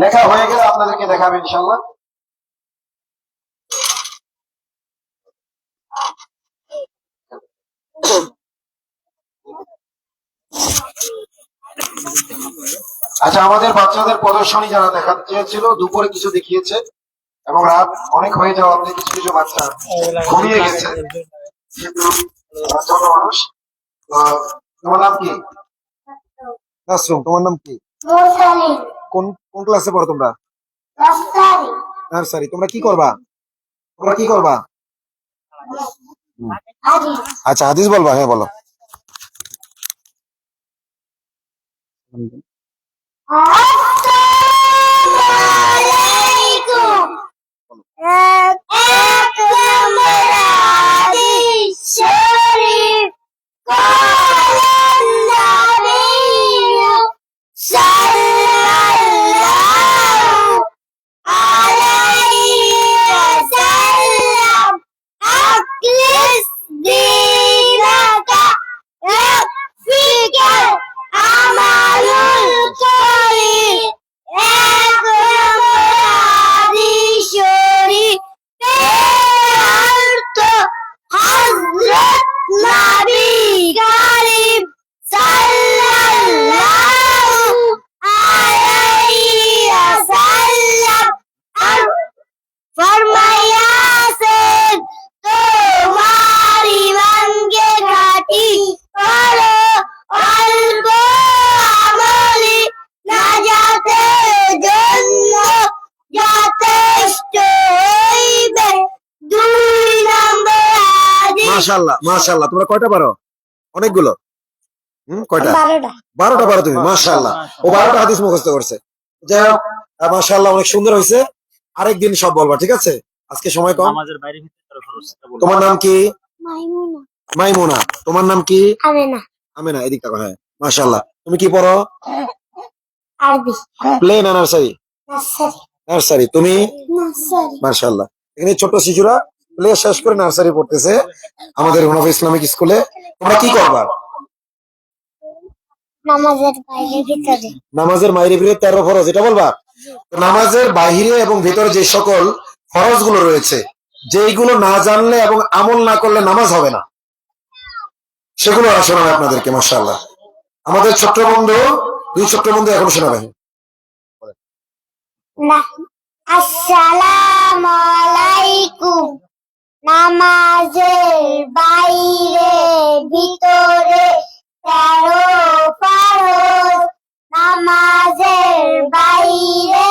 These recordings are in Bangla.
লেখা হয়ে গেলে আপনাদেরকে দেখাবে ইনশাল্লাহ। আচ্ছা, আমাদের বাচ্চাদের প্রদর্শনী যারা দেখাতে চেয়েছিল দুপুরে কিছু দেখিয়েছে এবং রাত অনেক হয়ে যাওয়াতে কিছু কিছু বাচ্চা ঘুমিয়ে গেছে, কিন্তু ছোট মানুষ। তোমার নাম কি? নাসরুম। তোমার নাম কি? কোন কোন ক্লাসে পড়ো তোমরা? নার্সারি। তোমরা কি করবা? তোমরা কি করবা? আচ্ছা, হাদিস বলবা? হ্যাঁ, বলো। মাশাআল্লাহ, মাশাআল্লাহ। তোমরা কয়টা পারো? অনেকগুলো। কয়টা? 12টা পারো তুমি? মাশাআল্লাহ। ও 12টা হাদিস মুখস্থ করছে। যাই হোক, মাশাআল্লাহ, অনেক সুন্দর হয়েছে। আরেকদিন সব বলবা, ঠিক আছে? আজকে সময় কম। তোমার নাম কি? মাইমুনা। তোমার নাম কি? আমেনা। আমেনা, এদিক তাকাও। হ্যাঁ, মাশাআল্লাহ। তুমি কি পড়ো? আরবি। প্লে না নার্সারি? নার্সারি। নার্সারি। তুমি? নার্সারি। মাশাআল্লাহ। এখানে ছোট শিশুরা প্লে শেষ করে নার্সারি পড়তেছে আমাদের হুনাফা ইসলামিক স্কুলে। তোমরা কি করবা? নামাজের বাইরে 13 ফরজ, এটা বলবা? নামাজের বাহিরে এবং ভিতরে যে সকল ফরজ গুলো রয়েছে, যেইগুলো না জানলে এবং আমল না করলে নামাজ হবে না, সেগুলো শোনাবে আপনাদেরকে। মাশাআল্লাহ। আমাদের ছোট্ট বন্ধু, দুই ছোট্ট বন্ধু এখন শোনাবে। আসসালামু আলাইকুম। নামাজের বাইরে ভিতরে 13 ফরজ। নামাজের বাইরে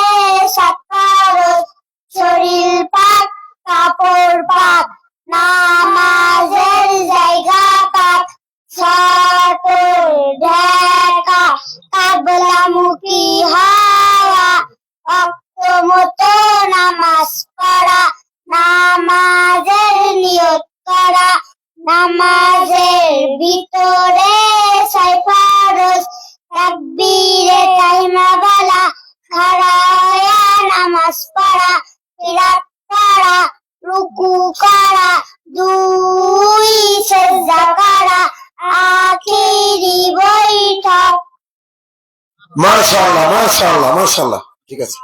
7 ফরজ। শরীর পাক, কাপড় পাক, নামাজের জায়গা পাক। সতর ঢাকা, কাবলামুখী হওয়া, মতো নামাজ পড়া, নামাজের নিয়ত করা। নামাজের ভিতরে 6 ফরজ। তাকবীরে তাহরিমা বলা, খাড়া হয়ে নামাজ পড়া, কিরাত পড়া, রুকু করা, 2 সিজদা করা, আখিরি বৈঠক। মাশাআল্লাহ, মাশাআল্লাহ, মাশাআল্লাহ। ঠিক আছে,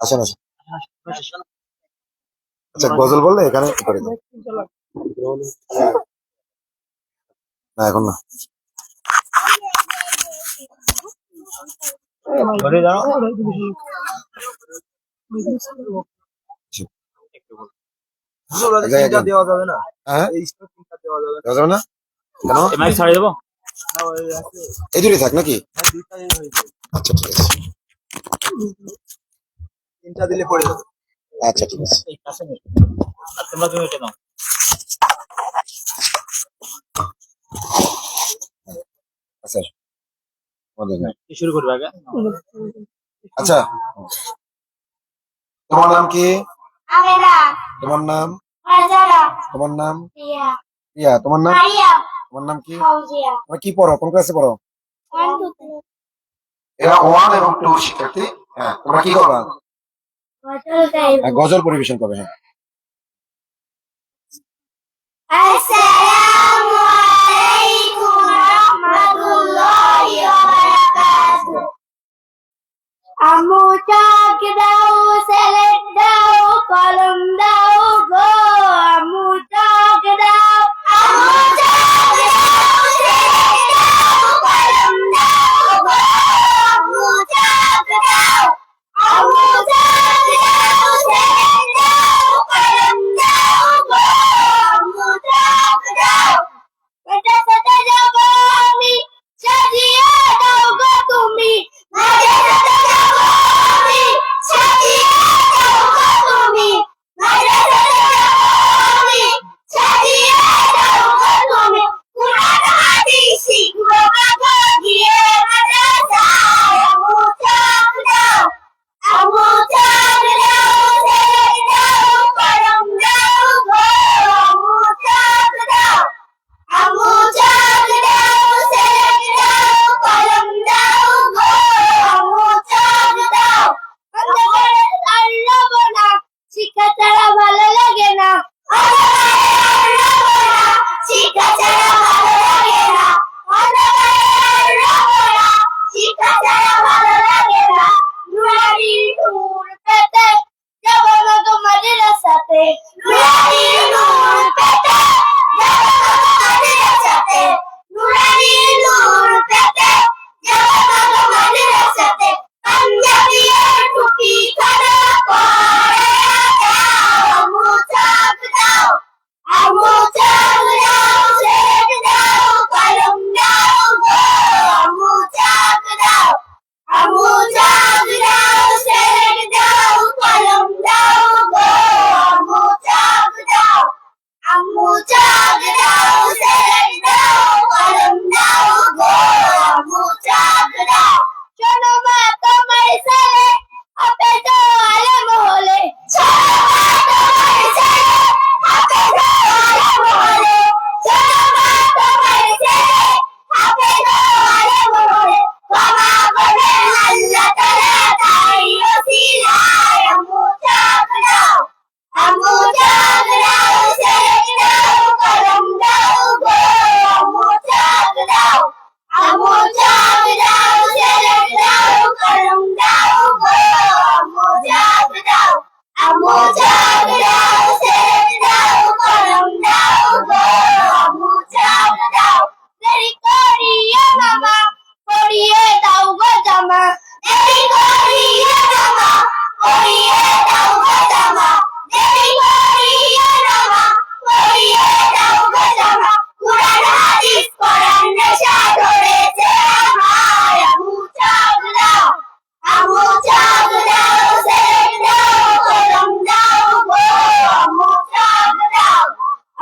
আসেন আসেন। আচ্ছা, গজল বললে এখানে করে দাও। না, এখন না। দেওয়া যাবে না? হ্যাঁ, দেওয়া যাবে না কেন? এই দুটোই থাক নাকি? আচ্ছা, ঠিক আছে। 3টা দিলে পড়ে যাবে। আচ্ছা, ঠিক আছে। আচ্ছা, শুরু করবে আগে। আচ্ছা, তোমার নাম কি? আমেনা। তোমার নাম? ফারজানা। তোমার নাম? রিয়া। রিয়া। তোমার নাম? মারিয়াম। তোমার নাম কি? ফাউজিয়া। তোমরা কি পড়ো? কোন ক্লাসে পড়ো? 1 2 3। এরা 1 এবং 2 শিক্ষার্থী। হ্যাঁ, তোমরা কি করবা? গজল পরিবেশন করবে। হ্যাঁ। আসসালামু আলাইকুম ওয়া রাহমাতুল্লাহি ওয়া বারাকাতুহু। আম্মু চক দাও, স্লেট দাও, কলম দাও গো। আম্মু চক দাও, আম্মু চক দাও, স্লেট দাও, কলম দাও গো। আম্মু চক দাও, আম্মু চক দাও, স্লেট দাও, কলম দাও গো। আম্মু চক দাও, মাদ্রাসাতে যাব আমি, সাজিয়ে দাও গো তুমি। মাদ্রাসাতে যাব আমি, সাজিয়ে দাও গো তুমি। মাদ্রাসাতে যাব আমি, সাজিয়ে দাও গো তুমি। কুরআন হাদিস শিখবো গো গিয়ে মাদ্রাসায়। আম্মু চক দাও, আম্মু চক দাও, স্লেট দাও, কলম দাও গো। আম্মু চক দাও, আম্মু চক দাও, স্লেট দাও, কলম দাও গো। আম্মু চক দাও, অন্ধকারে আর রব না, শিক্ষা ছাড়া ভালো লাগে না। অন্ধকারে আর রব না, শিক্ষা ছাড়া ভালো লাগে না। অন্ধকারে আর রব না, শিক্ষা ছাড়া ভালো লাগে না। নুরানির নূর পেতে যাব গো তোমাদের সাথে। নুরানির নূর পেতে যাব গো তোমাদের সাথে। নুরানির নূর পেতে যাব গো তোমাদের সাথে। পাঞ্জাবি আর টুপি খানা পরে দাও। আম্মু চক দাও, আম্মু চক দাও, স্লেট দাও, কলম দাও গো। আম্মু চক দাও, আম্মু চক দাও, স্লেট দাও, কলম দাও গো। আম্মু চক দাও, আম্মু চক দাও, স্লেট দাও, কলম দাও গো। আম্মু চক দাও, শোনো মা তোমার ছেলে হাফেজ ও আলেম হলে। শোনো মা তোমার ছেলে হাফেজ ও আলেম হলে। শোনো মা তোমার ছেলে হাফেজ ও আলেম হলে। ক্ষমা করবেন আল্লাহ তাআলা তাই ওসিলায়। আম্মু চক দাও, আম্মু চক দাও, স্লেট দাও, কলম দাও গো। আম্মু চক দাও, আম্মু চক দাও, স্লেট দাও, কলম দাও গো। আম্মু চক দাও, আম্মু চক দাও, স্লেট দাও, কলম দাও গো। আম্মু চক দাও, দেরি করিও না মা, পরিয়ে দাও গো জামা। দেরি করিও না মা, পরিয়ে দাও গো জামা। দেরি করিও না মা, পরিয়ে দাও গো জামা। কুরআন হাদিস পড়ার নেশা ধরেছে আমার। আম্মু চক দাও, আম্মু চক দাও, স্লেট দাও, কলম দাও গো। আম্মু চক দাও,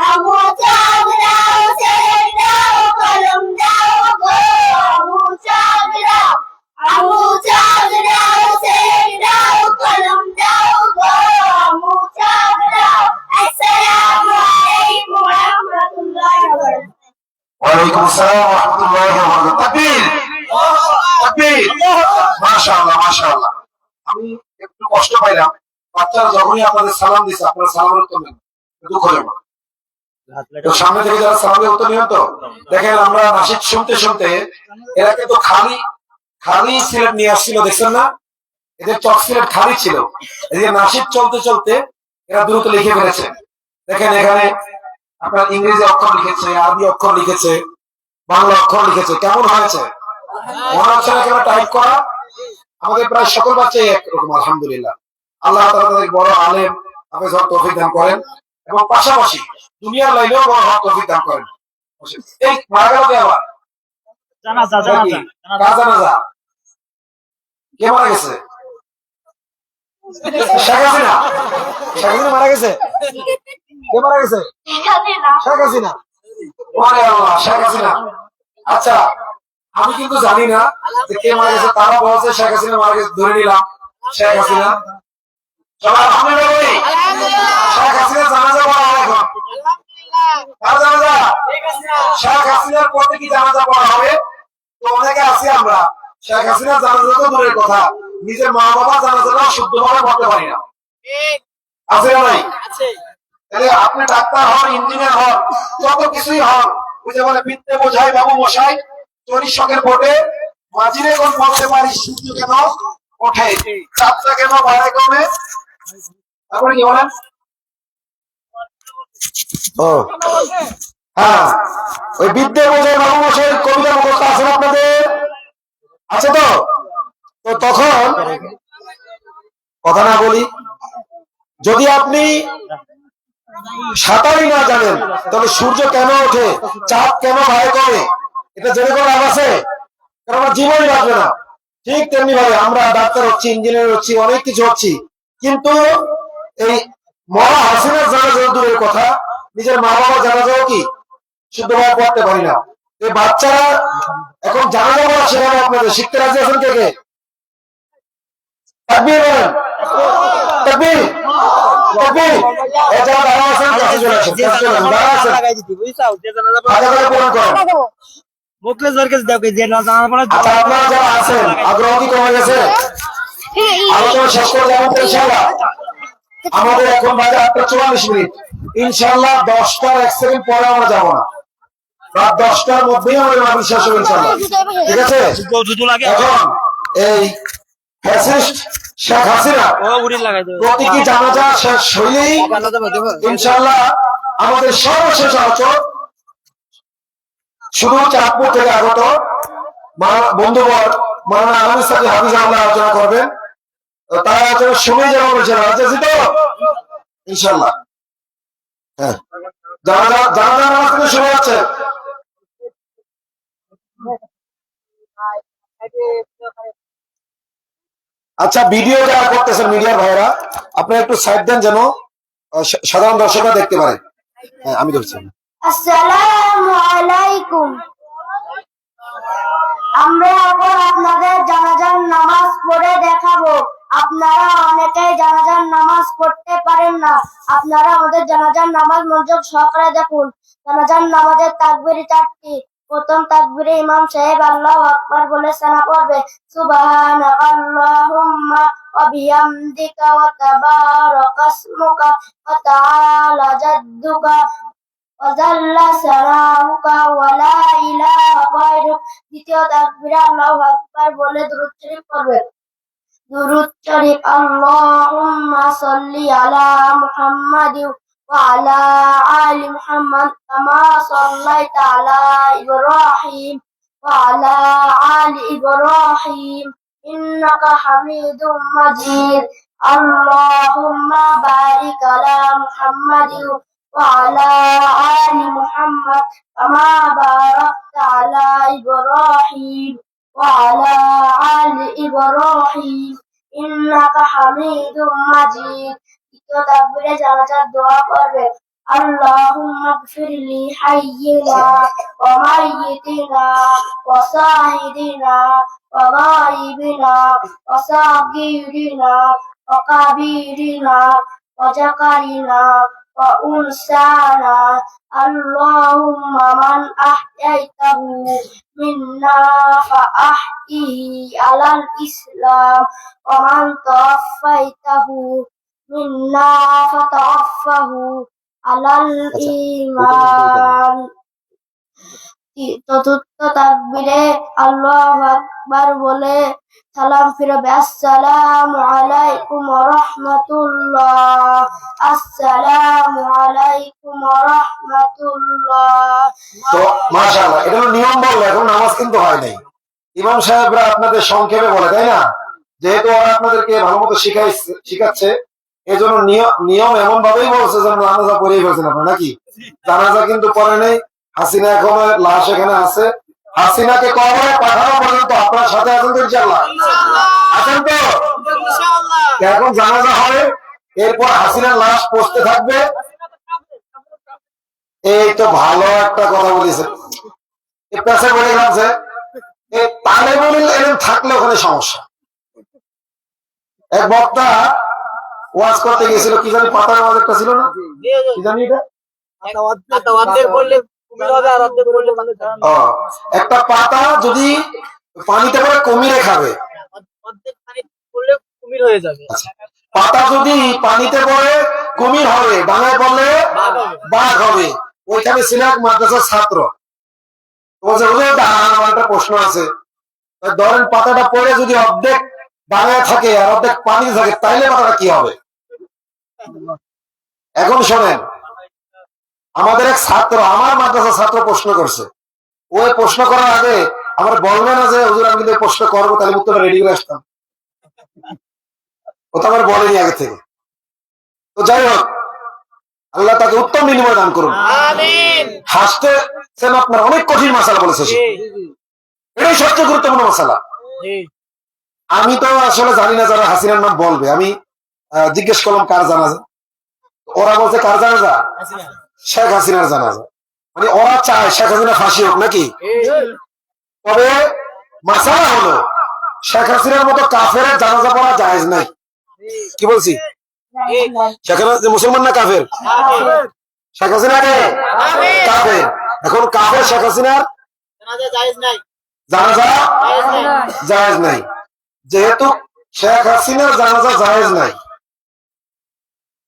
আম্মু চক দাও, স্লেট দাও, কলম দাও গো। আম্মু চক দাও, আম্মু চক দাও, স্লেট দাও, কলম দাও গো। আম্মু চক দাও। আসসালামু আলাইকুম ওয়া রাহমাতুল্লাহি ওয়া বারাকাতুহু। ওয়ালাইকুম আসসালাম ওয়া রাহমাতুল্লাহি ওয়া বারাকাতুহু। তাকবীর, তাকবীর। মাশাআল্লাহ, মাশাআল্লাহ। আমি একটু কষ্ট পাইলাম, বাচ্চারা যখনই আপনাদের সালাম দিছে আপনারা সালামের উত্তর নেন, দুঃখ হলো না। তো সামনে থেকে যারা সালামের উত্তর নিয়ত, দেখেন আমরা নাসিদ শুনতে শুনতে এরা কিন্তু খালি খালি সিলেট নিয়ে আসছিল, দেখছেন না? এদের চক সিলেট খালি ছিল, এদিকে নাসিদ চলতে চলতে এরা দ্রুত লিখে ফেলেছে। দেখেন এখানে আপনার ইংরেজি অক্ষর লিখেছে, আরবি অক্ষর লিখেছে, বাংলা অক্ষর লিখেছে। কেমন হয়েছে? মনে হচ্ছে না কেন টাইপ করা? আমাদের প্রায় সকল বাচ্চাই একরকম, আলহামদুলিল্লাহ। আল্লাহ তাআলা তাদের বড় আলেম হাফেজ হওয়ার তৌফিক দান করেন এবং পাশাপাশি দুনিয়ার লাইনেও বড় হওয়ার তৌফিক দান করেন। এই মারা গেল কে আবার? জানাজা নাকি? কার জানাজা? কে মারা গেছে? শেখ হাসিনা। শেখ হাসিনা মারা গেছে? কে মারা গেছে? শেখ হাসিনা। ওরে আল্লাহ, শেখ হাসিনা। আচ্ছা, আমি কিন্তু জানি না যে কে মারা গেছে, তারা বলছে শেখ হাসিনা মারা গেছে, ধরে নিলাম শেখ হাসিনা। সবাই আলহামদুলিল্লাহ বলি। শেখ হাসিনা জানাজা পড়া হবে এখন। কার জানাজা? শেখ হাসিনার পরে কি জানাজা পড়া হবে? তো অনেকে আছি আমরা শেখ হাসিনার জানাজা তো দূরের কথা, নিজের মা বাবা জানাজাটা শুদ্ধভাবে পড়তে পারি না। আছে না নাই? তাহলে আপনি ডাক্তার হন, ইঞ্জিনিয়ার হন, যত কিছুই হন, ওই যে বলে বিদ্যে বোঝাই বাবু মশাই, চল্লিশ শখের ভোটে মাঝিরে কোন বলতে পারিস কিন্তু কেন ওঠে, চাপটা কেন বাড়ে কমে? তারপরে কি বলেন? ও হ্যাঁ, ওই বিদ্যে বোঝায় বাবুমশাই কবিতা মুখস্থ আছে না আপনাদের? আছে তো? তো তখন কথা না বলি, যদি আপনি সাঁতারই না জানেন তাহলে সূর্য কেন ওঠে, চাঁদ কেন ভাই করে, এটা জেনে কোনো লাভ আছে? কারণ আমার জীবনই বাঁচবে না। ঠিক তেমনি ভাবে আমরা ডাক্তার হচ্ছি, ইঞ্জিনিয়ার হচ্ছি, অনেক কিছু হচ্ছি, কিন্তু এই মরা হাসিনার জানাজাও দূরের কথা, নিজের মা বাবার জানাজাও কি শুদ্ধভাবে পড়তে পারি না। এই বাচ্চারা এখন জানাজা পড়া শেখানো আপনাদের, শিখতে রাজি আছেন কে কে? তাকবীর বলেন, তাকবীর, তাকবীর। এই যারা দাঁড়া আছেন কাছে চলে আসেন, কাছে চলে আসেন, দাঁড়া আছেন ভালো করে পূরণ করেন। আচ্ছা, আপনারা যারা আছেন আগ্রহ কি কমে গেছে? আলোচনা শেষ করে যাবেন তো ইনশাআল্লাহ? আমাদের এখন বাজে 8:44, ইনশাআল্লাহ 10টার 1 সেকেন্ড পরে আমরা যাবো না, রাত 10টার মধ্যেই আমাদের মাহফিল শেষ হবে ইনশাআল্লাহ, ঠিক আছে? এখন এই ফ্যাসিস্ট শেখ হাসিনা প্রতীকী জানাজা শেষ হইলেই ইনশাআল্লাহ আমাদের সর্বশেষ আলোচনা শুধু চাঁদপুর থেকে আগত বন্ধুবর মাওলানা আমির সাকি হাফিজাহুল্লাহ আলোচনা করবেন। তারা আলোচনা শুনে যাবো বলছেন, আছি তো ইনশাআল্লাহ। হ্যাঁ, জানাজা নামাজ থেকে শুরু হচ্ছে। আচ্ছা, ভিডিও যারা করতেছেন মিডিয়ার ভাইরা, আপনারা একটু সাইড দেন যেন সাধারণ দর্শকরা দেখতে পারে। হ্যাঁ, আমি ধরছি। আসসালামু আলাইকুম। আমরা এখন আপনাদের জানাজার নামাজ পড়ে দেখাবো। আপনারা অনেকেই জানাজার নামাজ পড়তে পারেন না, আপনারা আমাদের জানাজার নামাজ মনোযোগ সহকারে দেখুন। জানাজার নামাজের তাকবীর 4টি। প্রথম তাকবীরে ইমাম সাহেব আল্লাহু আকবার বলে সানা পড়বে, সুবহানাল্লাহুম্মা ওয়া বিহামদিকা ওয়া তাবারাকাসমুকা ওয়া তাআলা জাদ্দুকা ওয়াজাল্লা সালামুকা ওয়া লা ইলাহা গায়রুক। দ্বিতীয় তাকবীরে আল্লাহু আকবার বলে দুরূদ শরীফ পড়বে। দুরূদ শরীফ, আল্লাহুম্মা সাল্লি আলা মুহাম্মাদিন ওয়া আলা আলি মুহাম্মাদ কামা সাল্লাইতা আলা ইব্রাহিম ওয়া আলা আলি ইব্রাহিম ইন্নাকা হামিদুম মাজিদ। আল্লাহুম্মা বারিক আলা মুহাম্মাদিন وعلى آل محمد كما باركت على إبراهيم وعلى آل إبراهيم إنك حميد مجيد. تكبير জানাজার দোয়া করবে, اللهم اغفر لي حينا وميتنا وشاهدنا وغائبنا وصغيرنا وكبيرنا وذكرنا وأنسانا. اللهم من أحييته منا فأحيه على الإسلام ومن توفيته منا فتوفه على الإيمان. চতুর্থ তাকবীরে আল্লাহু আকবার বলে সালাম ফিরাবে, আসসালামু আলাইকুম ওয়া রাহমাতুল্লাহ, আসসালামু আলাইকুম ওয়া রাহমাতুল্লাহ। তো মাশাআল্লাহ, এটা হলো নিয়ম বললো, এখন নামাজ কিন্তু হয় নাই। ইমাম সাহেবরা আপনাদের সংক্ষেপে বলে, তাই না? যেহেতু ওরা আপনাদেরকে ভালো মতো শিখাচ্ছে, এই জন্য নিয়ম এমন ভাবেই বলছে যেন জানাজা পড়েই ফেলছেন আপনার, নাকি? জানাজা কিন্তু পড়ে নেই, হাসিনা এখন লাশ এখানে আছে, হাসিনাকে কবরে পাঠানো পর্যন্ত আপনার সাথে আছেন তো ইনশাআল্লাহ? আছেন তো? এখন জানাজা হবে, এরপর হাসিনার লাশ পৌঁছতে থাকবে। এই তো ভালো একটা কথা বলেছে, পেশা বলে গেছে তালেবুল ইলম থাকলে ওখানে সমস্যা। এক বক্তা ওয়াজ করতে গেছিল, কি জানি পাতার ওয়াজ একটা ছিল না, কি জানি এটা একটা পাতা যদি পানিতে পরে কুমিরে খাবে, পাতা যদি পানিতে পড়ে কুমির হবে, ডাঙায় পড়লে বাঘ হবে। ওইখানে ছিল এক মাদ্রাসার ছাত্র, বলছে আমার একটা প্রশ্ন আছে, ধরেন পাতাটা পড়ে যদি অর্ধেক বাংলায় থাকে আর অর্ধেক পানিতে থাকে, তাইলে মাথাটা কি হবে? এখন শোনেন, আমাদের এক ছাত্র, আমার মাদ্রাসার ছাত্র প্রশ্ন করছে। ওই প্রশ্ন করার আগে আমার বলবে না যে হুজুর আমি কিন্তু প্রশ্ন করবো, তাহলে উত্তরটা রেডি করে আসতাম। ও তো আমার বলেনি আগে থেকে। তো যাই হোক, আল্লাহ তাকে উত্তম বিনিময় দান করুন। হাসতেছেন আপনার, অনেক কঠিন মাসালা বলেছে সে, এটাই সবচেয়ে গুরুত্বপূর্ণ মাসালা। আমি তো আসলে জানি না যারা হাসিনার নাম বলবে, আমি জিজ্ঞেস করলাম কার জানাজা, ওরা বলছে কার জানাজা? শেখ হাসিনার জানাজা। মানে ওরা চায় শেখ হাসিনা ফাঁসি হোক নাকি? তবে মাসালা হলো শেখ হাসিনার মতো কাফের জানাজা পড়া জায়েজ নাই। কি বলছি? শেখ হাসিনা মুসলমান না কাফের? শেখ হাসিনা কাফের। এখন কাফের শেখ হাসিনার জানাজা জায়েজ নাই। যেহেতু শেখ হাসিনার জানাজা জায়েজ নাই,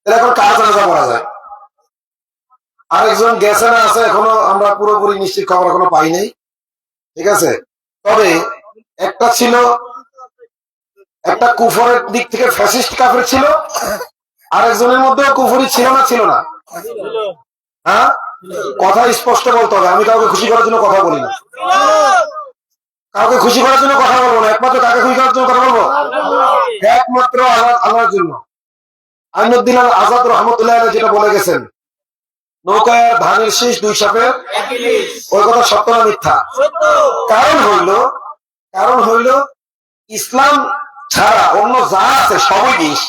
এখন কার জানাজা পড়া যায়? আরেকজন গেছে না আছে, এখনো আমরা পুরোপুরি নিশ্চিত খবর এখনো পাই নাই। ঠিক আছে, তবে একটা ছিল, একটা কুফরের দিক থেকে ফ্যাসিস্ট কাফের ছিল, আরেকজনের মধ্যে কুফরি ছিল না? ছিল না? হ্যাঁ, কথা স্পষ্ট বলতে হবে। আমি কাউকে খুশি করার জন্য কথা বলি না, কাউকে খুশি করার জন্য কথা বলবো না। একমাত্র কাকে খুশি করার জন্য কথা বলবো? একমাত্র আল্লাহর জন্য। আইনুদ্দিন আল আজাদ রহমতুল্লাহ যেটা বলে গেছেন, নৌকায় ধানের শীষ দুই সাপের, ওই কথা সত্য না মিথ্যা? কারণ হইল ইসলাম ছাড়া অন্য যা আছে সবই বিষ।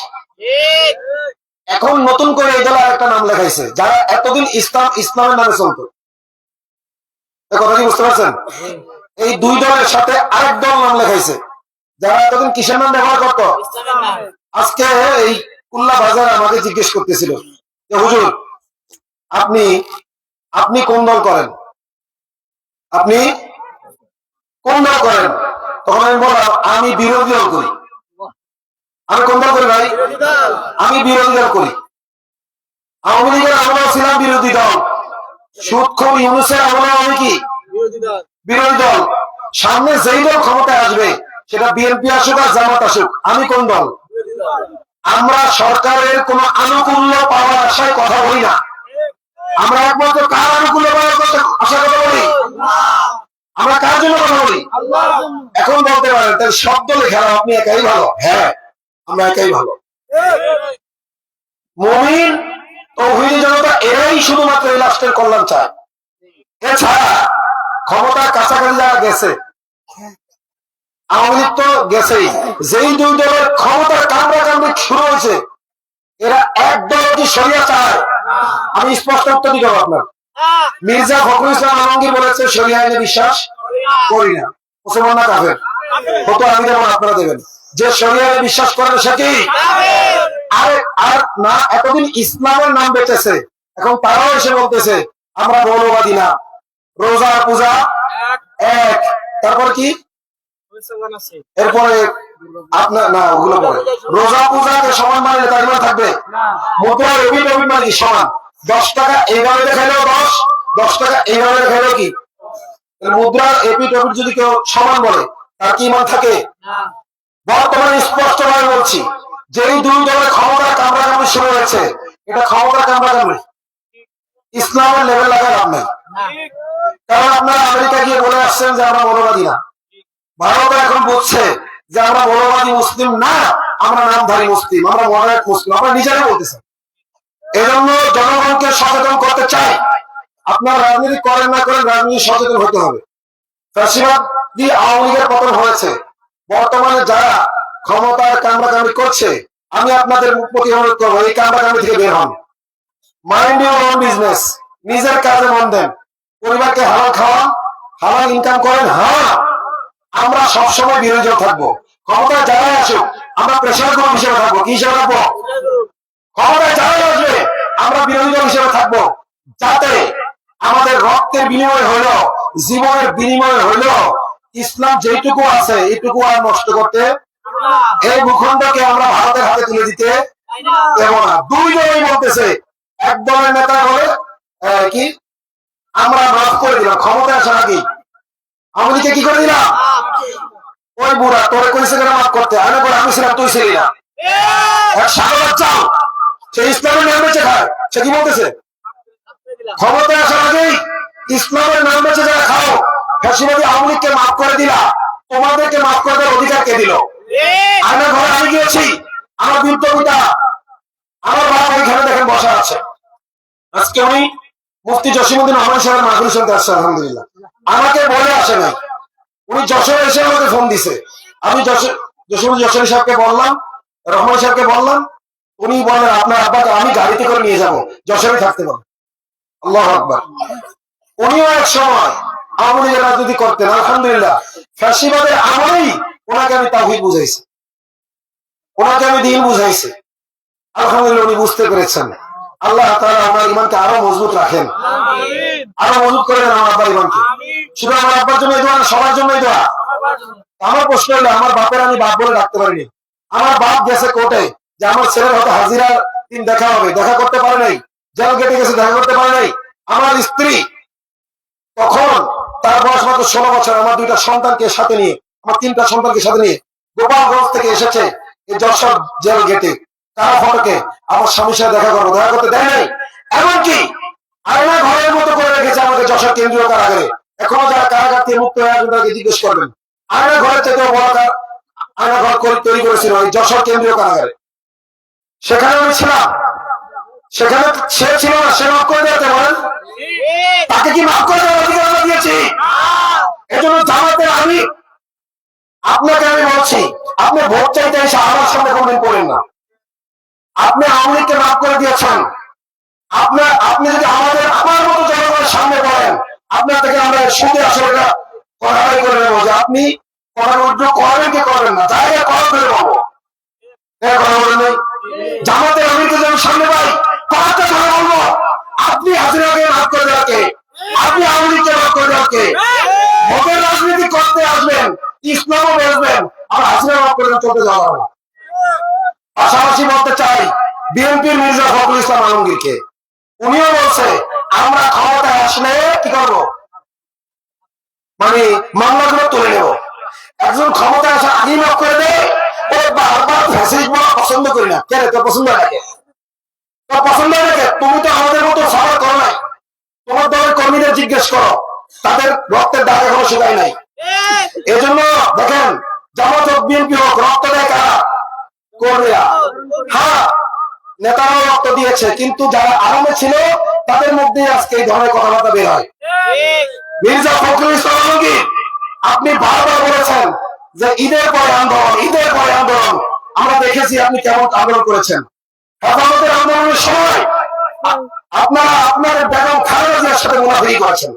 এখন নতুন করে এই দল একটা নাম লেখাইছে, যারা এতদিন ইসলামের নামে চলতো। কথা কি বুঝতে পারছেন? এই দুই দলের সাথে আরেক দল নাম লেখাইছে, যারা এতদিন কিসের নাম ব্যবহার করতো? আজকে এই কুল্লা বাজার আমাকে জিজ্ঞেস করতেছিল যে হুজুর আপনি কোন দল করেন, আপনি কোন দল করেন? তখন আমি বললাম আমি বিরোধী দল করি। আমি কোন দল করি ভাই? আমি বিরোধী দল করি। আওয়ামী লীগের আমলেও ছিলাম বিরোধী দল, সুদখোর ইউনূসের আমলেও আমি কি বিরোধী দল। সামনে যেই দল ক্ষমতায় আসবে, সেটা বিএনপি আসুক আর জামাত আসুক, আমি কোন দল? আমরা সরকারের কোন আনুকূল্য পাওয়ার আশায় কথা বলি না। আমরা একমাত্র কার আনুকূল্য পাওয়ার আশা কথা বলি? আমরা কার জন্য কথা বলি? এখন বলতে পারেন তাহলে শব্দ লেখা আপনি একাই ভালো। হ্যাঁ, আমরা একাই ভালো। মুমিন তৌহিদি জনতা এরাই শুধুমাত্র এই রাষ্ট্রের কল্যাণ চায়। এছাড়া ক্ষমতার কাছাকাছি যারা গেছে, আওয়ামী লীগ তো গেছেই, যেই দুই দলের ক্ষমতার কামড়াকামড়ি শুরু হয়েছে, এরা এক দলটি সরিয়া চায়। আমি স্পষ্ট উত্তর দিতে হবে আপনার। মির্জা ফখরুল ইসলাম আলমগীর বলেছে শরিয়া আইনে বিশ্বাস করি না। মুসলমান না কাফের? হতো আমি যেমন আপনারা দেবেন। যে শরিয়া আইনে বিশ্বাস করে না সে কি? আর না, এতদিন ইসলামের নাম বেঁচেছে, এখন তারাও এসে বলতেছে আমরা মৌলবাদী না, রোজা পূজা এক। তারপর কি? এরপরে আপনার না, ওগুলো পরে রোজা পূজাকে সমান মানে তার মানে থাকবে মুদ্রা রবি রবি মানে সমান। 10 টাকা এইভাবে দেখাইলেও 10, 10 টাকা এইভাবে দেখাইলেও কি? মুদ্রা এপি টপির যদি কেউ সমান বলে, তার কি মান থাকে? বর্তমানে স্পষ্ট ভাবে বলছি, যেই দুই দলের ক্ষমতা কামড়াকামড়ি শুরু হয়েছে, এটা ক্ষমতা কামড়াকামড়ি, ইসলামের লেভেল লাগা লাভ নেই। কারণ আপনারা আমেরিকা গিয়ে বলে আসছেন যে আমরা মৌলবাদী না। ভারত এখন বুঝছে যে আমরা মৌলবাদী মুসলিম না, আমরা নামধারী মুসলিম, আমরা মডারেট মুসলিম, আমরা নিজেরাই বলতেছেন। এজন্য জনগণকে সচেতন করতে চাই। আপনারা রাজনীতি করেন না করেন, রাজনীতি সচেতন হতে হবে। ফ্যাসিবাদ দিয়ে আওয়ামী লীগের পতন হয়েছে, বর্তমানে যারা ক্ষমতার কামড়াকামড়ি করছে, আমি আপনাদের প্রতি অনুরোধ করবো এই কামড়াকামড়ি থেকে বের হন। মাইন্ড ইউর ওন বিজনেস, নিজের কাজে মন দেন, পরিবারকে হালাল খাওয়ান, হালাল ইনকাম করেন। হ্যাঁ, আমরা সবসময় বিরোধী থাকবো। ক্ষমতায় যারাই আসুক আমরা প্রেশার গ্রুপ হিসেবে থাকবো। কি হিসেবে থাকবো? ক্ষমতায় যারাই আসবে আমরা বিরোধী দল হিসেবে থাকবো, যাতে আমাদের রক্তের বিনিময় হইল, জীবনের বিনিময় হইল, ইসলাম যেটুকু আছে এইটুকু আর নষ্ট করতে, এই ভূখণ্ডকে আমরা ভারতের হাতে তুলে দিতে দেব না। দুই দলই বলতেছে, এক দলের নেতা বলে কি আমরা মাফ করে দিলাম, ক্ষমতায় আসার আগে আওয়ামী লীগকে কি করে দিলাম? ওই বুড়া তোরে কইছে কেন মাফ করতে, আমি বলে আমি ছিলাম তুই ছিলি না। এক সাদা বাচ্চা সে ইসলামের নাম বেঁচে খায়, সে কি বলতেছে? ক্ষমতায় আসার আগেই ইসলামের নাম বেঁচে যারা খাও, ফ্যাসিবাদী আওয়ামী লীগকে মাফ করে দিলা, তোমাদেরকে মাফ করে দেওয়ার অধিকার কে দিল? আমার ঘরে আমি গিয়েছি, আমার বৃদ্ধ পিতা, আমার বাবা ওইখানে দেখেন বসা আছে। আজকে আমি মুফতি জসিমউদ্দিন রহমান সাহেবের মাহফিল শুনতে আসছি, আলহামদুলিল্লাহ। আমাকে বলে আসে নাই, উনি যশোরে এসে আমাকে ফোন দিছে। আমি যশোরী সাহেবকে বললাম, রহমান সাহেবকে বললাম, উনি বলেন আপনার আব্বাকে আমি গাড়িতে করে নিয়ে যাবো, যশোরে থাকতে পারবো। আল্লাহু আকবার। উনিও এক সময় আওয়ামী লীগের রাজনীতি করতেন, আলহামদুলিল্লাহ ফ্যাসিবাদের আমলেই ওনাকে আমি তাওহীদ বুঝাইছি, ওনাকে আমি দ্বীন বুঝাইছি। আলহামদুলিল্লাহ উনি বুঝতে পেরেছেন। আল্লাহ তাআলা আমার ইমানকে আরো মজবুত রাখেন, আরো মজবুত করে দেন আমার আব্বার ইমানকে। শুধু আমার আব্বার জন্য দোয়া না, সবার জন্যই দোয়া। আমার প্রশ্ন হলো, আমার বাপের আমি বাপ বলে ডাকতে পারিনি। আমার বাপ গেছে কোর্টে যে আমার ছেলের হয়তো হাজিরার দিন দেখা হবে, দেখা করতে পারে নাই, জেল গেটে গেছে, দেখা করতে পারে নাই। আমার স্ত্রী তখন তার বয়স মাত্র 16 বছর, আমার 2টা সন্তানকে সাথে নিয়ে, আমার 3টা সন্তানকে সাথে নিয়ে গোপালগঞ্জ থেকে এসেছে এই যশোর জেল গেটে তারা ফটকে আমার স্বামীর সাথে দেখা করবো, দেখা করতে দেয় নাই। এমনকি আয়না ঘরের মতো করে রেখেছে আমাকে যশোর কেন্দ্রীয় কারাগারে। এখনো যারা কারাগার থেকে মুক্ত হয়ে আসবেন তাদেরকে জিজ্ঞেস করবেন, আয়না ঘরের থেকেও বড় আয়না ঘর তৈরি করেছিল ওই যশোর কেন্দ্রীয় কারাগারে। সেখানে আমি ছিলাম, সেখানে সে ছিল না, সে মাফ করে দিতে বলেন, তাকে কি মাফ করে দেওয়ার অধিকার আমরা দিয়েছি? এজন্য জামাতের আমি আপনাকে আমি বলছি, আপনি ভোট চাইতে এসে আমার সামনে কোনদিন পড়েন না। আপনি আওয়ামী লীগকে মাফ করে দিয়েছেন, আপনি যদি আমার মতো জনগণের সামনে পড়েন, আপনার থেকে আমরা সুদে আসলে কড়াই করে নেবো যে আপনি করার উদ্যোগ করবেন কি করবেন না, জায়গা করা করে পাবো। জামাতের আমিরকে যদি সামনে পাই, করাতে কথা বলবো, আপনি হাজিরাকে মাফ করে দেওয়াকে, আপনি আওয়ামী লীগকে মাফ করে দেওয়াকে, ভোটের রাজনীতি করতে আসবেন, ইসলামও বেসবেন, আর হাজিরা মাফ করে চলতে যাওয়া হবে। পাশাপাশি বলতে চাই বিএনপির মির্জা ফখরুল ইসলাম আলমগীরকে, উনিও বলছে আমরা ক্ষমতায় আসলে কি করবো, মানে মামলাগুলো তুলে নেব। একজন ক্ষমতায় আসা আগেই মাফ করে দেয়, ও বারবার ফ্যাসিলিটি বলা পছন্দ করি না। কেন তোর পছন্দ লাগে? তোর পছন্দ লাগে? তুমি তো আমাদের মতো সবার করো নাই। তোমার দলের কর্মীদের জিজ্ঞেস করো, তাদের রক্তের দাগ এখনো শুকায় নাই। এজন্য দেখেন জামাত হোক বিএনপি হোক, রক্ত দেয় কারা? কর্মীরা। হ্যাঁ, নেতারাও রক্ত দিয়েছে, কিন্তু যারা আরামে ছিল তাদের মধ্যে আজকে এই ধরনের কথাবার্তা বের হয়। মির্জা ফখরুল ইসলাম আলমগীর, আপনি বারবার বলেছেন যে ঈদের পরে আন্দোলন, ঈদের পরে আন্দোলন। আমরা দেখেছি আপনি কেমন আন্দোলন করেছেন। হেফাজতের আন্দোলনের সময় আপনারা আপনার বেগম খালেদা জিয়ার সাথে মুনাফিরি করেছেন।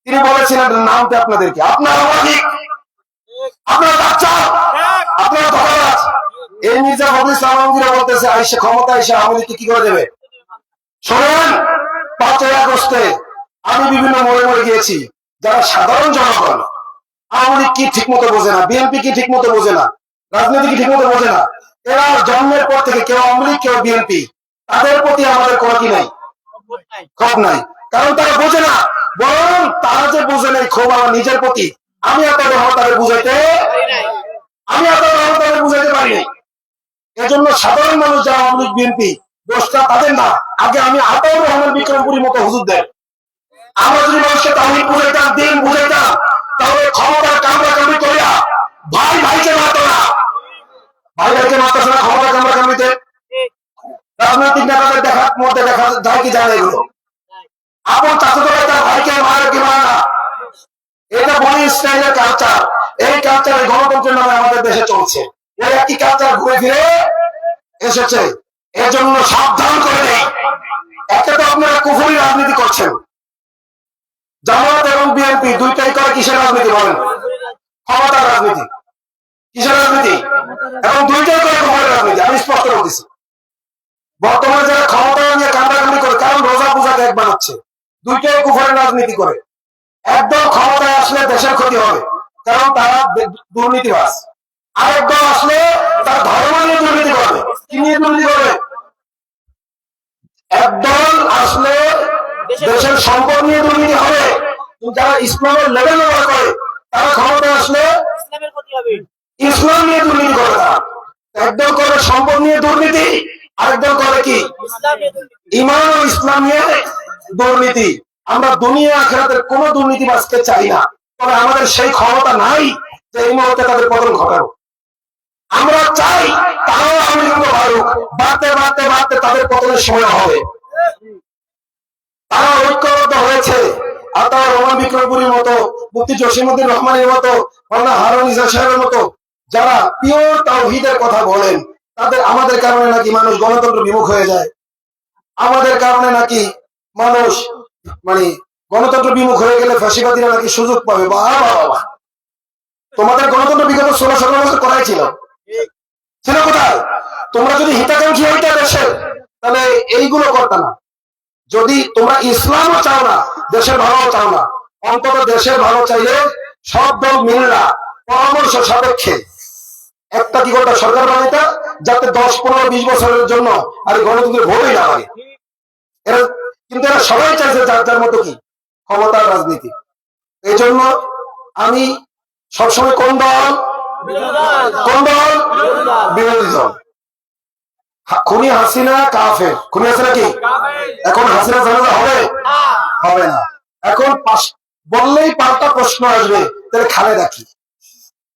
তিনি বলেছিলেন নামতে আপনাদেরকে, আপনারা অধিক, আপনারা বাচ্চা, আপনারা ধরাবাজ। এই মির্জা ফখরুল ইসলাম আলমগীর বলতেছে আইসে ক্ষমতা এসে আওয়ামী লীগকে কি করে দেবে। শোনেন, 5ই আগস্টে আমি বিভিন্ন মোড়ে মোড়ে গিয়েছি, যারা সাধারণ জনগণ, আওয়ামী লীগ কি ঠিক মতো বোঝে না, বিএনপি কি ঠিক মতো বোঝে না, রাজনীতি কি ঠিক মতো বোঝে না, এরা জন্মের পর থেকে কেউ আওয়ামী লীগ কেউ বিএনপি, তাদের প্রতি আমাদের কোনো কি নাই, ক্ষোভ নাই। কারণ তারা বোঝে না, বরং তারা যে বোঝে নাই ক্ষোভ আমার নিজের প্রতি। আমি এত তাদের বুঝাইতে পারি নাই। এজন্য সাধারণ মানুষ যারা আওয়ামী লীগ বিএনপি, দোষটা তাদের না। আগে আমি আতাউর রহমান বিক্রমপুরীর মতো হুজুরদের, আমরা যদি মানুষকে তাওহীদ বুঝাইতাম, দ্বীন বুঝাইতাম, তাহলে ক্ষমতার কামড়াকামড়ি করিয়া ভাই ভাইকে মারতো না। ভাই ভাইকে মারতেছে না ক্ষমতা কামড়াকামড়িতে। রাজনৈতিক নেতাদের দেখার মধ্যে দেখা যায় কি জানে এগুলো, আপন চাচাতো ভাই তার ভাইকে মারে কি মারে না। এটা বনি ইসরায়েলের কালচার। এই কালচার গণতন্ত্রের নামে আমাদের দেশে চলছে। এই একই কালচার ঘুরে ফিরে এসেছে। এজন্য সাবধান করে নেই। একটা তো আপনারা কুফরি রাজনীতি করছেন, জামাত এবং বিএনপি দুইটাই করে কিসের রাজনীতি বলেন? ক্ষমতার রাজনীতি। কিসের রাজনীতি? এবং দুইটাই করে কুফরের রাজনীতি। আমি স্পষ্ট বলতেছি, বর্তমানে যারা ক্ষমতা নিয়ে কান্দাকান্দি করে, কারণ রোজা পূজাকে এক বানাচ্ছে, দুইটাই কুফরের রাজনীতি করে। একদল ক্ষমতায় আসলে দেশের ক্ষতি হবে, কারণ তারা দুর্নীতিবাজ। আরেক দল আসলে তার ধর্ম নিয়ে দুর্নীতি করবে। কি নিয়ে দুর্নীতি করবে? একদল আসলে দেশের সম্পদ নিয়ে দুর্নীতি হবে, যারা ইসলামের লেভেল ব্যবহার করে তারা ক্ষমতায় আসলে ইসলাম নিয়ে দুর্নীতি করে না, একদল করে সম্পদ নিয়ে দুর্নীতি, আরেকদল করে কি ইমান ও ইসলাম নিয়ে দুর্নীতি। আমরা দুনিয়া আখিরাতের কোন দুর্নীতিবাজকে চাই না, তবে আমাদের সেই ক্ষমতা নাই যে এই মুহূর্তে তাদের পতন ঘটাবো। আমরা চাই তারাও আমেরিকা ভারুক, বাড়তে বাড়তে বাড়তে তাদের পতনের সময় হবে। তারা ঐক্যবদ্ধ হয়েছে, আতাউর রহমান বিক্রমপুরীর মতো, মুফতি জসিমউদ্দিন রহমানের মতো, মাওলানা হারুন ইসা সাহেবের মতো যারা পিওর তাওহীদের কথা বলেন, তাদের আমাদের কারণে নাকি মানুষ গণতন্ত্র বিমুখ হয়ে যায়, আমাদের কারণে নাকি মানুষ মানে গণতন্ত্র বিমুখ হয়ে গেলে ফাঁসিবাদীরা নাকি সুযোগ পাবে। বাবা, তোমাদের গণতন্ত্র বিগত 16-17 বছর করাই ছিল কোথায়? তোমরা যদি হিতাকাঙ্ক্ষী হইতে দেশের, তাহলে এইগুলো করতে না। যদি তোমরা ইসলামও চাও না, দেশের ভালো চাও না, অন্তত দেশের ভালো চাইলে সব দল মিললা পরামর্শ সাপেক্ষে একটা কি করতে সরকার বানাইতে, যাতে 10-15-20 বছরের জন্য আর গণতন্ত্রের ভোটই না লাগে। এরা কিন্তু এরা সবাই চাইছে যার যার মতো কি ক্ষমতার রাজনীতি। এই জন্য আমি সবসময় কোন দল বিরোধী দল। খুনি হাসিনা কাফের, খুনি হাসিনা কি এখন হাসিনা জানাজা হবে না। এখন বললেই পাল্টা প্রশ্ন আসবে, তাহলে খালেদা কি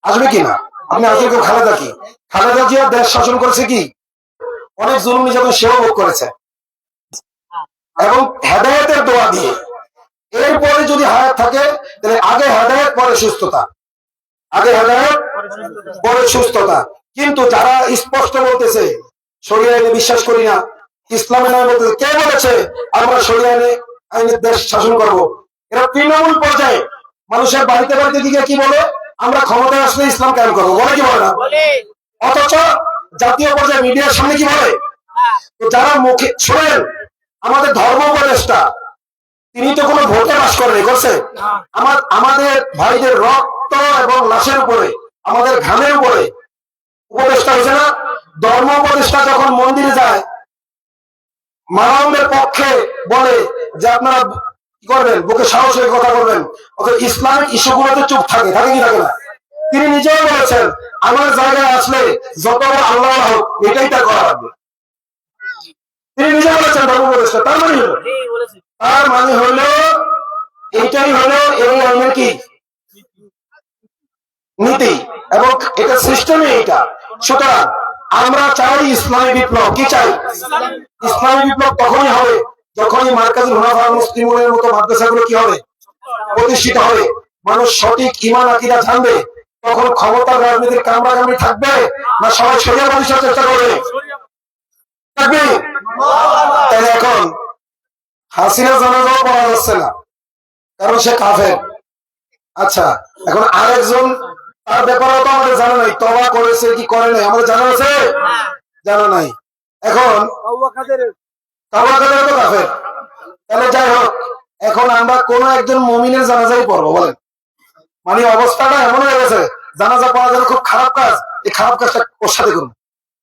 আসবে কিনা? আপনি আজকে কেউ খালেদা কি? খালেদা জিয়া দেশ শাসন করেছে কি? অনেক জুলুম নির্যাতন সেও ভোগ করেছে, এবং হেদায়েতের দোয়া দিয়ে। এরপরে যদি হায়াত থাকে, তাহলে আগে হেদায়েত পরে সুস্থতা, আগে হেদায়েত পরে সুস্থতা। কিন্তু যারা স্পষ্ট বলতেছে শরিয়া আইনে বিশ্বাস করি না, ইসলামের নামে বলতেছে, কে বলেছে আমরা শরিয়া আইনে দেশ শাসন করব? এরা তৃণমূল পর্যায়ে মানুষের বাড়িতে বাড়িতে দিকে কি বলে, আমরা ক্ষমতায় আসলে ইসলাম কায়েম করবো, বলে কি বলে না? অথচ জাতীয় পর্যায়ে মিডিয়ার সামনে কি বলে? যারা মুখে শোনেন, আমাদের ধর্ম উপদেষ্টা তিনি তো কোনো ভোটে বাস করেনি, করছে? আমাদের ভাইদের রক্ত এবং লাশের উপরে, আমাদের ঘামের উপরে উপদেষ্টা হয়েছে না? ধর্ম উপদেষ্টা যখন মন্দিরে যায়, মানবের পক্ষে বলে যে আপনারা কি করবেন, বুকে সাহসের কথা বলবেন, অথচ ইসলামিক ইস্যুগুলোতে চুপ থাকে কি থাকে না? তিনি নিজেও বলেছেন, আমার জায়গায় আসলে যত বড় আল্লাহ হোক, এটাই তার করা লাগবে। তিনি নিজে বলেছেন ধর্ম উপদেষ্টা। তার মানে হলো এটাই হলো এই আইনের কি নীতি, এবং এটা সিস্টেমে এটা। সুতরাং আমরা চাই ইসলামী বিপ্লব। কি চাই? ইসলামী বিপ্লব তখনই হবে যখনই মার্কাজুল হুনাফা মুসলিমের মতো মাদ্রাসাগুলো কি হবে, প্রতিষ্ঠিত হবে, মানুষ সঠিক ঈমান আকীদা জানবে। তখন ক্ষমতার রাজনীতির কামড়াকামড়ি থাকবে না সবাই শরিয়া প্রতিষ্ঠার চেষ্টা করবে? থাকবে। তাহলে এখন হাসিনা জানাজাও পড়া যাচ্ছে না, কারণ সে কাফের। আচ্ছা, এখন আরেকজন, তার ব্যাপারেও তো আমাদের জানা নাই, তওবা করেছে কি করে নাই আমাদের জানা আছে? জানা নাই। এখন তওবা কাদের তো কাফের। তাহলে যাই হোক, এখন আমরা কোন একজন মুমিনের জানাজাই পড়বো, বলেন? মানে অবস্থাটা এমন হয়ে গেছে, জানাজা পড়া যেন খুব খারাপ কাজ, এই খারাপ কাজটা ওর সাথে করুন।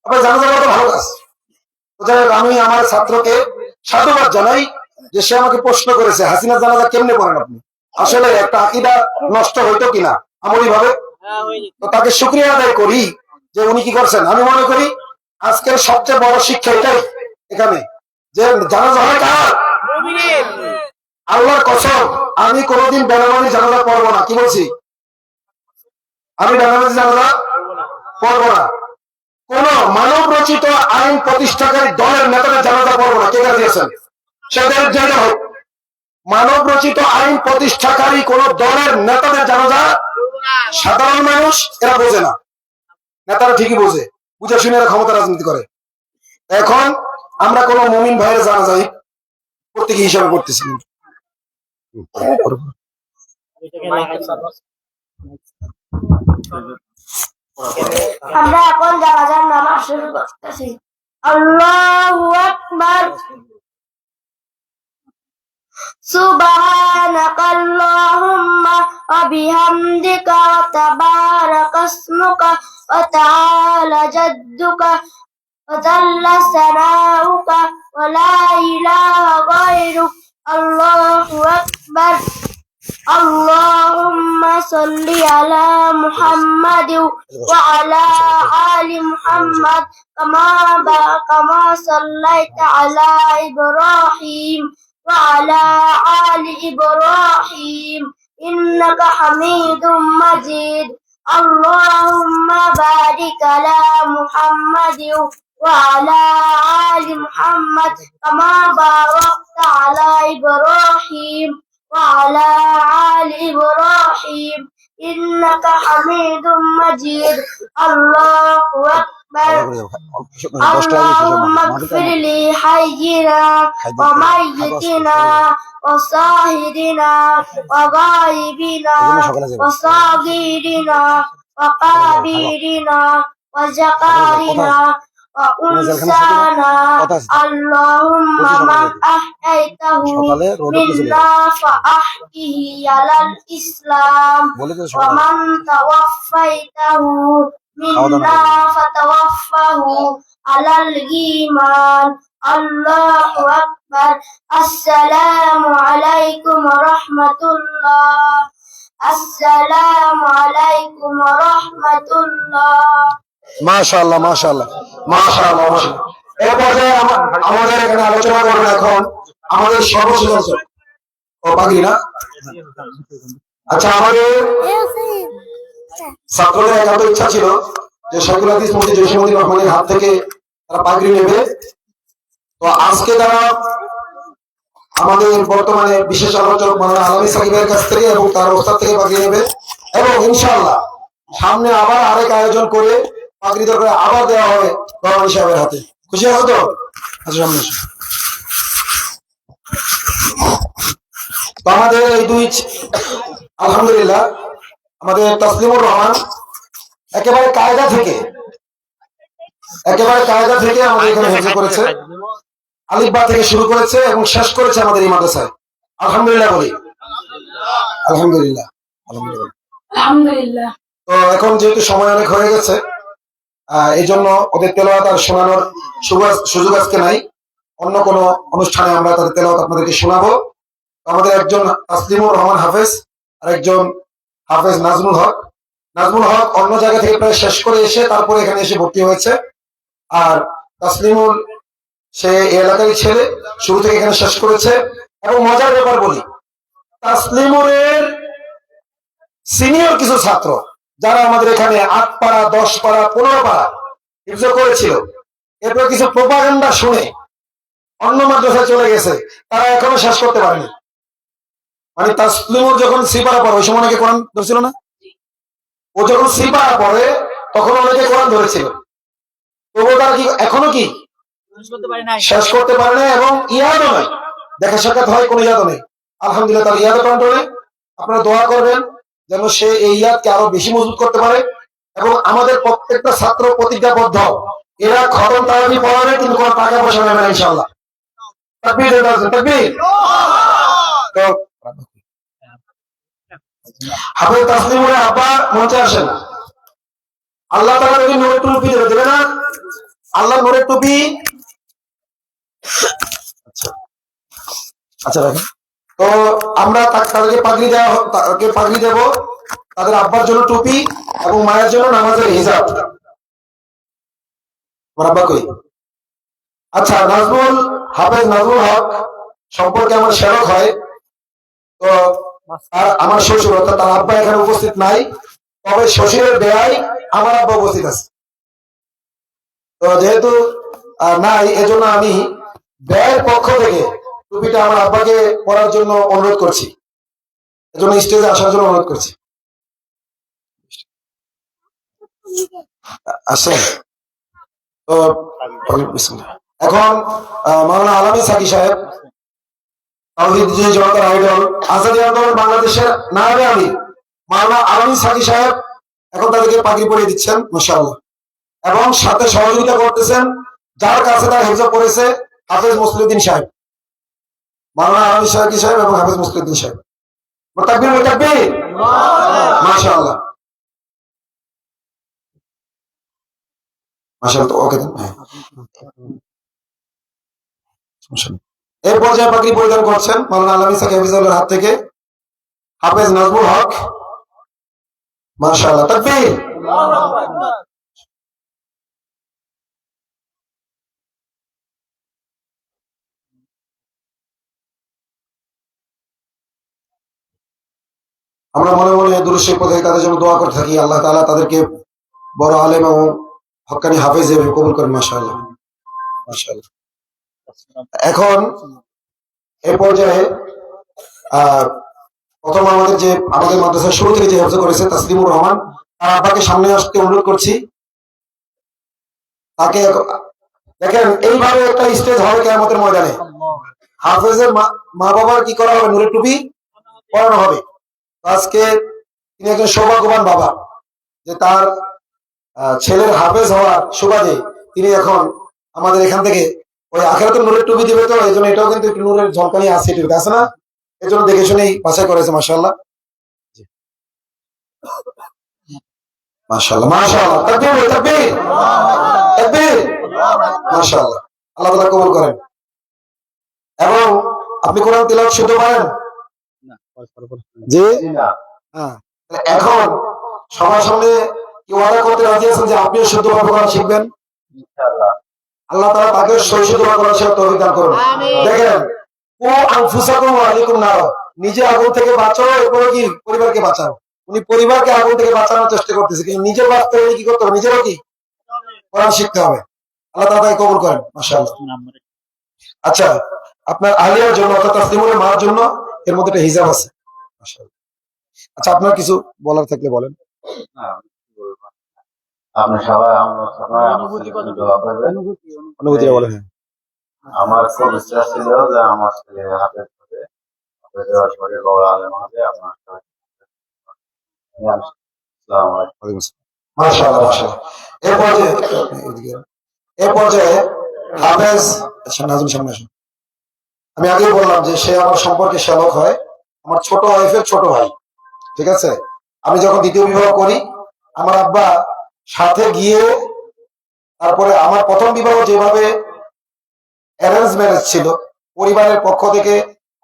আপনার জানাজা পড়া তো ভালো কাজ। যাই হোক, আমি আমার ছাত্রকে সাধুবাদ জানাই যে সে আমাকে প্রশ্ন করেছে, হাসিনা জানাজা কেমনে পড়েন আপনি? আসলে একটা আকীদা নষ্ট হইতো কিনা আমলি ভাবে, তো তাকে শুকরিয়া আদায় করি যে উনি কি করছেন। আমি মনে করি আজকের সবচেয়ে বড় শিক্ষা এটাই এখানে, যে জানাজা হয় কার? আল্লাহর কসম, আমি কোনোদিন বেনামাজি জানাজা পড়বো না। কি বলছি? আমি বেনামাজি জানাজা পড়বো না। কোন মানব রচিত আইন প্রতিষ্ঠাকারী দলের নেতাদের জানাজা পড়বো না। কে দিয়েছেন? সেদের জায়গা হোক। মানব রচিত আইন প্রতিষ্ঠাকারী কোন দলের নেতাদের জানাজা সাধারণ মানুষ এরা বোঝে না, নেতারা ঠিকই বোঝে, বুঝে শুনে এরা ক্ষমতা রাজনীতি করে। এখন আমরা কোন মুমিন ভাইয়ের জানাজা প্রত্যেকে হিসাবে করতেছি। আমরা এখন জানাজার নামাজ শুরু করতেছি। আল্লাহু আকবার। সুবহানাকাল্লাহুম্মা ওয়া বিহামদিকা ওয়া তাবারাকা ইসমুকা ওয়া তাআলা জাদ্দুকা ওয়া জাল্লা সানাউকা ওয়া লা ইলাহা গায়রুক। আল্লাহু আকবার। اللهم صل على محمد وعلى آل محمد كما صليت على إبراهيم وعلى آل إبراهيم إنك حميد مجيد اللهم بارك على محمد وعلى آل محمد كما باركت على إبراهيم وعلى آل إبراهيم إنك حميد مجيد الله أكبر اللهم اغفر لي حينا وميتنا وصاهرنا وغائبنا وصاغيرنا وكبيرنا وذكرنا وأنثانا اللهم من أحييته منا فأحيه على الإسلام ومن توفيته منا فتوفه على الإيمان الله أكبر السلام عليكم ورحمة الله السلام عليكم ورحمة الله মাশাআল্লাহ মাশাআল্লাহ মাশাআল্লাহ মাশাআল্লাহ। এই পর্যায়ে আমাদের এখানে আলোচনা করবেন এখন আমাদের সর্বশ্রেষ্ঠ ও পাগড়ি না। আচ্ছা, আমাদের ছাত্রদের একান্ত ইচ্ছা ছিল যে শাইখুল হাদিস মুফতি জসিমউদ্দিন রহমানের হাত থেকে তারা পাগড়ি নেবে। তো আজকে তারা আমাদের বর্তমানে বিশেষ আলোচক মাওলানা আলামী সাকিবের কাছ থেকে এবং তার ওস্তাদ থেকে পাগড়ি নেবে এবং ইনশাআল্লাহ সামনে আবার আরেক আয়োজন করে পাগড়ি দরকার আবার দেওয়া হবে রহমান সাহেবের হাতে। খুশি আছো তো? আচ্ছা, সামনে এসো। তো আমাদের এই দুই আলহামদুলিল্লাহ আমাদের তাসলিমুর রহমান একেবারে কায়দা থেকে আমাদের এখানে হেফজ করেছে, আলিফ বা থেকে শুরু করেছে এবং শেষ করেছে আমাদের এই মাদ্রাসায়। আলহামদুলিল্লাহ বলি আলহামদুলিল্লাহ আলহামদুলিল্লাহ আলহামদুলিল্লাহ। তো এখন যেহেতু সময় অনেক হয়ে গেছে, এই জন্য ওদের তেলাওয়াত আর শোনানোর সুযোগ আজকে নাই। অন্য কোনো অনুষ্ঠানে আমরা তাদের তেলাওয়াত আপনাদেরকে শোনাবো। আমাদের একজন তাসলিমুর রহমান হাফেজ আর একজন হাফেজ নাজমুল হক অন্য জায়গা থেকে প্রায় শেষ করে এসে তারপরে এখানে এসে ভর্তি হয়েছে। আর তাসলিমুল সে এলাকারই ছেলে, শুরু থেকে এখানে শেষ করেছে। এবং মজার ব্যাপার বলি, তাসলিমুরের সিনিয়র কিছু ছাত্র যারা আমাদের এখানে 8 পারা 10 পারা 15 পারা হিফজ করেছিল, এরপর কিছু প্রোপাগান্ডা শুনে অন্য মাদ্রাসায় চলে গেছে, তারা এখনো শেষ করতে পারেনি। মানে তাসলিমুর যখন সিপারা পড়ে ওই সময় অনেকে কোরআন ধরছিল না, ও যখন সিপারা পড়ে তখন অনেকে কোরআন ধরেছিল, তবুও তারা কি এখনো কি শেষ করতে পারে না। এবং ইয়াদও নয়, দেখা সাক্ষাৎ হয়, কোনো ইয়াদও নেই। আলহামদুলিল্লাহ তার ইয়াদও কন্ট্রোলে। আপনারা দোয়া করবেন যেন সে এই ইয়াদকে আরো বেশি মজবুত করতে পারে। এবং আমাদের প্রত্যেকটা ছাত্র প্রতিজ্ঞাবদ্ধ, এরা খতম তারাবি পড়াবে কিন্তু কোনো টাকা পয়সা নেবে না ইনশাআল্লাহ। তাকবীর তাকবীর। তো হাফেজ তাসলিমুরের আব্বা মঞ্চে আসেন। আল্লাহ তাআলা যদি নূরের টুপি দেবে না, আল্লাহ নূরের টুপি। আচ্ছা রাখেন। তো আমরা তাদেরকে পাগড়ি দেব, তাদের আব্বার জন্য টুপি এবং মায়ের জন্য নামাজের হিজাব। আমার আব্বা কই? আচ্ছা, হাফেজ নাজমুল হক সম্পর্কে আমার শেরক হয়। তো আর আমার শ্বশুর অর্থাৎ তার আব্বা এখানে উপস্থিত নাই, তবে শ্বশুরের বেয়াই আমার আব্বা উপস্থিত আছে। তো যেহেতু নাই, এজন্য আমি ব্যয়ের পক্ষ থেকে টুপিটা আমার আব্বাকে পরার জন্য অনুরোধ করছি, এজন্য স্টেজে আসার জন্য অনুরোধ করছি। আসেন। তো এখন মাওলানা আলামী সাকি সাহেব, তাওহীদ জনতার আইডল, আজাদী আন্দোলন বাংলাদেশের নায়েবে আমির মাওলানা আলামী সাকি সাহেব এখন তাদেরকে পাগড়ি পরিয়ে দিচ্ছেন মাশাআল্লাহ। এবং সাথে সহযোগিতা করতেছেন যার কাছে তারা হিফজ করেছে, হাফেজ মুসলিউদ্দিন সাহেব, মাওলানা আলামী সাকি সাহেব এবং হাফেজ মুসলিউদ্দিন সাহেব। তাকবীর তাকবীর, মাশাআল্লাহ মাশাআল্লাহ। ওকে দেন। এই পর্যায়ে পাগড়ি পরিধান করছেন মাওলানা আলামী সাকি হাফিজাহুল্লাহর হাত থেকে হাফেজ নাজমুল হক, মাশাআল্লাহ, তাকবীর। আমরা মনে মনে দুরূদ শরীফ পড়ে তাদের জন্য দোয়া করতে থাকি, আল্লাহ তাআলা তাদেরকে বড় আলেম এবং হক্কানি হাফেজ হিসেবে কবুল করেন। মাশাআল্লাহ, মাশাআল্লাহ। এখন এই পর্যায়ে প্রথম আমাদের মাদ্রাসার শুরু থেকে যে হেফজ করেছে তাসলিমুর রহমান, তার আব্বাকে সামনে আসতে অনুরোধ করছি। তাকে দেখেন, এইভাবে একটা স্টেজ হবে কিয়ামতের ময়দানে। হাফেজের মা বাবার কি করা হবে? নূরের টুপি পরানো হবে। আজকে তিনি একজন সৌভাগ্যবান বাবা যে তার ছেলের হাফেজ হওয়ার সুবাদে তিনি এখন আমাদের এখান থেকে ওই আখেরাতে নূরের টুপি দিবে, তো এই জন্য এটাও কিন্তু একটু নূরের ঝলকানি আছে, টুপি আছে না, এই জন্য দেখে শুনেই বাছাই করেছে। মাশাআল্লাহ, মাশাআল্লাহ, মাশাআল্লাহ, তাকবীর, তাকবীর, তাকবীর, মাশাআল্লাহ। আল্লাহ তাআলা কবুল করেন। এবং আপনি কোরআন তিলাওয়াত শুদ্ধ পারেন? জি, হ্যাঁ। এখন সবার সামনে কি ওয়াদা করতে রাজি আছেন যে আপনিও শুদ্ধভাবে কোরআন শিখবেন? ইনশাআল্লাহ। আল্লাহ তাআলা তাকে শুদ্ধভাবে কোরআন শেখার তৌফিক দান করুন। দেখেন, ও আনফুসাকুম ওয়া আলাইকুম নার, নিজে আগুন থেকে বাঁচাও, এরপরে কি পরিবারকে বাঁচাও। উনি পরিবারকে আগুন থেকে বাঁচানোর চেষ্টা করতেছে, কিন্তু নিজের বাঁচতে হলে কি করতে হবে? নিজেরও কি কোরআন শিখতে হবে। আল্লাহ তাআলা তাকে কবুল করেন। মাশাআল্লাহ। আচ্ছা, আপনার আলিয়ার জন্য অর্থাৎ তাসলিমুলের মার জন্য এর মধ্যে একটা হিজাব আছে। মাশাআল্লাহ। আচ্ছা, আপনার কিছু বলার থাকলে বলেন। আপনি সবাই আমরা সবাই অনুভূতিটা বলেন। আমার খুব ইচ্ছা ছিল যে আমার ছেলে হাফেজ হবে, হাফেজ হওয়ার পরে বড় আলেম হবে। আপনার সবাই আসসালামু আলাইকুম। মাশাআল্লাহ, মাশাআল্লাহ। এর পর্যায়ে হাফেজ নাজমুল সামনে আসুন। আমি আগেই বললাম যে সে আমার সম্পর্কে শ্যালক হয়, আমার ছোট ওয়াইফের ছোট ভাই। ঠিক আছে, আমি যখন দ্বিতীয় বিবাহ করি, আমার আব্বা সাথে গিয়ে, তারপরে আমার প্রথম বিবাহ যেভাবে অ্যারেঞ্জ ম্যারেজ ছিল, পরিবারের পক্ষ থেকে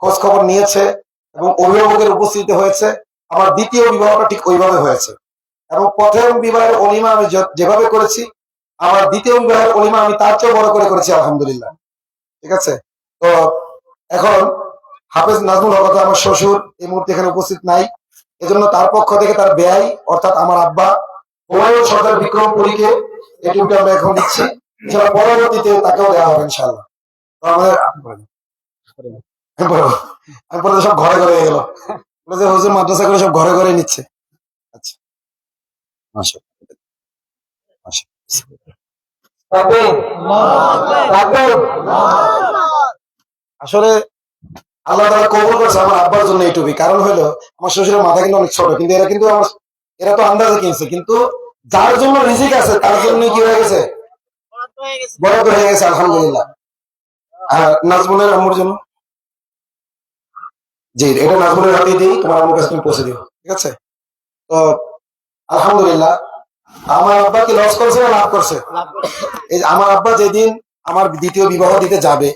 খোঁজ খবর নিয়েছে এবং অভিভাবকের উপস্থিতি হয়েছে, আমার দ্বিতীয় বিবাহটা ঠিক ওইভাবে হয়েছে। এবং প্রথম বিবাহের অলিমা আমি যেভাবে করেছি, আমার দ্বিতীয় বিবাহের অলিমা আমি তার চেয়ে বড় করে করেছি, আলহামদুলিল্লাহ। ঠিক আছে, তো এখন হাফেজ নাজমুল হক আমার শ্বশুর এই মুহূর্তে এখানে উপস্থিত নাই, এজন্য তার পক্ষ থেকে তার ব্যয় অর্থাৎ আমার আব্বা হুমায়ুন সরদার বিক্রমপুরীকে এই টুপিটা আমরা এখন দিচ্ছি। পরবর্তীতে তাকেও দেওয়া হবে ইনশাআল্লাহ। তো আমাদের আমি পরে সব ঘরে ঘরে হয়ে গেল, হুজুর মাদ্রাসা করে সব ঘরে ঘরে নিচ্ছে। আচ্ছা, আসলে আল্লাহ তাআলা কবুল করছে আমার আব্বার জন্য এই টুপি। কারণ হলো আমার শ্বশুরের মাথা কিন্তু অনেক ছোট, কিন্তু এরা তো আন্দাজে কিনছে, কিন্তু যার জন্য রিজিক আছে তার জন্য কি হয়ে গেছে, বরাদ্দ হয়ে গেছে, আলহামদুলিল্লাহ। আর নাজমুলের আম্মুর জন্য, জি, এটা নাজমুলের হাতে দিই, তোমার আম্মুর কাছে তুমি পৌঁছে দিও। ঠিক আছে, তো আলহামদুলিল্লাহ। আমার আব্বা কি লস করছে না লাভ করছে? এই আমার আব্বা যেদিন আমার দ্বিতীয় বিবাহ দিতে যাবে,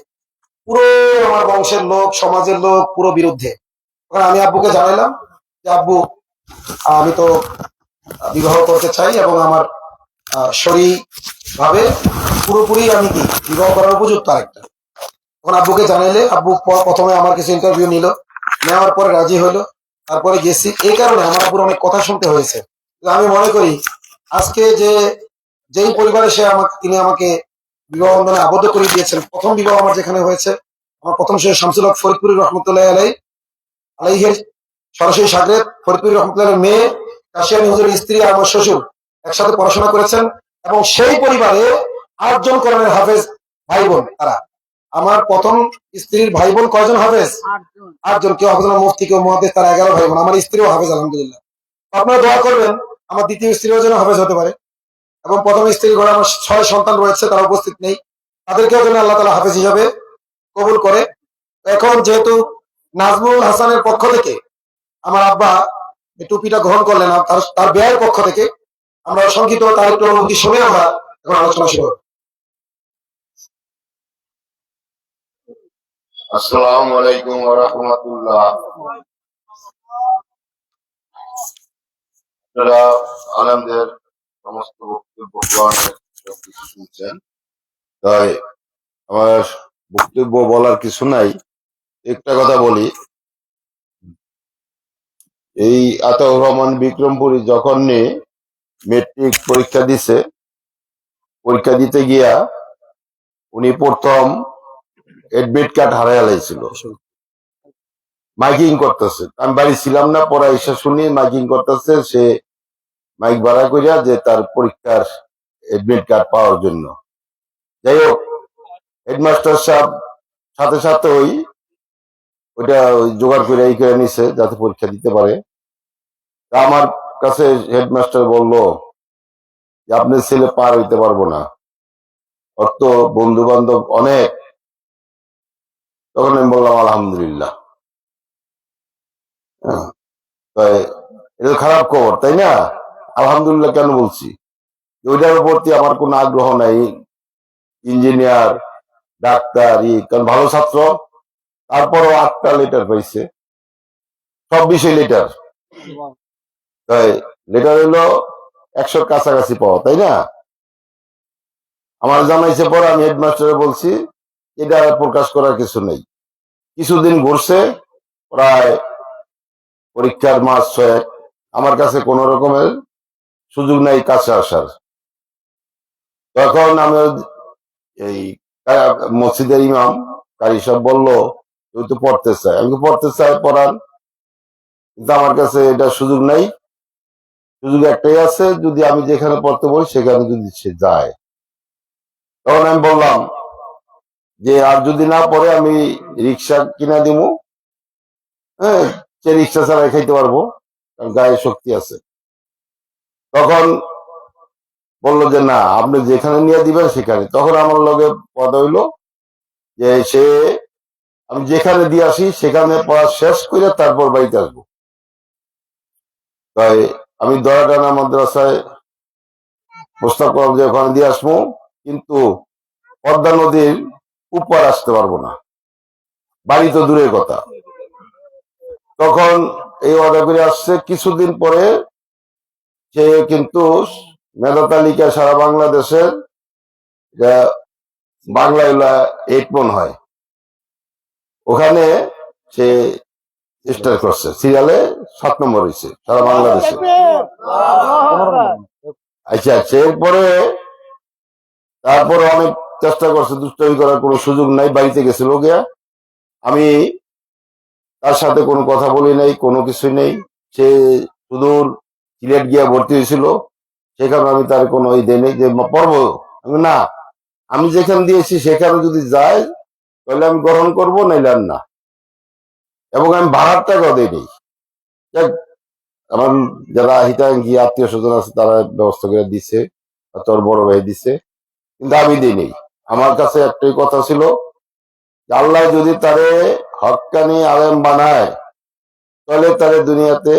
পুরো আমার বংশের লোক, সমাজের লোক পুরো বিরুদ্ধে। আমি আব্বুকে জানাইলাম যে আব্বু, আমি তো বিবাহ করতে চাই এবং আমার শরীর ভাবে পুরোপুরি আমি কি বিবাহ করার উপযুক্ত আরেকটা। তখন আব্বুকে জানাইলে আব্বু প্রথমে আমার কিছু ইন্টারভিউ নিল, নেওয়ার পরে রাজি হইলো, তারপরে গেছি। এই কারণে আমার আব্বুর অনেক কথা শুনতে হয়েছে। আমি মনে করি আজকে যেই পরিবারে তিনি আমাকে বিবাহ বন্ধনে আবদ্ধ করে দিয়েছেন, প্রথম বিবাহ আমার যেখানে হয়েছে, আমার প্রথম শেখ শামসুল হক ফরিদপুরি রহমতুল্লাহ আলাইহের সরাসরি সাগরেদ ফরিদপুরি রহমতুল্লাহ মেয়ে কাশিয়ানী হুজুরের স্ত্রী আর আমার শ্বশুর একসাথে পড়াশোনা করেছেন এবং সেই পরিবারে 8 জন কোরআনের হাফেজ ভাই বোন। তারা আমার প্রথম স্ত্রীর ভাই বোন কয়জন হাফেজ? 8 জন। কেউ হাফেজ মুফতি, কেউ মুহাদ্দিস, তারা 11 ভাই বোন। আমার স্ত্রীও হাফেজ, আলহামদুলিল্লাহ। আপনারা দোয়া করবেন আমার দ্বিতীয় স্ত্রীও যেন হাফেজ হতে পারে। এবং প্রথম স্ত্রীর ঘরে আমার 6 সন্তান রয়েছে, তারা উপস্থিত নেই, তাদেরকেও যেন আল্লাহ তাআলা হাফেজ হিসাবে কবুল করে। এখন যেহেতু নাজমুল হাসানের পক্ষ থেকে আমার আব্বা এই টুপিটা গ্রহণ করলেন, তার ব্যয়ের পক্ষ থেকে আমরা সংক্ষিপ্ত তার একটু অনুভূতি শুনে আমরা এখন আলোচনা শুরু। আসসালামু আলাইকুম ওয়া রাহমাতুল্লাহ। আপনারা আলেমদের সমস্ত বক্তব্য কোরআনের সবকিছু শুনছেন, তাই আমার বক্তব্য বলার কিছু নাই। একটা কথা বলি, এই আতাউর রহমান বিক্রমপুরী যখন মেট্রিক পরীক্ষা দিছে, পরীক্ষা দিতে গিয়া উনি প্রথম এডমিট কার্ড হারাই লাইছিল। মাইকিং করতেছে, আমি বাড়ি ছিলাম না, পরে এসে শুনি মাইকিং করতেছে, সে মাইক ভাড়া করিয়া যে তার পরীক্ষার এডমিট কার্ড পাওয়ার জন্য। যাই হোক, হেডমাস্টার সাহেব সাথে সাথে ওইটা জোগাড় করে এই করে নিছে যাতে পরীক্ষা দিতে পারে। তা আমার কাছে হেডমাস্টার বলল যে আপনার ছেলে পার হইতে পারবো না, ওর তো বন্ধু বান্ধব অনেক। তখন আমি বললাম আলহামদুলিল্লাহ। হ্যাঁ, তাই এটা তো খারাপ খবর, তাই না? আলহামদুলিল্লাহ কেন বলছি? ওইটার প্রতি আমার কোনো আগ্রহ নাই। ইঞ্জিনিয়ার, ডাক্তার, কারণ ভালো ছাত্র, তারপরও 8টা লেটার পাইছে, সব বিষয় লেটার। তাই লেটার হলো 100-র কাছাকাছি পাওয়া, তাই না? আমার জানাইছে পরে আমি হেডমাস্টারে বলছি এটা আর প্রকাশ করার কিছু নেই। কিছুদিন ঘুরছে, প্রায় পরীক্ষার মাস 6, আমার কাছে কোন রকমের সুযোগ নাই কাছে আসার। তখন আমি এই মসজিদের ইমাম কারি সাহেব বললো তুই তো পড়তে চাই, আমি তো পড়তে চাই, পড়ান, কিন্তু আমার কাছে এটা সুযোগ নাই। সুযোগ একটাই আছে, যদি আমি যেখানে পড়তে বলি সেখানে যদি সে যায়। তখন আমি বললাম যে আর যদি না পড়ে আমি রিক্সা কিনা দিব, হ্যাঁ, সে রিক্সা ছাড়াই খাইতে পারবো, কারণ গায়ে শক্তি আছে। তখন বললো যে না, আপনি যেখানে নিয়ে দিবেন সেখানে। তখন আমার লগে কথা হইলো যে আমি যেখানে দিয়ে আসি সেখানে পড়া শেষ করে তারপর বাড়িতে আসবো। তাই আমি দয়াটানা মাদ্রাসায় প্রস্তাব করলাম যে ওখানে দিয়ে আসবো, কিন্তু পদ্মা নদীর উপর আসতে পারবো না, বাড়ি তো দূরের কথা। তখন এই অর্ডার করে আসছে। কিছুদিন পরে সে কিন্তু মেধা তালিকা সারা বাংলাদেশের বাংলা 8 মন হয়, ওখানে সে স্টার করছে, সিরিয়ালে 7 নম্বর হয়েছে সারা বাংলাদেশে। আচ্ছা, এরপরে তারপরে অনেক চেষ্টা করছে, দুষ্টামি করার কোনো সুযোগ নাই, বাড়িতে গেছিল গিয়া। আমি তার সাথে কোনো কথা বলি নাই, কোনো কিছু নেই। সে সুদূর সিলেট গিয়া ভর্তি হয়েছিল, সেখানে আমি তার কোনো দেই নেই যে পড়বো। আমি না, আমি যেখানে দিয়েছি সেখানে যদি যায় তাহলে আমি গ্রহণ করবো, নাইলে আর না। এবং আমি ভাড়ার টাকাও দিই নেই। আমার যারা হিতাঙ্গী আত্মীয় স্বজন আছে তারা ব্যবস্থা করে দিছে, তোর বড় ভাই দিছে, কিন্তু আমি দিই নেই। আমার কাছে একটাই কথা ছিল, আল্লাহ যদি তারে হক্কানি আলেম বানায় তাহলে তারে দুনিয়াতে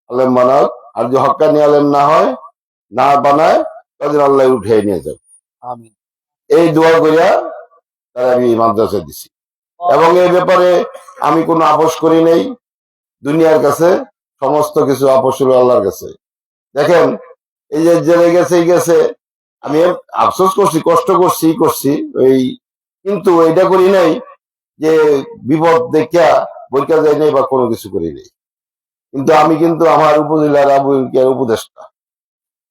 আলেম বানাক, আর যদি হক্কানি আলেম না বানায় তাদের আল্লাহ উঠে নিয়ে যাবে। এই দোয়া করিয়া তারা আমি মাদ্রাসা দিছি। এবং এই ব্যাপারে আমি কোনো আপোষ করি নেই। দুনিয়ার কাছে সমস্ত কিছু আপোষ হলো আল্লাহর কাছে। দেখেন, এই যে জেলে গেছে, আমি আফসোস করছি, কষ্ট করছি কিন্তু এটা করি নাই যে বিপদ দেখিয়া বইকা যায় নাই বা কোনো কিছু করি নাই। কিন্তু আমি কিন্তু আমার উপজেলার উপদেষ্টা,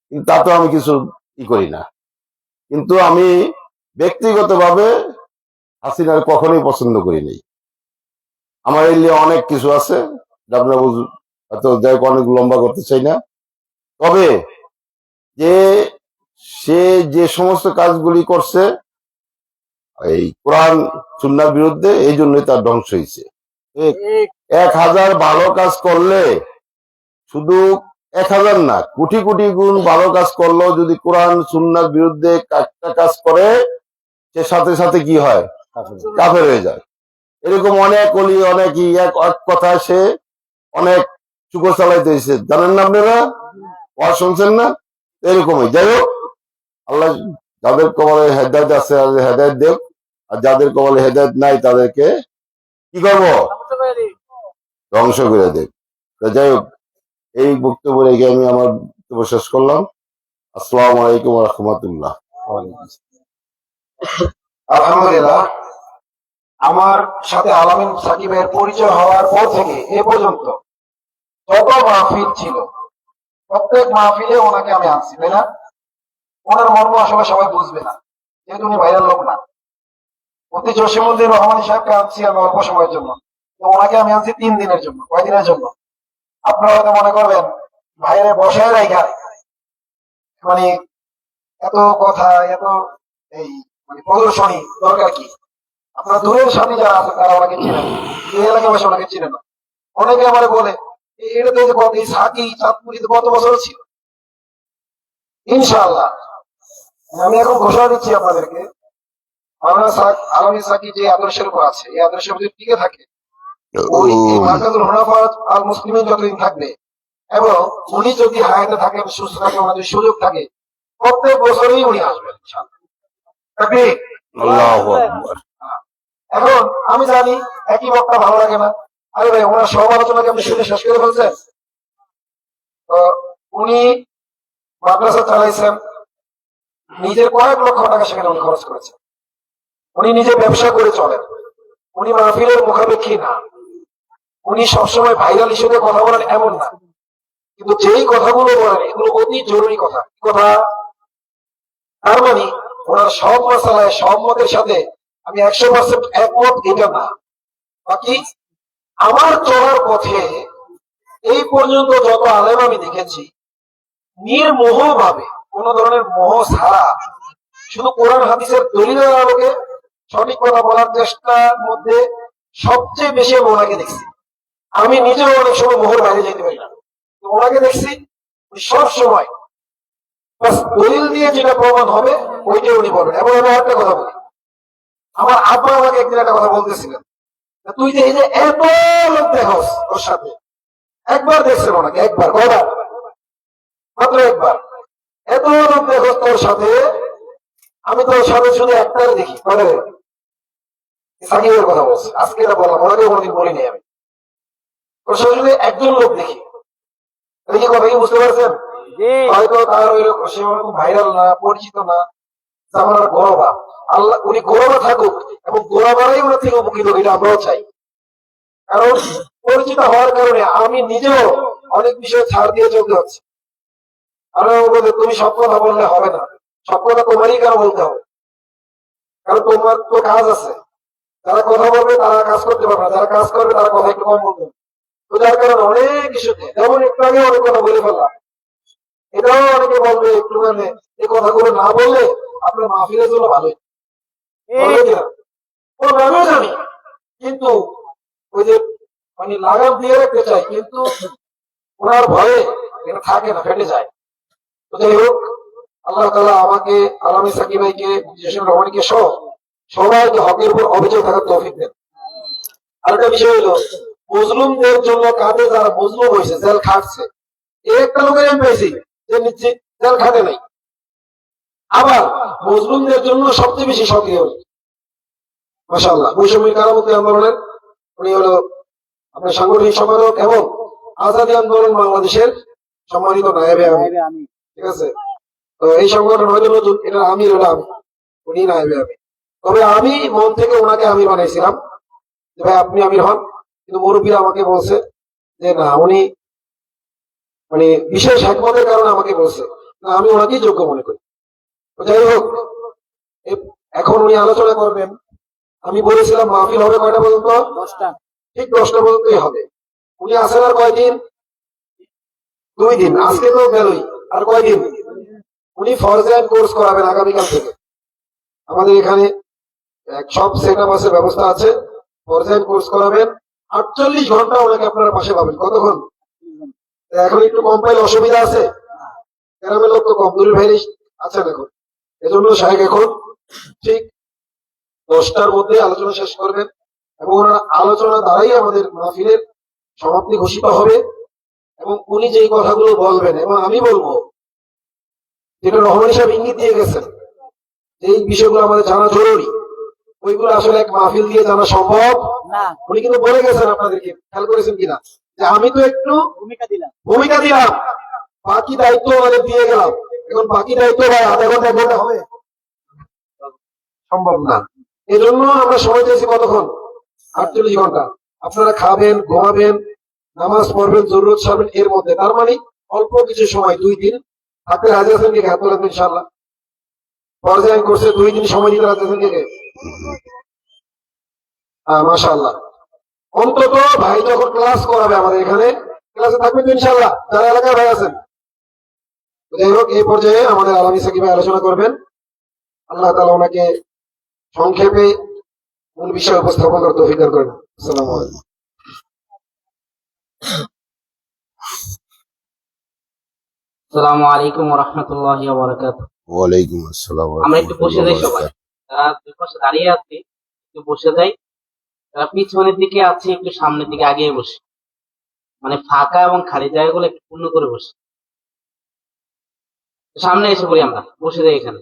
কিন্তু তা তো আমি কিছু করি না। কিন্তু আমি ব্যক্তিগতভাবে হাসিনার কখনোই পছন্দ করি নাই। আমার এই নিয়ে অনেক কিছু আছে, আপনারা হয়তো অনেক লম্বা করতে চাই না। তবে যে সে যে সমস্ত কাজগুলি করছে এই কোরআন সুন্নাহর বিরুদ্ধে, এই জন্যই তার ধ্বংস হয়েছে। 1000 ভালো কাজ করলে, শুধু 1000 না, কোটি কোটি গুণ ভালো কাজ করলেও যদি কোরআন সুন্নাহর বিরুদ্ধে একটা কাজ করে, সে সাথে সাথে কি হয়? কাফের হয়ে যায়। এরকম অনেক এক কথায় সে অনেক চুকো চালাইতে হয়েছে, জানেন না আপনারা? শুনছেন না? এরকমই। যাই হোক, আল্লাহ যাদের কবলে হেদায়েত আছে হেদায়েত দেব, আর যাদের কবলে হেদায়েত নাই তাদেরকে কি করবো? ধ্বংস করে দেব। যাই হোক, এই বক্তব্য রেখে আমি আমার বক্তব্য শেষ করলাম। আসসালামু আলাইকুম ওয়া রাহমাতুল্লাহ। আলহামদুলিল্লাহ, আমার সাথে আলামিন সাকিবের পরিচয় হওয়ার পর থেকে এ পর্যন্ত যত মাহফিল ছিল প্রত্যেক মাহফিলে ওনাকে আমি আনছি, তাই না? ওনার মর্ম আসলে সবাই বুঝবে না, যেহেতু উনি ভাইরাল লোক না। অতি জসিমুদ্দিন রহমানী সাহেবকে আনছি আমি অল্প সময়ের জন্য, তো ওনাকে আমি আনছি 3 দিনের জন্য। কয়দিনের জন্য? আপনারা হয়তো মনে করবেন ভাইরে বসায় রাখা, মানে এত কথা, এত এই মানে প্রদর্শনী দরকার কি? আপনারা দূরের সাথে যারা আছেন তারা ওনাকে চিনেন, এই এলাকাবাসী ওনাকে চিনে না। অনেকে আমার বলে এটা তো এই সাকি চাঁদপুরিতে কত বছর ছিল। ইনশাআল্লাহ আমি এখন ঘোষণা দিচ্ছি আপনাদেরকে, আলামিন সাকি যে আদর্শের উপর আছে, এই আদর্শের উপর যদি টিকে থাকে, ওই এই মার্কাজুল হুনাফা আল মুসলিমিন যতদিন থাকবে এবং উনি যদি হায়াতে থাকেন, সুস্থ থাকে, ওনার যদি সুযোগ থাকে, প্রত্যেক বছরই উনি আসবেন ইনশাআল্লাহ। তাকবীর। আল্লাহু আকবার। এখন আমি জানি একই বক্তা ভালো লাগে না। আরে ভাই, ওনার সব আলোচনাকে আপনি শুনে শেষ করে ফেলছেন। তো উনি মাদ্রাসা চালাইছেন, নিজের কয়েক লক্ষ টাকা সেখানে উনি খরচ করেছেন। উনি নিজে ব্যবসা করে চলেন, উনি মাহফিলের মুখাপেক্ষী না, উনি সবসময় ভাইরাল ইস্যুতে কথা বলেন এমন না, কিন্তু যেই কথাগুলো বলেন এগুলো অতি জরুরি কথা। কথা তার মানে ওনার সব মশালায় সব মতের সাথে আমি 100% একমত, এটা না। বাকি আমার চলার পথে এই পর্যন্ত যত আলেম আমি দেখেছি, নির্মোহ ভাবে কোন ধরনের মোহ ছাড়া শুধু কোরআন হাদিসের দলিলের আলোকে সঠিক কথা বলার চেষ্টার মধ্যে সবচেয়ে বেশি আমি ওনাকে দেখছি। আমি নিজেও অনেক সময় মোহর বাইরে যেতে পারি না, ওনাকে দেখছি সব সময় দলিল দিয়ে যেটা প্রমাণ হবে ওইটাই উনি বলবেন। এবং আমি একটা কথা বলি, আমার আব্বা আমাকে একদিন একটা কথা বলতেছিলেন, তুই যে এই যে এত লোক দেখোস ওর সাথে, একবার দেখছেন ওনাকে, একবার, কয়বার? মাত্র একবার। এত লোক দেখোস তোর সাথে, আমি তোর সাথে শুধু একটাই দেখি, সাকিবের কথা বলছি, আজকে এটা বললাম, ওনাকে কোনোদিন বলিনি আমি। তোর সাথে শুধু একজন লোক দেখি, দেখি কথা কি বুঝতে পারছেন? হয়তো তার ওই সে ওরকম ভাইরাল না, পরিচিত না, জামানার গৌরবা। আল্লাহ উনি গৌরবা থাকুক এবং গৌরবারাই ওনার থেকে উপকৃত, এটা আমরাও চাই। কারণ পরিচিত হওয়ার কারণে আমি নিজেও অনেক বিষয়ে ছাড় দিয়ে চলতে হচ্ছে। আরো বলতে তুমি সব কথা বললে হবে না, সব কথা তোমারই কেন বলতে হবে? কারণ তোমার তো কাজ আছে, যারা কথা বলবে তারা কাজ করতে পারবে না, যারা কাজ করবে তারা কথা একটু কম বলবে। তো যার কারণে অনেক কিছুতে, যেমন একটু আগে অনেক কথা বলে ফেললাম, এটাও অনেকে বলবে একটু মানে এই কথাগুলো না বললে আপনার মাহফিলের জন্য ভালোই, বলবে কিনা? আমিও জানি, কিন্তু ওই যে মানে লাগাম দিয়ে রাখতে চাই, কিন্তু ওনার ভয়ে এটা থাকে না, ফেটে যায়। তো যাই হোক, আল্লাহ তাআলা আমাকে, আলামিন সাকিব ভাইকে, জসিম রহমানীকে সহ সবাইকে হকের উপর অবিচল থাকার তৌফিক দেন। আরেকটা বিষয় হলো, মজলুমদের জন্য কাঁধে যারা মজলুম হয়েছে, জেল খাটছে, এই একটা লোকের আমি পেয়েছি যে নিশ্চিত জেল খাটে নাই, আবার মজলুমদের জন্য সবচেয়ে বেশি সক্রিয় হল মাশাআল্লাহ বৈষম্য কারামতি আন্দোলনের উনি হলো আপনার সাংগঠনিক সম্পাদক এবং আজাদী আন্দোলন বাংলাদেশের সম্মানিত নায়েবে আমি। ঠিক আছে, তো এই সংগঠন হয়তো নতুন, এটা আমির হলাম, উনি নায়েবে আমি। তবে আমি মন থেকে ওনাকে আমির বানাইছিলাম যে ভাই আপনি আমির হন, কিন্তু মুরব্বীরা আমাকে বলছে যে না, উনি মানে বিশেষ একমতের কারণে আমাকে বলছে না, আমি ওনাকেই যোগ্য মনে করি। তো যাই হোক, এখন উনি আলোচনা করবেন। আমি বলেছিলাম মাহফিল হবে কয়টা পর্যন্ত? 10টা। ঠিক 10টা পর্যন্তই হবে। উনি আসেন আর কয়দিন? 2 দিন। আজকে তো গেলই, আর কয়দিন? উনি ফরজাইন কোর্স করাবেন আগামীকাল থেকে। আমাদের এখানে সব সেট আপ আছে, ব্যবস্থা আছে, ফরজাইন কোর্স করাবেন। 48 ঘন্টা ওনাকে আপনারা পাশে পাবেন। কতক্ষণ? এখন একটু কম পাইলে অসুবিধা আছে, গ্রামের লোক তো কম, দূরের ভাই আছেন এখন, এজন্য সাহেব এখন ঠিক 10টার মধ্যে আলোচনা শেষ করবেন এবং ওনার আলোচনা দ্বারাই আমাদের মাহফিলের সমাপ্তি ঘোষিত হবে। এবং উনি যেই কথাগুলো বলবেন এবং আমি বলবো, যেটা রহমান সাহেব ইঙ্গিত দিয়ে গেছেন, এই বিষয়গুলো আমাদের জানা জরুরি, ওইগুলো আসলে এক মাহফিল দিয়ে জানা সম্ভব না। উনি কিন্তু বলে গেছেন, আপনাদেরকে খেয়াল করেছেন কিনা, যে আমি তো একটু ভূমিকা দিলাম, বাকি দায়িত্ব আমাদের দিয়ে গেলাম, এখন বাকি দায়িত্ব ভাই আধা ঘন্টা 1 ঘন্টা হবে সম্ভব না। এই জন্য আমরা সময় দিয়েছি কতক্ষণ, 48 ঘন্টা। আপনারা খাবেন, ঘুমাবেন, নামাজ পড়বেন, জরুরত সারবেন এর মধ্যে, তার মানে অল্প কিছু সময় 2 দিন থাকতে রাজি আছেন কে? হাত তোলেন ইনশাআল্লাহ। পর্যায়ন করছে 2 দিন সময় দিতে রাজি আছেন কে? মাশাআল্লাহ। অন্তত ভাই যখন ক্লাস করাবে আমাদের এখানে, ক্লাসে থাকবেন তো ইনশাআল্লাহ, যারা এলাকায় ভাই আছেন। যাই হোক, এই পর্যায়ে আমাদের আলামী সাকিব ভাই আলোচনা করবেন। আল্লাহ তাআলা ওনাকে সংক্ষেপে মূল বিষয় উপস্থাপন করতে তৌফিক দান করেন। আসসালামু আলাইকুম। আসসালামু আলাইকুম ওয়া রাহমাতুল্লাহি ওয়া বারাকাতুহু। ওয়ালাইকুম আসসালাম। আমরা একটু বসে যাই সবাই, যারা দুই পাশে দাঁড়িয়ে আছি একটু বসে যাই, যারা পিছনের দিকে আছে একটু সামনের দিকে আগিয়ে বসে, মানে ফাঁকা এবং খালি জায়গাগুলো একটু পূর্ণ করে বসে। সামনে এসে পড়ি, আমরা বসে যাই এখানে।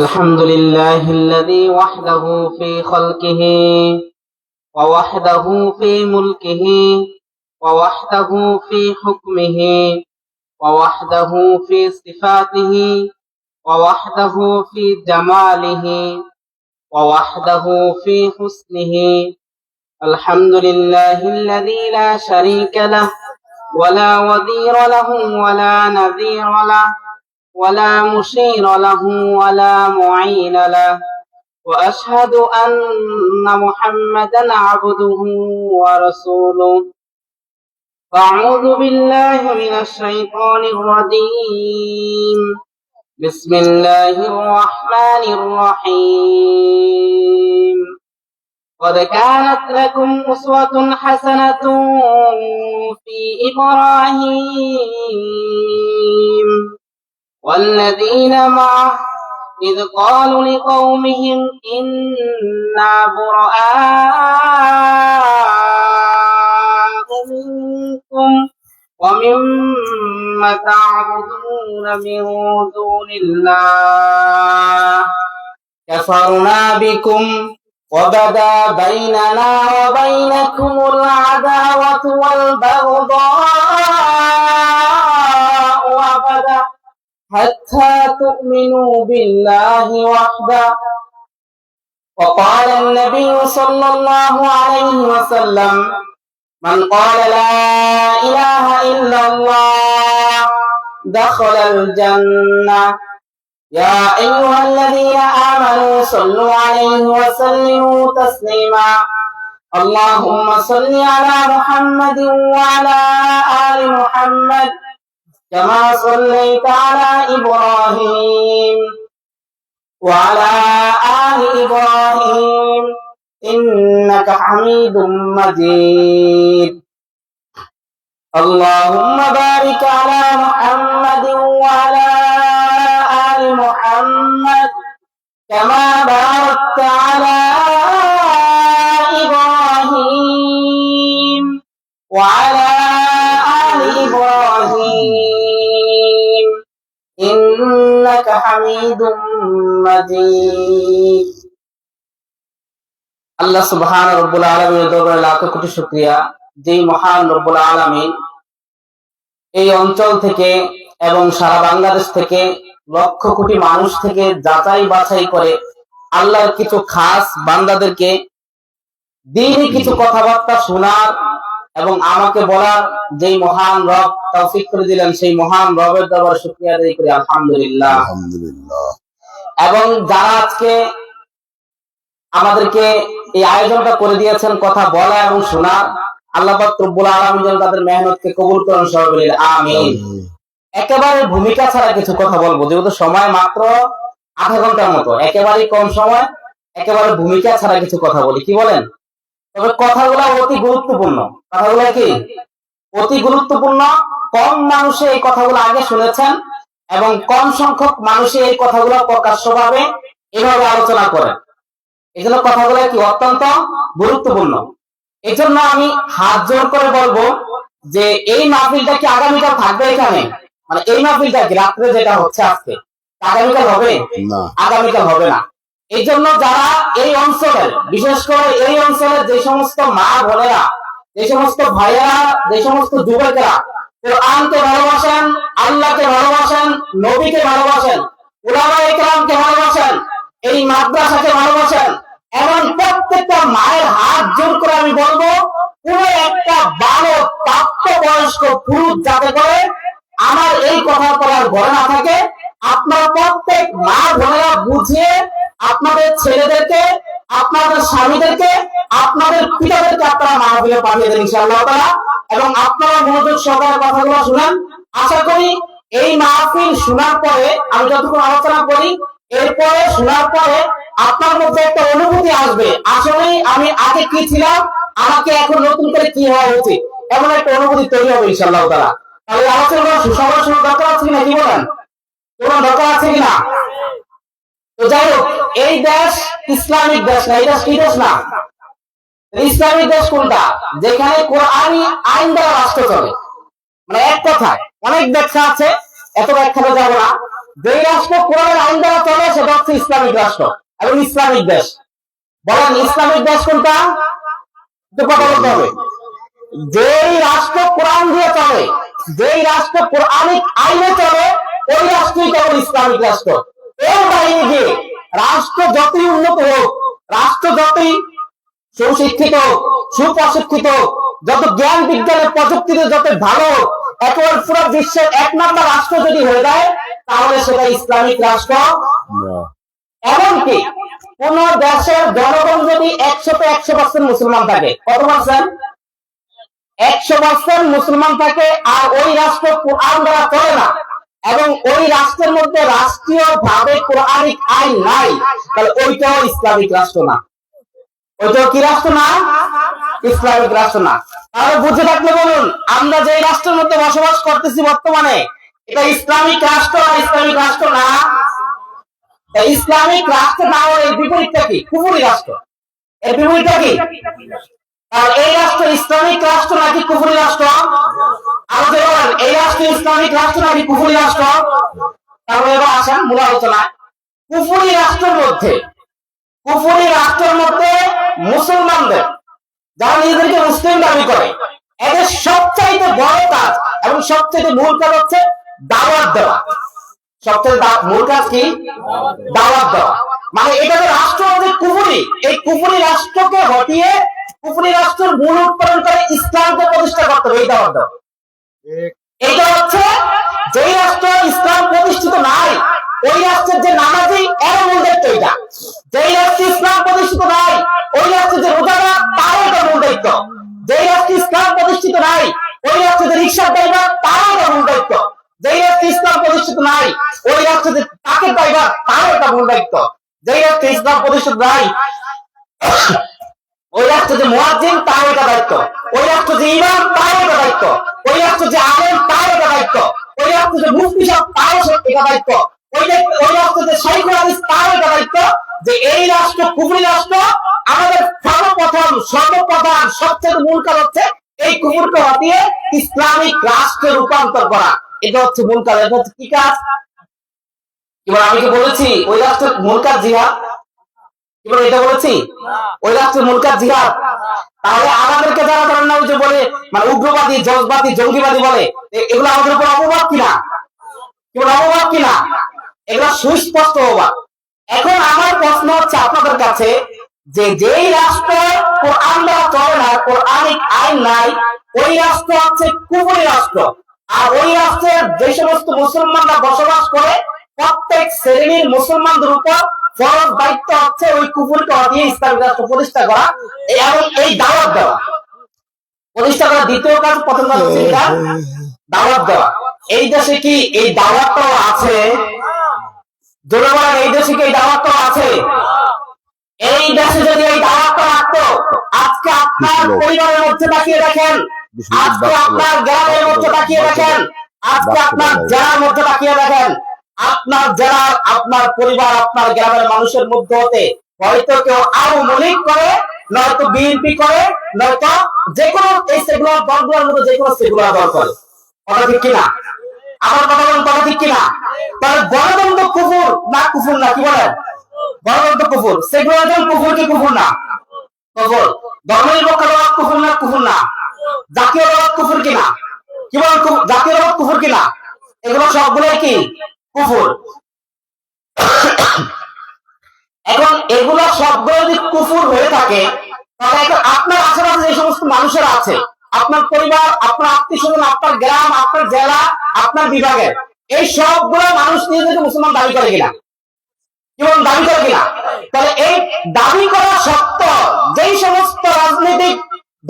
الحمد لله الذي وحده في خلقه ووحده في ملكه ووحده في حكمه ووحده في صفاته ووحده في جماله ووحده في حسنه. الحمد لله الذي لا شريك له ولا وزير له ولا نذير له ولا مشير له ولا معين له. وأشهد أن محمدا عبده ورسوله. أعوذ بالله من الشيطان الرجيم. بسم الله الرحمن الرحيم. قد كانت لكم أسوة حسنة في إبراهيم والذين معه إذ قالوا لقومهم إنا براء منكم ومما تعبدون من دون الله كفرنا بكم وبدا بيننا وبينكم العداوة والبغضاء أبدا حتى تؤمنوا بالله وحده. وقال النبي صلى الله عليه وسلم من قال لا إله إلا الله دخل الجنة. يا أيها الذين آمنوا صلوا عليه وسلموا تسليما. اللهم صل على محمد وعلى آل محمد كما صليت على إبراهيم وعلى آل إبراهيم إنك حميد مجيد. اللهم بارك على محمد وعلى آل محمد كما باركت على إبراهيم وعلى آل إبراهيم إنك حميد مجيد. আল্লাহ সুবহান রব্বুল আলামিনের দরবারে লাখো কোটি শুকরিয়া, যেই মহান রব্বুল আলামিন এই অঞ্চল থেকে এবং সারা বাংলাদেশ থেকে লক্ষ কোটি মানুষ থেকে যাচাই বাছাই করে আল্লাহর কিছু খাস বান্দাদেরকে দিনই কিছু কথাবার্তা শোনার এবং আমাকে বলার যেই মহান রব তৌফিক করে দিলেন, সেই মহান রবের দরবারে শুকরিয়া আদায় করি আলহামদুলিল্লাহ। এবং যারা আজকে আমাদেরকে এই আয়োজনটা করে দিয়েছেন কথা বলা এবং শোনার, আল্লাহ পাক রব্বুল আলামিন যেন তাদের মেহনতকে কবুল করেন, সবাই বলি আমিন। একেবারে ভূমিকা ছাড়া কিছু কথা বলবো, যেহেতু সময় মাত্র আধা ঘন্টার মতো, একেবারে কম সময়, একেবারে ভূমিকা ছাড়া কিছু কথা বলি, কি বলেন? তবে কথাগুলো অতি গুরুত্বপূর্ণ, কথাগুলো কি অতি গুরুত্বপূর্ণ। কম মানুষে এই কথাগুলো আগে শুনেছেন এবং কম সংখ্যক মানুষে এই কথাগুলো প্রকাশ্যভাবে এভাবে আলোচনা করেন। এই জন্য কথাগুলো কি অত্যন্ত গুরুত্বপূর্ণ। এই জন্য আমি হাত জোর করে বলবো যে এই মাহফিলটা কি আগামীকাল থাকবে এখানে, মানে এই মাহফিলটা কি রাত্রে যেটা হচ্ছে আজকে, আগামীকাল হবে? না। আগামীকাল হবে না। এই জন্য যারা এই অঞ্চলের, বিশেষ করে এই অঞ্চলের যে সমস্ত মা বোনেরা, যে সমস্ত ভাইয়েরা, যে সমস্ত যুবকেরা কোরআনকে ভালোবাসেন, আল্লাহকে ভালোবাসেন, নবীকে ভালোবাসেন, উলামায়ে কেরামকে ভালোবাসেন, এই মাদ্রাসাকে ভালোবাসেন, এমন প্রত্যেকটা মায়ের হাত জোর করে আমি বলবো, কোন একটা বালক প্রাপ্তবয়স্ক পুরুষ যাতে করে আমার এই কথার পর আর ঘরে না থাকে, আপনার প্রত্যেক মা বোনেরা বুঝিয়ে আপনাদের ছেলেদেরকে, আপনাদের স্বামীদেরকে, আপনাদের পিতাদেরকে আপনারা মাহফিলে পাঠিয়ে দেন ইনশাআল্লাহ তাআলা। এবং আপনারা মনোযোগ সহকারে কথাগুলো শুনেন। আশা করি এই মাহফিল শোনার পরে, আমি যতক্ষণ আলোচনা করি, এরপরে শোনার পরে আপনার মধ্যে একটা অনুভূতি আসবে, আসলে আমি আগে কি ছিলাম, আমাকে এখন নতুন করে কি হওয়া উচিত, এমন একটা অনুভূতি তৈরি হবে ইনশাআল্লাহ তাআলা। তাহলে আলোচনা সুসংবাদ শোনার দরকার আছে কিনা, কি বলেন? কোনো দরকার আছে কিনা? তো যাই হোক, এই দেশ ইসলামিক দেশ না, এই দেশ কি দেশ না? ইসলামিক দেশ কোনটা? যেখানে কোরআনী আইন দ্বারা রাষ্ট্র চলে। মানে এক কথায় অনেক ব্যাখ্যা আছে, এত ব্যাখ্যাতে যাবো না। যে রাষ্ট্র কোরআনের আইন দ্বারা চলে সেটা হচ্ছে ইসলামিক রাষ্ট্র এবং ইসলামিক দেশ। বলেন ইসলামিক দেশ কোনটা? একটু কথা বলতে হবে। যেই রাষ্ট্র কোরআন দিয়ে চলে, যেই রাষ্ট্র কোরআনিক আইনে চলে, ওই রাষ্ট্রই কেবল ইসলামিক রাষ্ট্র। এর বাইরে গিয়ে রাষ্ট্র যতই উন্নত হোক, রাষ্ট্র যতই সুশিক্ষিত, সুপ্রশিক্ষিত, যত জ্ঞান বিজ্ঞানের প্রযুক্তিতে যত ভালো, একেবারে পুরো বিশ্বের এক নম্বর রাষ্ট্র যদি হয়ে যায়, তাহলে সেটা ইসলামিক রাষ্ট্র। এমনকি কোন দেশের জনগণ যদি 100% মুসলমান থাকে, কত পার্সেন্ট? 100% মুসলমান থাকে, আর ওই রাষ্ট্র কোরআন দ্বারা চলে না, এবং ওই রাষ্ট্রের মধ্যে রাষ্ট্রীয় ভাবে কোরআনিক আইন নাই, তাহলে ওইটাও ইসলামিক রাষ্ট্র না। ওইটাও কি রাষ্ট্র না? ইসলামিক রাষ্ট্র না। তাহলে বুঝে থাকলে বলুন, আমরা যে রাষ্ট্রের মধ্যে বসবাস করতেছি বর্তমানে, এটা ইসলামিক রাষ্ট্র আর ইসলামিক রাষ্ট্র না? ইসলামিক রাষ্ট্র না হলে এর বিপরীতটা কি? কুফরি রাষ্ট্র। এর বিপরীতটা কি? আর এই রাষ্ট্র ইসলামিক রাষ্ট্র নাকি কুফরি রাষ্ট্র? আরো যে বলেন, এই রাষ্ট্র ইসলামিক রাষ্ট্র নাকি কুফরি রাষ্ট্র? তাহলে এবার আসেন মূল আলোচনায়। কুফরি রাষ্ট্রের মধ্যে, কুফরি রাষ্ট্রের মধ্যে মুসলমানদের, যারা নিজেদেরকে মুসলিম দাবি করে, এদের সবচাইতে বড় কাজ এবং সবচাইতে মূল কাজ হচ্ছে দাওয়াত দেওয়া। সবচেয়ে মূল কাজ কি? দাওয়াত দেওয়া। মানে এটা যে রাষ্ট্র হচ্ছে কুফরি, এই কুফরি রাষ্ট্রকে হটিয়ে কুফরি রাষ্ট্রের মূল উৎপাদন করে ইসলামকে প্রতিষ্ঠা করতে হবে, এই দাওয়াত দেওয়া। এটা হচ্ছে যেই রাষ্ট্র ইসলাম প্রতিষ্ঠিত নাই, ওই রাষ্ট্রের যে নামাজি, এর মূল দায়িত্ব এটা। যেই রাষ্ট্রে ইসলাম প্রতিষ্ঠিত নাই, ওই রাষ্ট্রের যে রোজাদার, তারও এটা মূল দায়িত্ব। যেই রাষ্ট্রে ইসলাম প্রতিষ্ঠিত নাই, ওই রাষ্ট্রের যে রিকশা ড্রাইভার, তারও এটা মূল দায়িত্ব। যেই রাষ্ট্রে ইসলাম প্রতিষ্ঠিত নাই, ওই রাষ্ট্রের যে ট্রাকের ড্রাইভার, তারও এটা মূল দায়িত্ব। যেই রাষ্ট্রে ইসলাম প্রতিষ্ঠিত নাই, ওই রাষ্ট্র যে মুয়াজ্জিন, তার এটা দায়িত্ব। ওই রাষ্ট্র যে ইমাম, তার এটা দায়িত্ব। ওই রাষ্ট্র যে আলেম, তার এটা দায়িত্ব। ওই রাষ্ট্র যে মুফতি সাহেব, তার এটা দায়িত্ব। ওই রাষ্ট্র যে শাইখুল হাদিস, তার এটা দায়িত্ব যে এই রাষ্ট্র কুফরি রাষ্ট্র। আমাদের সর্বপ্রধান সবচেয়ে মূল কাজ হচ্ছে এই কুফরকে হটিয়ে ইসলামিক রাষ্ট্রে রূপান্তর করা। এটা হচ্ছে মূল কাজ। এটা হচ্ছে কি কাজ? এবার আমি কি বলেছি ওই রাষ্ট্রের মূল কাজ জিহাদ? এবার এটা বলেছি ওই রাষ্ট্রের মূল কাজ জিহাদ? তাহলে আমাদেরকে যারা ধরেন না, ওই যে বলে মানে উগ্রবাদী, জঙ্গবাদী, জঙ্গিবাদী বলে, এগুলো আমাদের উপর অপবাদ কিনা? এগুলো অপবাদ কিনা? এগুলো সুস্পষ্ট অপবাদ। এখন আমার প্রশ্ন হচ্ছে আপনাদের কাছে, যে যেই রাষ্ট্র কোরআন দ্বারা চলে না, কোরআনিক আইন নাই, ওই রাষ্ট্র হচ্ছে কুফরি রাষ্ট্র। আর ওই রাষ্ট্রের যে সমস্ত মুসলমানরা বসবাস করে, প্রত্যেক শ্রেণীর মুসলমানদের উপর ফরজ দায়িত্ব হচ্ছে ওই কুফরকে হটিয়ে ইসলামিক রাষ্ট্র প্রতিষ্ঠা করা এবং এই দাওয়াত দেওয়া। প্রতিষ্ঠা করা দ্বিতীয় কাজ, প্রথম কাজ হচ্ছে এটা দাওয়াত দেওয়া। এই দেশে কি এই দাওয়াতটাও আছে? জোরে বলেন, এই দেশে কি এই দাওয়াতটাও আছে? এই দেশে যদি এই দাওয়াতটা রাখতো, আজকে আপনার পরিবারের মধ্যে তাকিয়ে দেখেন, আজকে আপনার গ্রামের মধ্যে তাকিয়ে দেখেন, আজকে আপনার জেলার মধ্যে তাকিয়ে দেখেন, আপনার জেলার, আপনার পরিবার, আপনার গ্রামের মানুষের মধ্যে হতে হয়তো কেউ আওয়ামী লীগ করে, নয়তো বিএনপি করে, নয়তো যে কোনো এই সেগুলার দলগুলোর মধ্যে যে কোনো সেগুলার দল করে। কথা ঠিক কিনা? আমার কথা বলেন, কথা ঠিক কিনা? তাহলে গণতন্ত্র কুফর না কুফর না, কি বলেন? গণতন্ত্র কুফর। সেকুলারিজম কুফর কি কুফর না? কুফর। ধর্মনিরপেক্ষতাবাদ কুফর না কুফর না? জাতীয়তাবাদ কুফর কিনা? কি বলেন? জাতীয়তাবাদ কুফর কিনা? এগুলো সবগুলোই কি কুফর। এখন এগুলো সবগুলো যদি কুফর হয়ে থাকে, তাহলে এখন আপনার আশেপাশে যে সমস্ত মানুষেরা আছে, আপনার পরিবার, আপনার আত্মীয় স্বজন, আপনার গ্রাম, আপনার জেলা, আপনার বিভাগের, এই সবগুলো মানুষ নিজেদেরকে মুসলমান দাবি করে কিনা? কি বলেন, দাবি করে কিনা? তাহলে এই দাবি করা সত্ত্বেও যেই সমস্ত রাজনৈতিক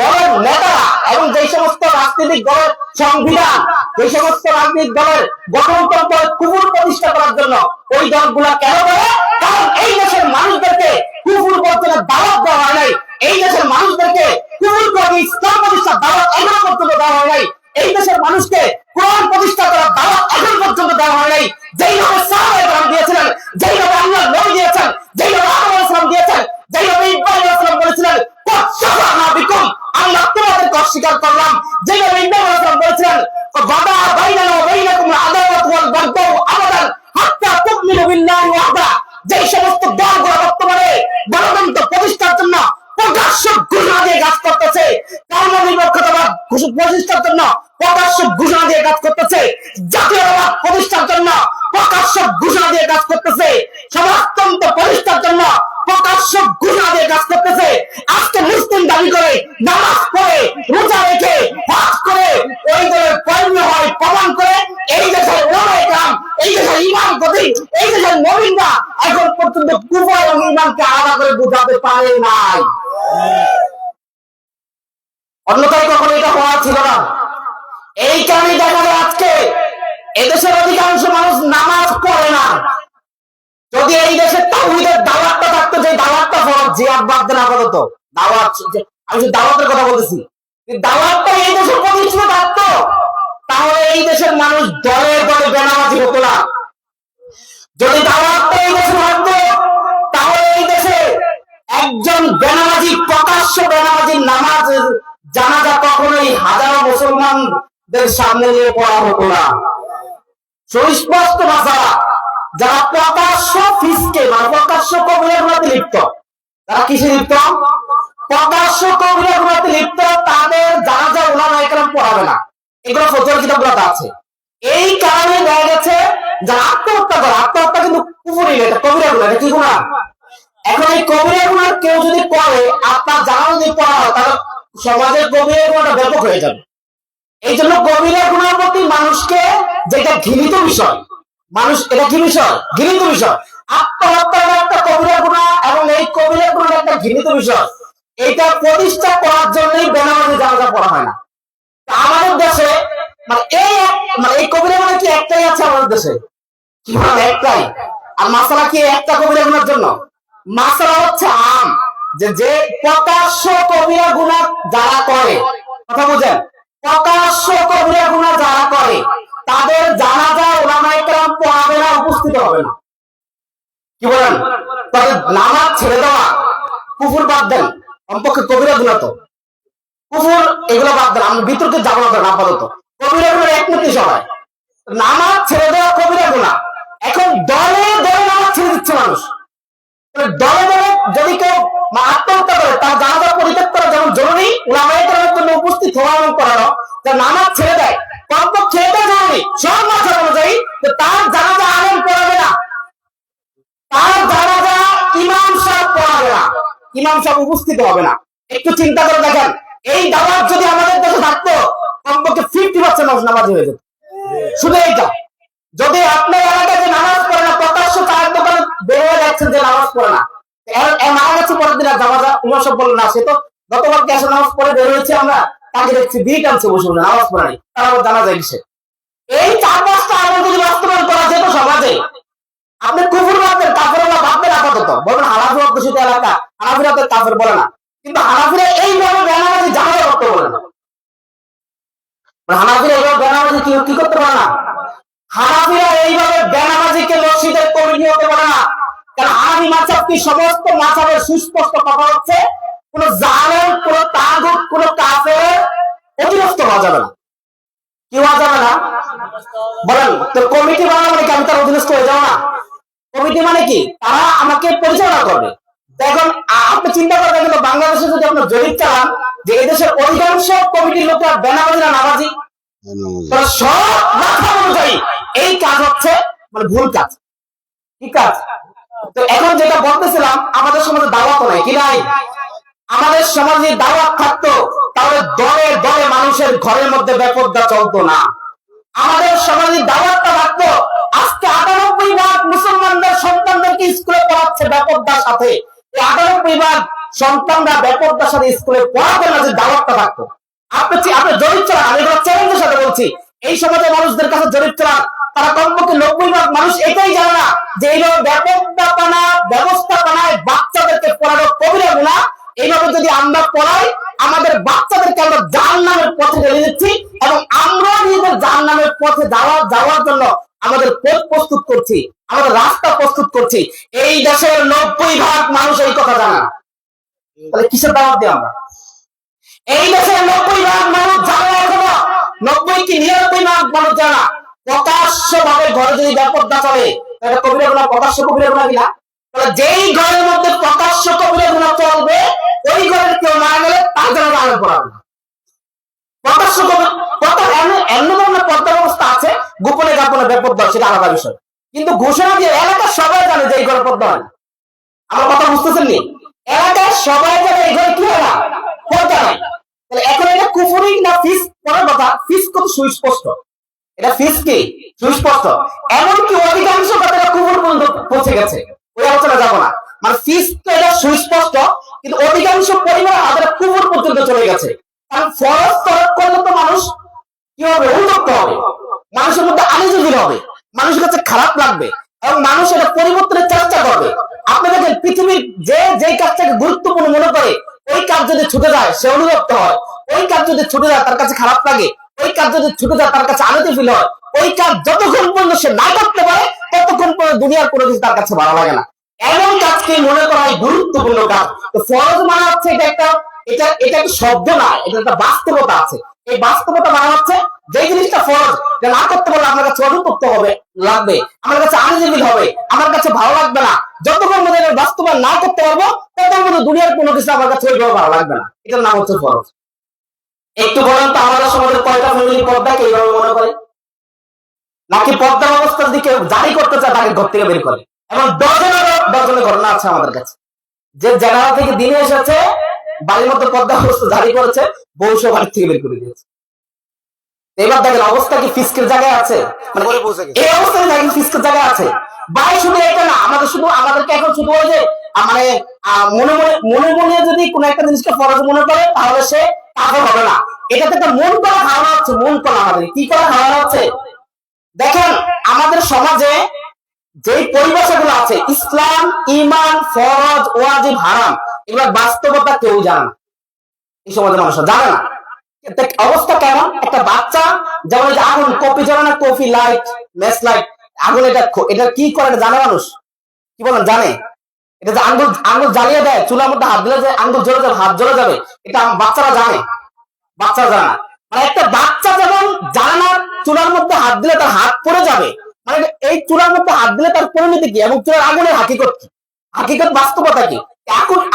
দলের নেতারা এবং যেই সমস্ত রাজনৈতিক দলের সংবিধান, যে সমস্ত রাজনৈতিক দলের গঠনতন্ত্র কুফর প্রতিষ্ঠা করার জন্য ওই দলগুলা কেন করে? কারণ এই দেশের মানুষদেরকে কুফর বর্জনের দাওয়াত দেওয়া হয় নাই। এই দেশের মানুষদেরকে কুফর করে ইসলাম প্রতিষ্ঠার দাওয়াত এখনো পর্যন্ত দেওয়া হয় নাই। এই দেশের মানুষকে কোরআন প্রতিষ্ঠা করার দাওয়াত এখন পর্যন্ত দেওয়া হয় নাই। যেইভাবে সাহাবায়ে কেরাম দিয়েছিলেন, যেইভাবে আল্লাহর নবী দিয়েছেন, যেইভাবে আদম আলাইহিস সালাম দিয়েছেন, যেইভাবে ইব্রাহিম আলাইহিস সালাম বলেছিলেন ফাশাফানা বিকুম, আল্লাহ তোমাদেরকে অস্বীকার করলাম, যেইভাবে ইব্রাহিম আলাইহিস সালাম বলেছিলেন ওয়াদা বাইনানা ওয়া বাইনাকুম আদাওয়াতু ওয়াল বাগদাউ আবাদান হাত্তা তুমিনু বিল্লাহি ওয়াহদা, যেই সমস্ত দলগুলো বর্তমানে গণতন্ত্র প্রতিষ্ঠার জন্য প্রকাশ্য ঘোষণা দিয়ে কাজ করতেছে, ধর্মনিরপেক্ষতাবাদ প্রতিষ্ঠার জন্য প্রকাশ্য ঘোষণা দিয়ে কাজ করতেছে, জাতীয়তাবাদ প্রতিষ্ঠার জন্য প্রকাশ্য ঘোষণা দিয়ে কাজ করতেছে, সমাজতন্ত্র প্রতিষ্ঠার জন্য প্রকাশ্য ঘোষণা দিয়ে কাজ করতেছে, আজকে মুসলিম দাবি করে নামাজ পড়ে রোজা রেখে হজ করে ওই দলের কর্মী হয় প্রমাণ করে এই দেশের ওলামায়ে কেরাম, এই দেশের ইমাম খতিব, এই দেশের নবীনরা এখন পর্যন্ত কুফর এবং ঈমানকে আলাদা করে বোঝাতে পারে নাই। অন্যথায় কখনো এটা হওয়া ছিল না। এই কারণে দেখা যায় আজকে এদেশের অধিকাংশ মানুষ নামাজ পড়ে না। যদি এই দেশে তাওহীদের দাওয়াতটা থাকতো, যে দাওয়াতটা ফরজ, জিহাদ বাদ দেন আপাতত, দাওয়াত, আমি শুধু দাওয়াতের কথা বলতেছি, দাওয়াতটা এই দেশে প্রতিষ্ঠিত থাকতো, তাহলে এই দেশের মানুষ দলে দলে বেনামাজি হতো না। যদি দাওয়াতটা এই দেশে থাকতো, তাহলে এই দেশে একজন বেনামাজি, প্রকাশ্য বেনামাজির নামাজ জানাজা কখনোই হাজারো মুসলমানদের সামনে নিয়ে পড়া হতো না। সুস্পষ্ট ভাষা, যারা প্রকাশ্য ফিসকে মানে প্রকাশ্য কবিরা গুনাতে লিপ্ত, তারা কিসে লিপ্ত? প্রকাশ্য কবিরা গুনাতে লিপ্ত, তাদের জানাজা উলামায়ে কেরাম পড়াবে না। এগুলো ফতোয়ার কিতাবগুলোতে আছে। এই কারণে দেখা গেছে যারা আত্মহত্যা করে, আত্মহত্যা কিন্তু কুফরি না, এটা কবিরা গুনাহ, এটা কি গুনাহ? এখন এই কবিরা গুনাহ কেউ যদি করে, আপনার জানাজা যদি পড়া হয়, তাহলে সমাজের কবিরা গুনাহটা ব্যাপক হয়ে যাবে। এই জন্য কবিরা গুনাহের প্রতি মানুষকে, যেটা ঘৃণিত বিষয়, মানুষ এটা কি বিষয়? ঘৃণিত বিষয়। আত্মহত্যা একটা কবিরা গুনাহ এবং এই কবিরা গুনাহ একটা ঘৃণিত বিষয়। এটা প্রতিষ্ঠা করার জন্যই বেনামাজি জানাজা পড়া হয় না। আমাদের দেশে মানে এই কবিরা গুনাহ কি একটাই আছে আমাদের দেশে? কি মানে একটাই? আর মাসালা কি একটা কবিরা গুনার জন্য? মাসালা হচ্ছে আম, যে প্রকাশ্য কবিরা গুনাহ যারা করে, কথা বুঝেন, প্রকাশ্য কবিরা গুনাহ যারা করে তাদের জানাজা উলামায়ে কেরাম পড়াবে না, উপস্থিত হবে না। কি বলেন? তাদের নামাজ ছেড়ে দেওয়া, কুফর বাদ দেন, কমপক্ষে কবিরা গুনাহ তো কুফর, এগুলো বাদ দেন, আমরা বিতর্কে যাবো না আপাতত। কবিরা গুনাহ একমতই সবাই, নামাজ ছেড়ে দেওয়া কবিরা গুনাহ। এখন দলে দলে নামাজ ছেড়ে দিচ্ছে মানুষ। দলে দলে যদি কেউ আত্মহত্যা করে, তার জানাজা পরিত্যাগ করা যেমন জরুরি, উলামায়ে কেরামের জন্য উপস্থিত হওয়া এবং করানো, তার নামাজ ছেড়ে দেয়, কমপক্ষে এটা জরুরি সব মাঝে অনুযায়ী তার জানাজা আলেম পড়াবে না, তার জানাজা ইমাম সাহেব পড়াবে না, ইমাম সাহেব উপস্থিত হবে না। একটু চিন্তা করে দেখেন, এই দাওয়াত যদি আমাদের দেশে থাকতো, কমপক্ষে 50% মানুষ নামাজি হয়ে যেত। শুধু এইটা, যদি আপনার এলাকায় যে নামাজ পড়ে না, প্রকাশ্য চায়ের দোকানে বের হয়ে যাচ্ছেন যে নামাজ পড়ে না, মারা গেছে পরের দিন আর জানাজা ইমাম সাহেব বললেন না, সে তো গতবার ক্যাশে নামাজ পড়ে বের হয়েছে, আমরা তাকে দেখছি বিয়ে টানছে বসে বলে নামাজ পড়ে নাই, তার আবার জানা যায় কিসে? এই 4-5টা আমল যদি বাস্তবায়ন করা যেত সমাজে, আপনি কুফর বাদবেন, কাফেররা ভাববেন আপাতত, বলবেন হানাফি অধ্যুষিত এলাকা, হানাফিরা তো কাফের বলে না, কিন্তু হানাফিরা এইভাবে বেনামাজি জানাজা করতে বলে না। হানাফিরা এইভাবে বেনামাজি কি করতে পারে না? হানাফিরা এইভাবে বেনামাজিকে মসজিদের কমিটি হতে পারে না। কারণ হানাফি মাযহাব কি, সমস্ত মাযহাবের সুস্পষ্ট কথা হচ্ছে, কোন জালেম, কোন তাগুত, কোন কাফের অধীনস্থ হওয়া যাবে না। কি হওয়া যাবে না? বলেন তো কমিটি বানানো মানে কি আমি তার অধীনস্থ হয়ে যাবো না? কমিটি মানে কি তারা আমাকে পরিচালনা করবে। এখন আপনি চিন্তা করে দেখেন বাংলাদেশে যদি আপনার জরিপ চালান যে এই দেশের অধিকাংশ কমিটির লোকরা বেনামাজি না নামাজি, সব মাথা অনুযায়ী এই কাজ হচ্ছে মানে ভুল কাজ। ঠিক আছে, তো এখন যেটা বলতেছিলাম আমাদের সমাজে দাওয়াত নাই কি নাই? আমাদের সমাজে দাওয়াত থাকতো তাহলে দলে দলে মানুষের ঘরের মধ্যে বেপরদা চলতো না। আমাদের সমাজে দাওয়াতটা থাকতো আজকে 98% মুসলমানদের সন্তানদেরকে স্কুলে পড়াচ্ছে বেপরদার সাথে। এই 98% সন্তানরা বেপরদার সাথে স্কুলে পড়াতে না, যে দাওয়াতটা থাকতো। আপনি জরিপ চালান, আমি চ্যালেঞ্জের সাথে বলছি, এই সমাজে মানুষদের কাছে জরিপ চালান, তারা কমপক্ষে 90% মানুষ এটাই জানে না যে এইভাবে ব্যবস্থাপনায় বাচ্চাদেরকে পড়ানো কবিরা গুনাহ। এইভাবে যদি আমরা পড়াই আমাদের বাচ্চাদেরকে আমরা জাহান্নামের পথে ঠেলে দিচ্ছি এবং আমরা নিজেদের জাহান্নামের পথে যাওয়ার জন্য আমাদের পথ প্রস্তুত করছি, আমাদের রাস্তা প্রস্তুত করছি। এই দেশের 90% মানুষ এই কথা জানে না, তাহলে কিসের দাওয়াত দিই আমরা? এই দেশের 90% মানুষ জানে না, এখনো 90 কি 99% মানুষ জানে না। প্রকাশ্য ভাবে ঘরে যদি বেপরদা চলে তাহলে কবিরা গুনাহ, প্রকাশ্য কবিরা গুনাহ কিনা? তাহলে যেই ঘরের মধ্যে প্রকাশ্য কবিরা গুনাহ চলবে ওই ঘরের কেউ মারা গেলে তার জন্য আলাদা পড়াবে না। প্রকাশ্য পর্দা ব্যবস্থা আছে, গোপনে গোপনে বেপরদা সেটা আলাদা বিষয়, কিন্তু ঘোষণা দিয়ে এলাকার সবাই জানে যে এই ঘরে পর্দা হয় না। আমার কথা বুঝতেছেন নি? এলাকার সবাই জানে এই ঘরে কি হয় না, পর্দা নাই। তাহলে এখন এটা কুফরি না ফিস করার কথা? ফিস কত সুস্পষ্ট, এটা ফিস কি সুস্পষ্ট। এমনকি অধিকাংশ কথা কুফর পর্যন্ত পৌঁছে গেছে, ওই আলোচনা যাবো না। মানে ফিস তো এটা সুস্পষ্ট, কিন্তু অধিকাংশ পরিবার আমাদের কুফর পর্যন্ত চলে গেছে। কারণ ফরজ তরক করলে তো মানুষ কি হবে, উন্মুক্ত হবে, মানুষের মধ্যে আনিজুজিল হবে, মানুষের কাছে খারাপ লাগবে এবং মানুষ এটা পরিবর্তনের চেষ্টা করবে। আপনি দেখেন পৃথিবীর যে কাজটাকে গুরুত্বপূর্ণ মনে করে ওই কাজ যদি ছুটে যায় সে অনুরক্ত হয়, ওই কাজ যদি ছুটে যায় তার কাছে খারাপ লাগে, ওই কাজ যদি ছুটে যায় তার কাছে আনন্দ ফিল হয়। ওই কাজ যতক্ষণ পর্যন্ত সে না করতে পারে ততক্ষণ পর্যন্ত দুনিয়ার কোনো কিছু তার কাছে ভালো লাগে না। এমন কাজকে মনে করা হয় গুরুত্বপূর্ণ কাজ। তো ফরজ মানে হচ্ছে এটা একটা শব্দ না, এটা একটা বাস্তবতা আছে। এই বাস্তবতা মানে হচ্ছে যে জিনিসটা ফরজ এটা না করতে পারলে আপনার কাছে অনুতপ্ত হবে লাগবে, আমার কাছে আনন্দিত হবে, আমার কাছে ভালো লাগবে না। যতক্ষণ পর্যন্ত বাস্তবায়ন না করতে পারবো ততক্ষণ পর্যন্ত দুনিয়ার কোনো কিছু আমার কাছে ভালো লাগবে না। এটার নাম হচ্ছে ফরজ। একটু বলেন তো আমাদের সমাজের কয়টা ফ্যামিলি পর্দাকে এইভাবে মনে করে? নাকি পর্দা ব্যবস্থার দিকে জারি করতে চায় তাকে ঘর থেকে বের করে? এবং ডজনের ঘটনা আছে আমাদের কাছে, যে জেনারেল থেকে দিনে এসেছে বাড়ির মধ্যে পর্দা ব্যবস্থা জারি করেছে, বউ সহ বাড়ি থেকে বের করে দিয়েছে। এবার দেখেন অবস্থা কি ফিস্কের জায়গায় আছে? মানে এই অবস্থায় দেখেন ফিস্কের জায়গায় আছে। ভাই শুধু এটা না, আমাদেরকে এখন শুধু ওই যে মানে মনে মনে যদি কোন একটা জিনিসকে ফরজ মনে করে তাহলে সে কাফের হবে না। এটাতে একটা মন করা খাওয়ানো হচ্ছে, মন করা আমাদের কি করা খাওয়ানো হচ্ছে। দেখেন আমাদের সমাজে যে পরিভাষাগুলো আছে ইসলাম, ইমান, ফরজ, ওয়াজিব, হারাম, এগুলোর বাস্তবতা কেউ জানে না, এই সমাজের মানুষ জানে না। অবস্থা কেমন? একটা বাচ্চা যেমন আগুন কপি জ্বলে না, কফি লাইট, ম্যাচ লাইট, আগুন এটা কি করে জানে মানুষ? কি বলেন জানে? এটা যে আঙ্গুল জ্বালিয়ে দেয়, চুলার মধ্যে হাত দিলে যে আঙ্গুল জ্বলে যাবে, হাত জ্বলে যাবে, এটা বাচ্চারা জানে? বাচ্চারা জানে না। মানে একটা বাচ্চা যেমন জানে না চুলার মধ্যে হাত দিলে তার হাত পড়ে যাবে, মানে এই চুলার মধ্যে হাত দিলে তার পরিণতি কি এবং চুলার আগুনের হাকিকত কি, হাকিকত বাস্তবতা কি,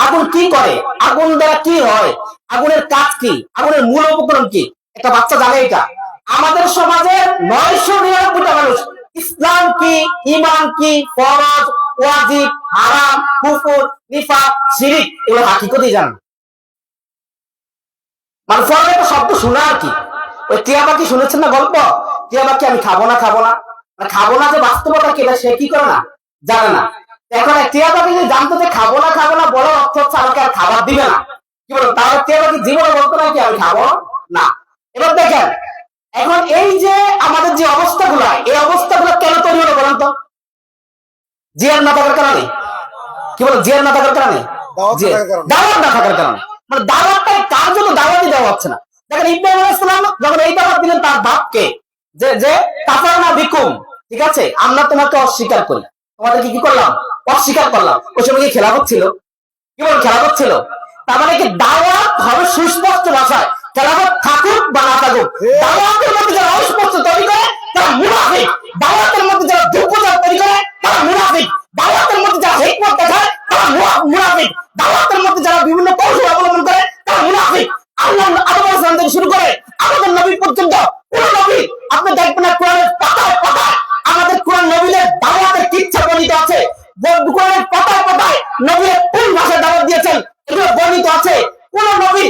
আগুন কি করে, আগুন দ্বারা কি হয়, আগুনের কাজ কি, আগুনের মূল উপকরণ কি, একটা বাচ্চা জানে এটা। আমাদের সমাজের 999টা মানুষ ইসলাম কি, ইমান কি, ফরজ, ওয়াজিব, হারাম, কুফর, নিফাক, শিরিক এগুলো হাকিকতই জানে। মানে ফরজ একটা শব্দ শোনা আর কি, ওই টিয়া পাখি শুনেছেন না গল্প, টিয়া পাখি আমি খাবো না খাবো না যে বাস্তবতা কি এটা সে কি করে না, জানে না। এখন টিয়া পাখি যদি জানতো যে খাবো না বলার অর্থ হচ্ছে আমাকে আর খাবার দিবে না, কি বলো, তাহলে টিয়া পাখি জীবনে বলতো না কি আমি খাবো না। এবার দেখেন এখন এই যে আমাদের যে অবস্থাগুলো, এই অবস্থাগুলো কেন তৈরি হলো বলেন তো? জিয়ার না থাকার কারণে, কি বলো, জিয়ার না থাকার কারণে, দাওয়াত না থাকার কারণে। মানে দাওয়াতটা কার জন্য দাওয়াতই দেওয়া হচ্ছে না। দেখেন ইব্রাহিম আলাইহিস সালাম যখন এই দাওয়াত দিলেন তার বাপকে, যে কাফারনা বিকুম, ঠিক আছে আমরা তোমাকে অস্বীকার করি, তোমাদের কি করলাম, অস্বীকার করলাম। ওই সময় কি খেলাফত ছিল? কি বল, খেলাফত ছিল। তার মানে কি দাওয়াত হবে সুস্পষ্ট ভাষায়, খেলাফত থাকুক বা না থাকুক, দাওয়াতের মধ্যে যারা অস্পষ্ট তৈরি করে তারা মুনাফিক। দাওয়াতের মধ্যে যারা দুর্বলতা তৈরি করে তারা মুনাফিক। দাওয়াতের মধ্যে যারা হিকমত দেখায় তারা মুনাফিক। দাওয়াতের মধ্যে যারা বিভিন্ন কৌশল অবলম্বন করে তারা মুনাফিক। আল্লাহ আদম আলাইহিস সালাম থেকে শুরু করে আমাদের নবী পর্যন্ত কোন নবী আপনি দেখবেন না কোরআনের পাতায় পাতায় আমাদের কোরআন নবীদের দাওয়াতের কিচ্ছা বর্ণিত আছে। কোরআনের পাতায় পাতায় নবী কোন ভাষায় দাওয়াত দিয়েছেন এগুলো বর্ণিত আছে। কোন নবী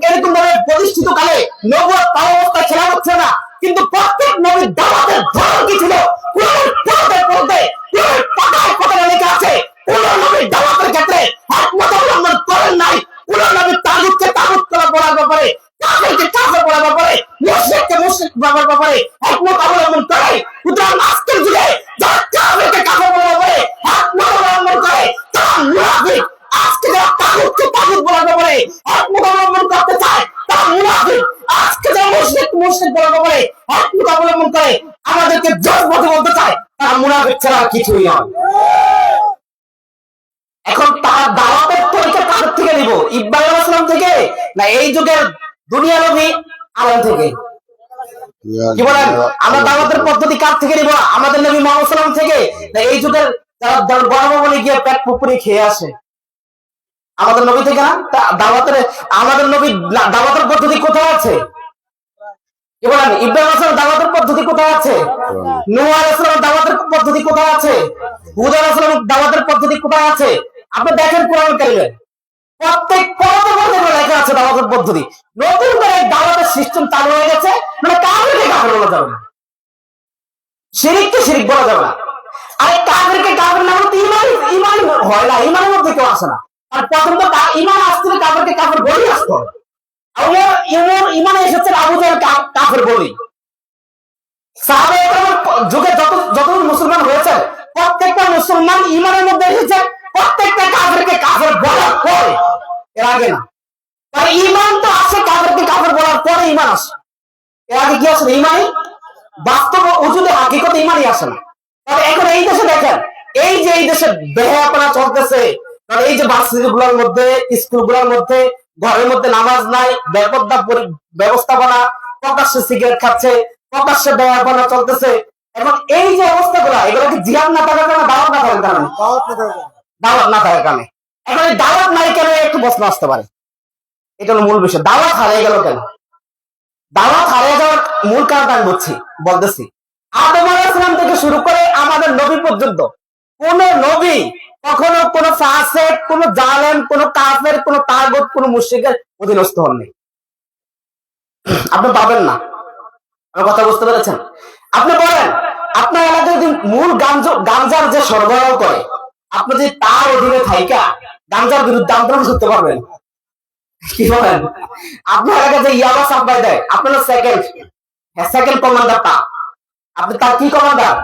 এরকম ভাবে প্রতিষ্ঠিত কালে নবুয়ত পাওয়া অবস্থায় খেলাফত ছিল না, কিন্তু প্রত্যেক নবীর দাওয়াতের ধরন কি ছিল কোরআনের পাতায় পাতায় কোরআনের পাতায় পাতায় লেখা আছে। কোন নবীর দাওয়াতের ক্ষেত্রে হিকমত অবলম্বন করেন নাই। কোন নবী তাগুতকে তাগুত বলার ব্যাপারে, কাফেরকে কাফের বলার ব্যাপারে, মুশরিককে মুশরিক বলার ব্যাপারে হিকমত অবলম্বন করে। সুতরাং আজকের যুগে যারা কাফেরকে কাফের বলার ব্যাপারে হিকমত অবলম্বন করে তারা মুনাফিক। আজকে যারা তাগুতকে তাগুত বলার ব্যাপারে হিকমত অবলম্বন করতে চায় তারা মুনাফিক। আজকে যারা মুশরিক মুশরিক বলার ব্যাপারে হিকমত অবলম্বন করে আমাদেরকে জজপথে বলতে চায় তারা মুনাফিক ছাড়া আর কিছুই নয়। এখন তার দাওয়াতের তরিকা কাদের থেকে নিব? ইব্রাহিম আলাইহিস সালাম থেকে না এই যুগের দুনিয়া নবী আদম থেকে? কি বলেন? আমরা দাওয়াতের পদ্ধতি কার থেকে নিব? আমাদের নবী মুহাম্মদ সাল্লাল্লাহু আলাইহি ওয়াসাল্লাম থেকে না এই যুগের যারা বড় গিয়ে পেট পুকুরি খেয়ে আসে আমাদের নবী থেকে না? দাওয়াতের আমাদের নবী দাওয়াতের পদ্ধতি কোথায় আছে? কি বলেন? ইব্রাহিম আলাইহিস সালাম দাওয়াতের পদ্ধতি কোথায় আছে? নূহ আলাইহিস সালাম দাওয়াতের পদ্ধতি কোথায় আছে? হুদ আলাইহিস সালাম দাওয়াতের পদ্ধতি কোথায় আছে? আপনি দেখেন কোরআন কারিমে প্রত্যেক পদে লেখা আছে দাওয়াতের পদ্ধতি। নতুন করে দাওয়াতের সিস্টেম চালু হয়ে গেছে, মানে কাফেরকে কাফের বলা যাবে না, শিরিককে শিরিক বলা যাবে না। আরে কাফেরকে কাফের না বলতে ইমান হয় না, ইমানের মধ্যে কেউ আসে না। আর প্রথম তো ইমান আসতে হলে কাফেরকে কাফের বলেই আসতে হবে। ইমানে এসেছে আবু জাহেল কাফের বলেই। সাহাবায়ে কেরামের যুগে যত মুসলমান হয়েছে প্রত্যেকটা মুসলমান ইমানের মধ্যে এসেছে, প্রত্যেকটা কাফেরকে কাফের বলার পরে, এর আগে না। তাহলে ইমান তো আসে কাফেরকে কাফের বলার পরে ইমান আসে, এর আগে কি আসে? ইমানই বাস্তব ওজুদে হাকিকতে ইমানই আসে না। তবে এখন এই দেশে দেখেন, এই যে এই দেশে বেহায়াপনা চলতেছে, কারণ এই যে ভার্সিটি গুলোর মধ্যে স্কুল গুলোর মধ্যে ঘরের মধ্যে নামাজ নাই, বেপরদা ব্যবস্থাপনা, প্রকাশ্যে সিগারেট খাচ্ছে, প্রকাশ্যে বেহায়াপনা চলতেছে। এখন এই যে অবস্থাগুলো এগুলো কি জিহাদ না থাকার কারণে, দাওয়াত না থাকার কারণে? দাওয়াত না থাকার কারণে। এখন এই দাওয়াত নাই কেন একটু প্রশ্ন আসতে পারে, এটা হলো মূল বিষয়। দাওয়াত হারিয়ে গেল কেন? দাওয়াত হারিয়ে যাওয়ার মূল কারণ আমি বলতেছি। আদম আলাইহিস সালাম থেকে শুরু করে আমাদের নবী পর্যন্ত কোন নবী কখনো কোন ফাসিক, কোন জালেম, কোন কাফের, কোন তাগুত, কোন মুশরিকের অধীনস্থ হননি। আপনি পাবেন না। আমার কথা বুঝতে পেরেছেন? আপনি বলেন আপনার এলাকায় যদি মূল গাঞ্জার যে সরবরাহ করে, আপনি যদি তার অধীনে থাইকা গাঞ্জার বিরুদ্ধে আন্দোলন করতে পারবেন? কি বলেন? আপনার এলাকায় যে ইয়াবা সাপ্লাই দেয়, আপনার সেকেন্ড কমান্ডার তা, আপনি তার কি কমান্ডার?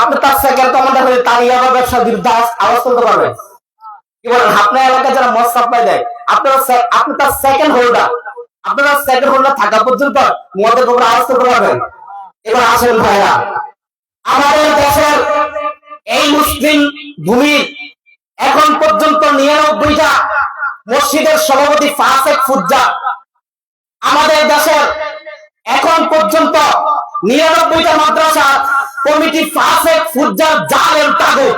আপনি তার সেকেন্ড কমান্ডার হয়ে তার ইয়াবা ব্যবসার বিরুদ্ধে আওয়াজ তুলতে পারবেন? কি বলেন? আপনার এলাকায় যারা মদ সাপ্লাই দেয়, আপনি তার সেকেন্ড হোল্ডার, আপনারা সেকেন্ড হোল্ডার থাকা পর্যন্ত মদের ব্যাপারে আওয়াজ তুলতে পারবেন? এবার আসেন ভাইরা, আমাদের দেশের এই মুসলিম ভূমির এখন পর্যন্ত 99টা মসজিদের সভাপতি ফাসেক ফুজ্জার। আমাদের দেশের এখন পর্যন্ত 99টা মাদ্রাসা কমিটি ফাসেক ফুজ্জার জালেম তাগুত।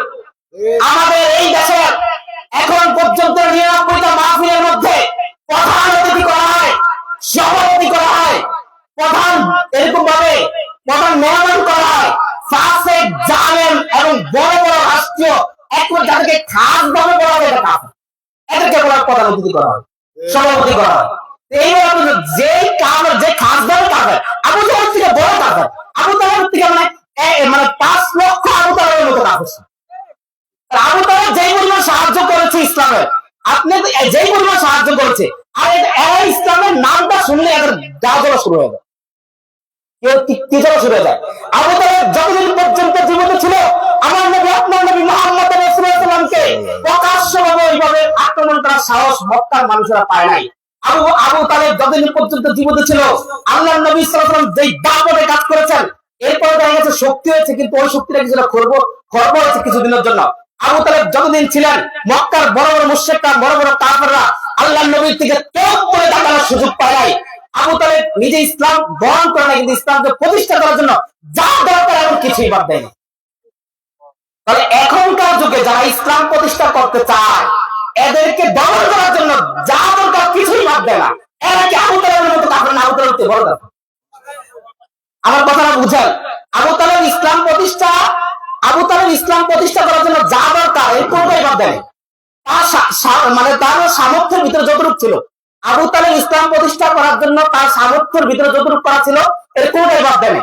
আমাদের এই দেশের এখন পর্যন্ত 99টা মাহফিলের মধ্যে প্রধান অতিথি করা হয়, সভাপতি করা হয়, প্রধান এরকম ভাবে প্রধান মেহমান করা হয় ফাসেক জালেম এবং বড় বড় রাষ্ট্রীয় একবার যাদেরকে খাস ভাবে বলা হয় এদেরকে বলার প্রধান অতিথি করা হয়, সভাপতি করা হয়। এইভাবে যেই কামের যে খাস ভাবে কাফের, আবু জাহেল থেকে বড় কাফের, আবু তালেব থেকে মানে 5 লক্ষ আবু তালেবের মতো কাফের। আবু তালেব যেই পরিমাণ সাহায্য করেছে ইসলামের, আপনি যেই পরিমাণ সাহায্য করেছে, আর এরা ইসলামের নামটা শুনলে এদের গা জ্বলা শুরু হয়ে যায়, কি জ্বলা শুরু হয়ে যায়। আবু তালেব যতদিন পর্যন্ত জীবিত ছিল আমার নবী আপনার নবী মুহাম্মদ রাসূলুল্লাহ সাল্লাল্লাহু আলাইহি ওয়াসাল্লামকে প্রকাশ্যভাবে ওইভাবে আক্রমণ করার সাহস মক্কার মানুষেরা পায় নাই। আবু তালেব যতদিন পর্যন্ত জীবিত ছিল আল্লাহর নবী সাল্লাল্লাহু আলাইহি ওয়াসাল্লাম যেই দাপটে কাজ করেছেন, এরপরে দেখা গেছে শক্তি হয়েছে, কিন্তু ওই শক্তিটা কিছুটা খর্ব হয়েছে কিছুদিনের জন্য। আবু তালেব যতদিন ছিলেন মক্কার বড় বড় মুশরিকরা, বড় বড় কাফেররা আল্লাহর নবীর দিকে চোখ করে তাকানোর সুযোগ পায় নাই। আবু তালেব নিজে ইসলাম গ্রহণ করে না, কিন্তু ইসলামকে প্রতিষ্ঠা করার জন্য যা দরকার এমন কিছুই বাদ দেয়নি। তাহলে এখনকার যুগে যারা ইসলাম প্রতিষ্ঠা করতে চায় এদেরকে দমন করার জন্য যা দরকার কিছুই বাদ দেয় না। এরা কি আবু তালেবের মতো কাফের না? আবু তালেব তো বড় কাফের। আমার কথাটা বুঝেন। আবু তালেব ইসলাম প্রতিষ্ঠা করার জন্য যা দরকার এই কোনটাই বাদ দেয়। মানে তার সামর্থ্যের ভিতরে যতটুকু ছিল, আবু তালেব ইসলাম প্রতিষ্ঠা করার জন্য তার সামর্থ্যের ভিতরে যতটুকু করা ছিল এর কোনটাই বাদ দেয়।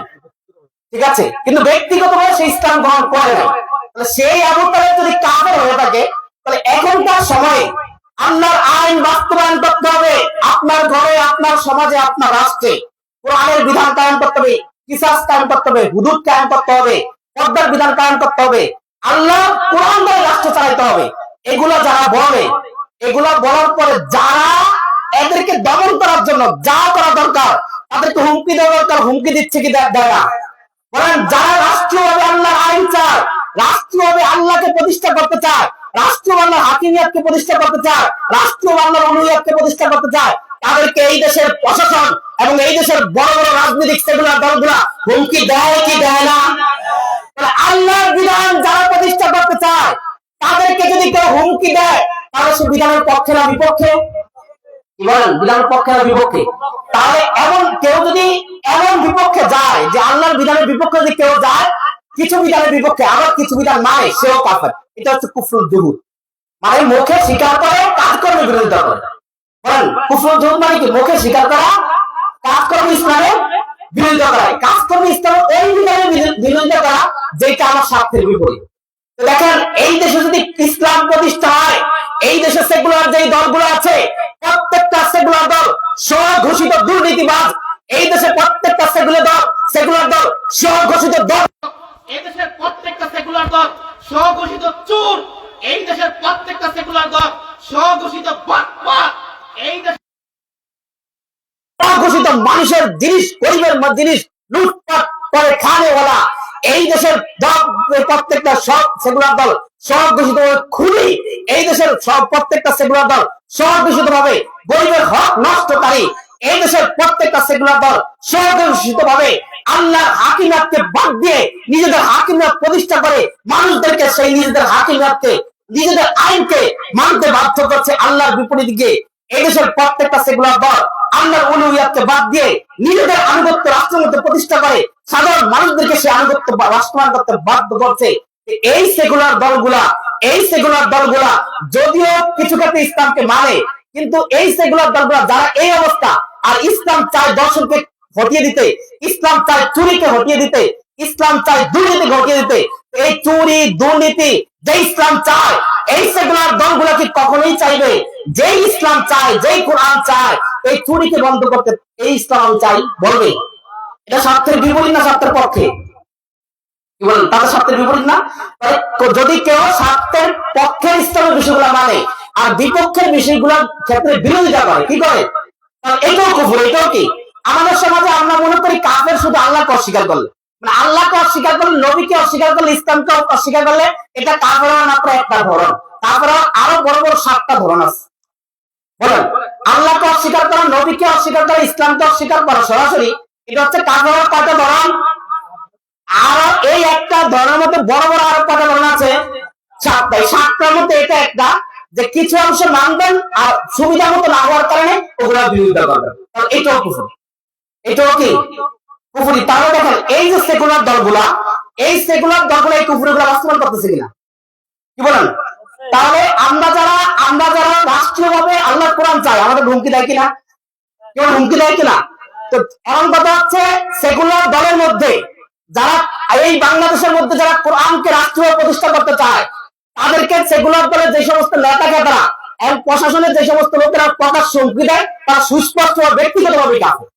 ঠিক আছে, কিন্তু ব্যক্তিগতভাবে সে ইসলাম গ্রহণ করে না। সেই আবু তালেব যদি কাফের হয়ে থাকে, তাহলে এখনকার সময়ে আল্লাহর আইন বাস্তবায়ন করতে হবে। আপনার ঘরে, আপনার সমাজে, আপনার রাষ্ট্রে কোরআনের বিধান কায়েম করতে হবে, কিসাস কায়েম করতে হবে, হুদুদ কায়েম করতে হবে, পর্দার বিধান কায়েম করতে হবে, আল্লাহ কোরআন দ্বারা রাষ্ট্র চালাইতে হবে। এগুলো যারা বলে, এগুলা বলার পরে যারা এদেরকে দমন করার জন্য যা করা দরকার তাদেরকে হুমকি দেওয়া দরকার, হুমকি দিচ্ছে কি দেয় না? বলেন, যারা রাষ্ট্রীয়ভাবে আল্লাহর আইন চায়, রাষ্ট্রীয়ভাবে আল্লাহকে প্রতিষ্ঠা করতে চায়, রাষ্ট্রীয় আল্লাহর হাকিমিয়াতকে প্রতিষ্ঠা করতে চায়, রাষ্ট্রীয় আল্লাহর উলুহিয়াতকে প্রতিষ্ঠা করতে চায়, তাদেরকে এই দেশের প্রশাসন এবং এই দেশের বড় বড় রাজনৈতিক সেকুলার দলগুলা হুমকি দেয় কি দেয় না? আল্লাহর বিধান যারা প্রতিষ্ঠা করতে চায় তাদেরকে যদি কেউ হুমকি দেয়, তাহলে সে বিধানের পক্ষে না বিপক্ষে? কি বলেন, বিধানের পক্ষে না বিপক্ষে? তাহলে এমন কেউ যদি এমন বিপক্ষে যায় যে আল্লাহর বিধানের বিপক্ষে যদি কেউ যায়, কিছু বিধানের বিপক্ষে আবার কিছু বিধান মানে, সেও কাফের। এটা হচ্ছে কুফরুল জুহুদ। মানে মুখে স্বীকার করে, কাজকর্মে বিরোধিতা করে। বলেন, কুফরুল জুহুদ মানে কি? মুখে স্বীকার করা, কাজকর্মে ইসলামের বিরোধিতা করা। কাজকর্মে ইসলামের ওই বিধানের বিরোধিতা করা যেটা আমার স্বার্থের বিপরীত। দেখেন, এই দেশে যদি ইসলাম প্রতিষ্ঠা হয়, এই দেশে সেকুলার যে দলগুলো আছে প্রত্যেকটা সেকুলার দল স্বঘোষিত দুর্নীতিবাজ। এই দেশে প্রত্যেকটা সেকুলার দল স্বঘোষিত দল। এই দেশের প্রত্যেকটা সেকুলার দল স্বঘোষিত চোর। এই দেশের প্রত্যেকটা সেকুলার দল স্বঘোষিত বাটপার। এই দেশের স্বঘোষিত মানুষের জিনিস, গরিবের জিনিস লুটপাট করে খানেওয়ালা। এই দেশের প্রত্যেকটা সব সেকুলার দল স্বঘোষিত খুনি। এই দেশের সব প্রত্যেকটা সেকুলার দল স্বঘোষিত ভাবে গরিবের হক নষ্টকারী। এই দেশের প্রত্যেকটা সেকুলার দল স্বঘোষিত ভাবে আল্লাহর হাকিমিয়াতকে বাদ দিয়ে নিজেদের হাকিমিয়াত প্রতিষ্ঠা করে মানুষদেরকে সেই নিজেদের হাকিমিয়াতকে, নিজেদের আইনকে মানতে বাধ্য করছে আল্লাহর বিপরীত গিয়ে। এই দেশের প্রত্যেকটা সেকুলার দল আল্লাহর উলুহিয়াতকে বাদ দিয়ে নিজেদের আনুগত্য রাষ্ট্রের মধ্যে প্রতিষ্ঠা করে সাধারণ মানুষদেরকে সে আনুগত্য বাস্তবায়ন করতে বাধ্য করছে। এই সেকুলার দলগুলা যদিও কিছু ক্ষেত্রে ইসলামকে মানে, কিন্তু এই সেকুলার দলগুলা যারা এই অবস্থা, আর ইসলাম চায় দর্শনকে হটিয়ে দিতে, ইসলাম চায় চুরিকে হটিয়ে দিতে, ইসলাম চায় দুর্নীতি হটিয়ে দিতে। এই চুরি দুর্নীতি যে ইসলাম চায়, এই সেকুলার দলগুলা কি কখনোই চাইবে? যে ইসলাম চায়, যে কোরআন চায় এই চুরিকে বন্ধ করতে, এই ইসলাম আমি চাই বলবে? এটা স্বার্থের বিপরীত না স্বার্থের পক্ষে? কি বলেন, তাদের স্বার্থের বিপরীত না? যদি কেউ স্বার্থের পক্ষে ইসলামের বিষয়গুলো মানে আর বিপক্ষের বিষয়গুলোর ক্ষেত্রে বিরোধিতা করে, কি করে? এটাও কুফর। এটাও কি? আমাদের সমাজে আমরা মনে করি কাফের শুধু আল্লাহকে অস্বীকার করলে, মানে আল্লাহকে অস্বীকার করলে, নবীকে অস্বীকার করলে, ইসলামকে অস্বীকার করলে এটা কাফের মাত্র একটা ধরন। তারপরে আরো বড় বড় 7টা ধরন আছে। বলেন, আল্লাহকে অস্বীকার করা, নবীকে অস্বীকার করা, ইসলামকে অস্বীকার করা সরাসরি, এটা হচ্ছে কাফের কয়টা ধরন? আর এই একটা ধরনের মধ্যে বড় বড় আরো কয়টা ধরন আছে? 7টা। 7টার মধ্যে এটা একটা, যে কিছু অংশ মানবেন আর সুবিধা মতো না হওয়ার কারণে ওগুলা বিরোধিতা করবেন। এটাও কুফর। এটাও কি কুফরি? তাহলে দেখেন, এই যে সেকুলার দলগুলা, এই কুফরিগুলা বাস্তবায়ন করতেছে কিনা? কি বলেন? তাহলে আমরা যারা রাষ্ট্রীয়ভাবে আল্লাহ কোরআন চাই, আমাদের হুমকি দেয় কিনা? কেউ হুমকি দেয় কিনা? তো এমন কথা হচ্ছে, সেকুলার দলের মধ্যে যারা এই বাংলাদেশের মধ্যে যারা কোরআনকে রাষ্ট্রীয় প্রতিষ্ঠা করতে চায়, তাদেরকে সেকুলার দলের যে সমস্ত নেতা খেতারা এবং প্রশাসনের যে সমস্ত লোকেরা প্রকাশ্য হুমকি দেয়, তারা সুস্পষ্ট ব্যক্তিগতভাবে কাফের।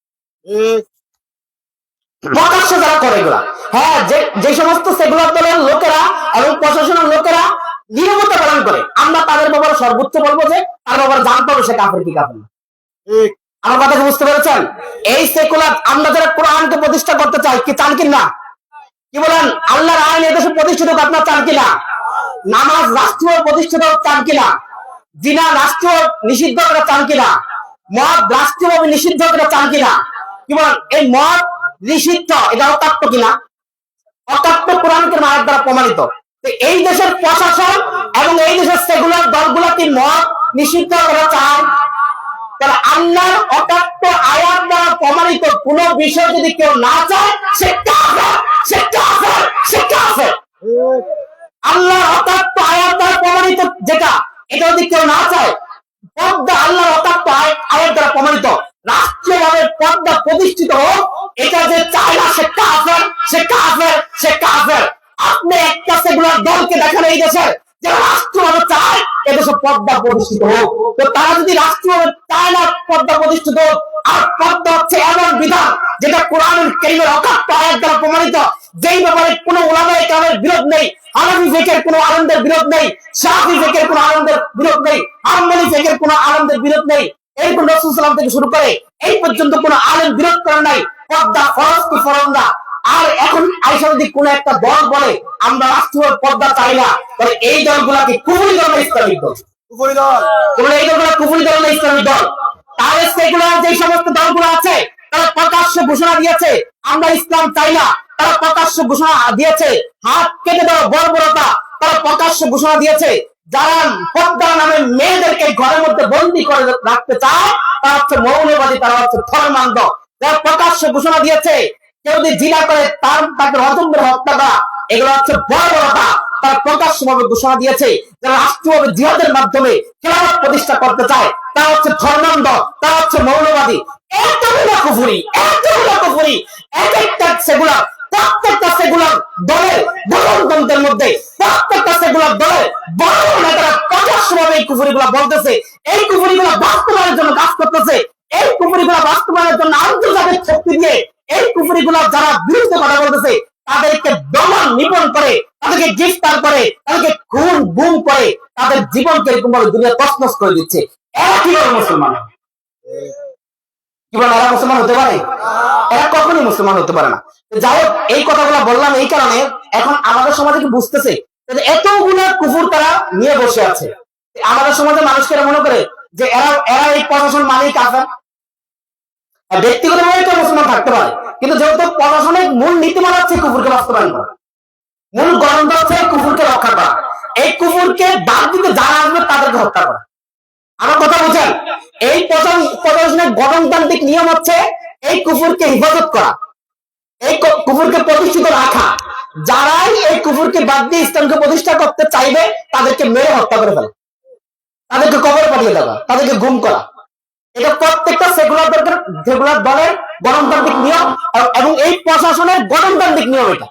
প্রকাশ্য যারা করে এগুলা, হ্যাঁ, যে সমস্ত সেকুলার দলের লোকেরা এবং প্রশাসনের লোকেরা নীরবতা পালন করে, আমরা তাদের ব্যাপারে সর্বোচ্চ বলবো যে তার ব্যাপারে জানতে হবে সে কাফের কি কাফের না। আমার কথা বুঝতে পেরেছেন? এই সেকুলার আমরা যারা কোরআনকে প্রতিষ্ঠা করতে চাই, কি চান কিনা? কি বলেন, আল্লাহর আইন এদেশে প্রতিষ্ঠিত আপনার চান কিনা? নামাজ রাষ্ট্রীয় প্রতিষ্ঠিত চান কিনা? জিনা রাষ্ট্রীয় নিষিদ্ধ করা চান কিনা? মদ রাষ্ট্রীয়ভাবে নিষিদ্ধ এটা চান কিনা? কি বলেন, এই মদ নিষিদ্ধ এটা অকাট্য কিনা? অকাট্য কোরআনকে মায়ের দ্বারা প্রমাণিত। তো এই দেশের প্রশাসন এবং এই দেশের সেকুলার দলগুলো কি মদ নিষিদ্ধ করা চায়? তাহলে আল্লাহর অকাট্য আয়াত দ্বারা প্রমাণিত কোন বিষয় যদি কেউ না চায় সে কাফের, সে কাফের, সে কাফের। আল্লাহর অকাট্য আয়াত দ্বারা প্রমাণিত যেটা, এটা যদি কেউ না চায়, পর্দা আল্লাহর অকাট্য আয়াত দ্বারা প্রমাণিত রাষ্ট্রীয়ভাবে পর্দা প্রতিষ্ঠিত হোক, এটা যে চায় না সে কাফের, সে কাফের, সে কাফের। আপনি একটা সেকুলার দলকে দেখেন এই দেশের যারা রাষ্ট্রভাবে চায় এদেশে পর্দা প্রতিষ্ঠিত হোক, তো তারা যদি রাষ্ট্রভাবে চায় না পর্দা প্রতিষ্ঠিত হোক, আর পর্দা হচ্ছে এমন বিধান যেটা কোরআনুল কারীমের অকাট্য আয়াত দ্বারা প্রমাণিত, যেই ব্যাপারে কোনো উলামায়ে কেরামের বিরোধ নেই, হানাফি ফিকহের কোনো আলেমদের বিরোধ নেই, শাফিঈ ফিকহের কোনো আলেমদের বিরোধ নেই, হাম্বলী ফিকহের কোনো আলেমদের বিরোধ নেই, এরকম রাসূল সাল্লাল্লাহু আলাইহি ওয়াসাল্লাম থেকে শুরু করে এই পর্যন্ত কোনো আলেম বিরোধ করে নাই পর্দা ফরজ কি ফরজ না। আর এখন আইসা যদি কোন একটা দল বলে আমরা রাষ্ট্রীয় পর্দা চাই না, তাহলে এই দলগুলাকে কুফরি দল না ইসলামিক দল? কুফরি দল। তোমরা এই দলগুলো কুফরি দল না ইসলামিক দল? তাহলে সেকুলার যে সমস্ত দলগুলো আছে তারা প্রকাশ্য ঘোষণা দিয়েছে আমরা ইসলাম চাই না, তারা প্রকাশ্য ঘোষণা দিয়েছে হাত কেটে দেওয়া বর্বরতা, তারা প্রকাশ্য ঘোষণা দিয়েছে যারা পর্দা নামে মেয়েদেরকে ঘরের মধ্যে বন্দী করে রাখতে চায় তারা হচ্ছে মৌলবাদী, তারা হচ্ছে ধর্মান্ধ। যারা প্রকাশ্য ঘোষণা দিয়েছে কেউ যদি জিনা করে তাকে রজম করে হত্যা করা, এগুলো হচ্ছে বর্বরতা, তারা প্রকাশ্যভাবে ঘোষণা দিয়েছে যারা রাষ্ট্রীয়ভাবে জিহাদের মাধ্যমে খেলাফত প্রতিষ্ঠা করতে চায় তারা হচ্ছে ধর্মান্ধ, তারা হচ্ছে মৌলবাদী। এতগুলো কুফরি, এতগুলো কুফরি, এক একটা সেগুলার, প্রত্যেকটা সেগুলার দলের গণতন্ত্রের মধ্যে প্রত্যেকটা সেগুলার দলের বড় নেতারা প্রকাশ্যভাবে এই কুফরিগুলো বলতেছে, এই কুফরিগুলো বাস্তবায়নের জন্য কাজ করতেছে, এই কুফরিগুলো বাস্তবায়নের জন্য আন্তর্জাতিক শক্তি দিয়ে এই কুফরিগুলো যারা বিরুদ্ধে কথা বলতেছে তাদেরকে দমন নিপন করে, তাদেরকে গ্রেফতার করে, তাদেরকে খুন গুম করে, তাদের জীবনকে এরকম ভাবে দুনিয়া তছনছ করে দিচ্ছে। এরা কিভাবে মুসলমান? কিভাবে এরা মুসলমান হতে পারে? এরা কখনোই মুসলমান হতে পারে না। যাই হোক, এই কথাগুলো বললাম এই কারণে এখন আমাদের সমাজে কি বুঝতেছে এতগুলো কুফর তারা নিয়ে বসে আছে। আমাদের সমাজে মানুষকে মনে করে যে এরা এরা এই প্রশাসন মানেই কাফের। ব্যক্তিগতভাবে কেউ মুসলমান থাকতে পারে, কিন্তু যেহেতু প্রশাসনিক মূল নীতিমালা হচ্ছে কুফরকে বাস্তবায়ন করা, মূল গণতন্ত্র হচ্ছে কুফরকে রক্ষা করা, এই কুফরকে বাদ দিতে যারা আসবে তাদেরকে হত্যা করা। আমার কথা বুঝেন, এই প্রশাসনের গণতান্ত্রিক নিয়ম হচ্ছে এই কুফরকে হেফাজত করা, এই কুফরকে প্রতিষ্ঠিত রাখা। যারাই এই কুফরকে বাদ দিয়ে ইসলামকে প্রতিষ্ঠা করতে চাইবে তাদেরকে মেরে হত্যা করে ফেলা, তাদেরকে কবরে পাঠিয়ে দেওয়া, তাদেরকে গুম করা। এটা প্রত্যেকটা সেকুলার দলের গণতান্ত্রিক নিয়ম এবং এই প্রশাসনের গণতান্ত্রিক নিয়ম। এটা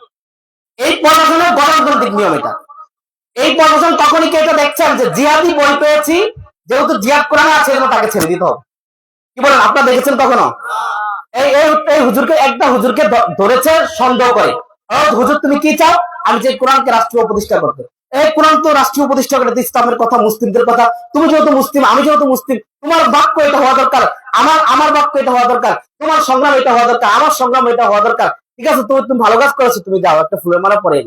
এই প্রশাসনের গণতান্ত্রিক নিয়ম। এই প্রশাসন তখনই কি এটা দেখছেন যে জিহাদি বই পেয়েছি, যেহেতু জিহাদ কোরআনে আছে তাকে ছেড়ে দিতে হবে? কি বলেন, আপনারা দেখেছেন কখনো? এই হুজুরকে, একটা হুজুরকে ধরেছে সন্দেহ করে, হুজুর তুমি কি চাও? আমি যে কোরআনকে রাষ্ট্রীয় প্রতিষ্ঠা করতে। এই কোরআন তো রাষ্ট্রীয় প্রতিষ্ঠা করে ইসলামের কথা, মুসলিমদের কথা। তুমি যেহেতু মুসলিম, আমি যেহেতু মুসলিম, তোমার বাক্য এটা হওয়া দরকার, আমার বাক্য এটা হওয়া দরকার, তোমার সংগ্রাম এটা হওয়া দরকার, আমার সংগ্রাম এটা হওয়া দরকার। ঠিক আছে, তুমি ভালো কাজ করেছো, তুমি যাও, একটা ফুলের মালা পরে।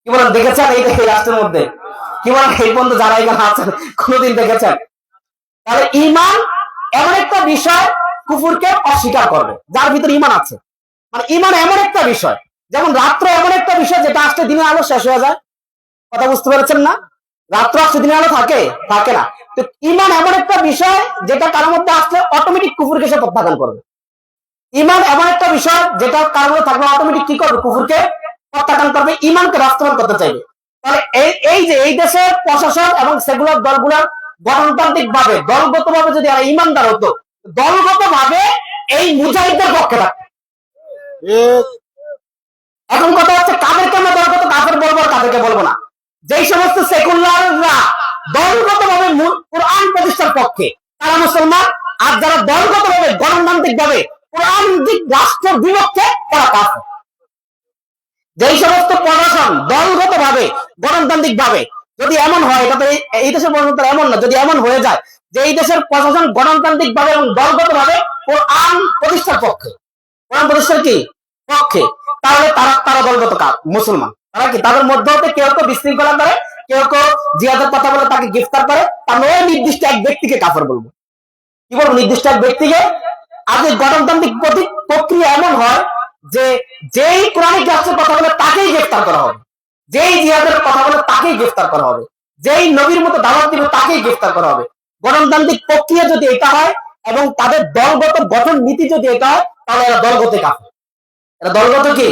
কি বলেন, দেখেছেন এই রাষ্ট্রের মধ্যে? কি বলেন, এই পর্যন্ত যারা এখানে আছেন কোনোদিন দেখেছেন? তাহলে ঈমান এমন একটা বিষয় কুফরকে অস্বীকার করবে যার ভিতরে ঈমান আছে। মানে ঈমান এমন একটা বিষয়, যেমন রাত্র এমন একটা বিষয় যেটা আসলে দিনের আলো শেষ হয়ে যায়। কথা বুঝতে পেরেছেন না? রাত্র আসলে দিনের আলো থাকে না। তো ঈমান এমন একটা বিষয় যেটা কারোর মধ্যে আসলে অটোমেটিক কুফরকে সে প্রত্যাখ্যান করবে। ঈমান এমন একটা বিষয় যেটা কারোর মধ্যে থাকলে অটোমেটিক কি করবে? কুফরকে প্রত্যাখ্যান করবে, ঈমানকে বাস্তবায়ন করতে চাইবে। তাহলে এই যে এই দেশের প্রশাসন এবং সেগুলার দলগুলার গণতান্ত্রিক ভাবে, দলগত ভাবে যদি আর ঈমানদার হতো, দলগত ভাবে এই মুজাহিদদের পক্ষে থাকতো। এখন কথা হচ্ছে কাদেরকে আমরা দলগত কাফের বলবো আর কাদেরকে বলবো না। যেই সমস্ত সেকুলাররা দলগত ভাবে কোরআন প্রতিষ্ঠার পক্ষে তারা মুসলমান, আর যারা দলগত ভাবে গণতান্ত্রিক ভাবে কোরআন রাষ্ট্র বিপক্ষে তারা কাফের। যেই সমস্ত প্রশাসন দলগত ভাবে গণতান্ত্রিক ভাবে যদি এমন হয়, এটা তো এই দেশের প্রশাসন এমন না, যদি এমন হয়ে যায় যে এই দেশের প্রশাসন গণতান্ত্রিক ভাবে এবং দলগত ভাবে কোরআন প্রতিষ্ঠার পক্ষে, কোরআন প্রতিষ্ঠার কি পক্ষে, তাহলে তারা দলগত মুসলমান। তারা কি তাদের মধ্যে হতে কেউ কেউ বিশৃঙ্খলা করে, কেউ কেউ জিহাদের কথা বলে তাকে গ্রেফতার করে, তার নয় নির্দিষ্ট এক ব্যক্তিকে কাফের বলবো। কি বলবো নির্দিষ্ট এক ব্যক্তিকে। আজকে গণতান্ত্রিক প্রক্রিয়া এমন হয় যে যেই কোরআনিক রাষ্ট্রের কথা বলে তাকেই গ্রেফতার করা হবে, যেই জিহাদের কথা বলে তাকেই গ্রেফতার করা হবে, যেই নবীর মতো দাওয়াত দিবে তাকেই গ্রেফতার করা হবে। গণতান্ত্রিক প্রক্রিয়া যদি এটা হয় এবং তাদের দলগত গঠন নীতি যদি এটা হয়, তাহলে এরা দলগত কাফের। এরা দলগত কি,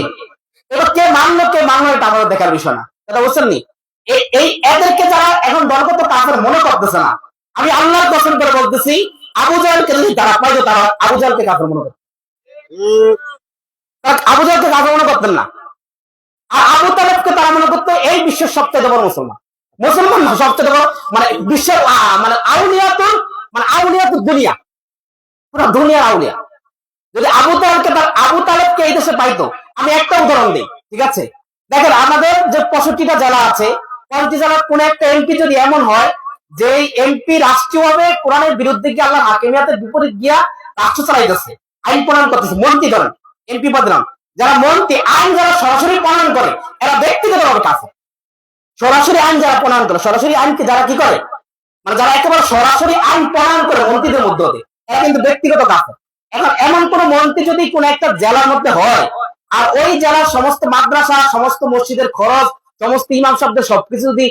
এবার কে মানলো এটা আমাদের দেখার বিষয় না, কথা বুঝছেন নি? এই এদেরকে যারা এখন দলগত কাফের মনে করতেছে না, আমি আল্লাহর কসম করে বলতেছি, আবু জাহেলকে যদি তারা পাইতো তারা আবু জাহেলকে কাফের মনে করত, আবু জাহেলকে কাফের মনে করতেন না। আর আবু তালেবকে তারা মনে করতো এই বিশ্বের সবচেয়ে বড় মুসলমান, মুসলমান না সবচেয়ে বড়, মানে বিশ্বের মানে আউলিয়াতুল দুনিয়া, পুরো দুনিয়ার আউলিয়া। যদি আবু তালেবকে এই দেশে পাইতো, আমি একটা উদাহরণ দিই, ঠিক আছে? দেখেন আমাদের যে 65টা জেলা আছে, 35 জেলার কোন একটা এমপি যদি এমন হয় যে এমপি রাষ্ট্রীয়ভাবে কোরআনের বিরুদ্ধে গিয়ে আল্লাহ হাকিমিয়াতের বিপরীত গিয়া রাষ্ট্র চালাইতেছে, আইন প্রণয়ন করতেছে, মন্ত্রী ধরেন, এমপি প্রধান, যারা মন্ত্রী আইন যারা সরাসরি প্রণয়ন করে এরা ব্যক্তিগতভাবে কাফের। সরাসরি আইন যারা প্রণয়ন করে, সরাসরি আইনকে যারা কি করে, মানে যারা একেবারে সরাসরি আইন প্রণয়ন করে মন্ত্রীদের মধ্যে দিয়ে, এরা কিন্তু ব্যক্তিগত কাফের। এখন এমন কোন মন্ত্রী যদি কোন একটা জেলার মধ্যে হয় আর ওই জেলার সমস্ত মাদ্রাসা, সমস্ত মসজিদের খরচ, সমস্ত ইমাম সাহেবদের সবকিছু যদি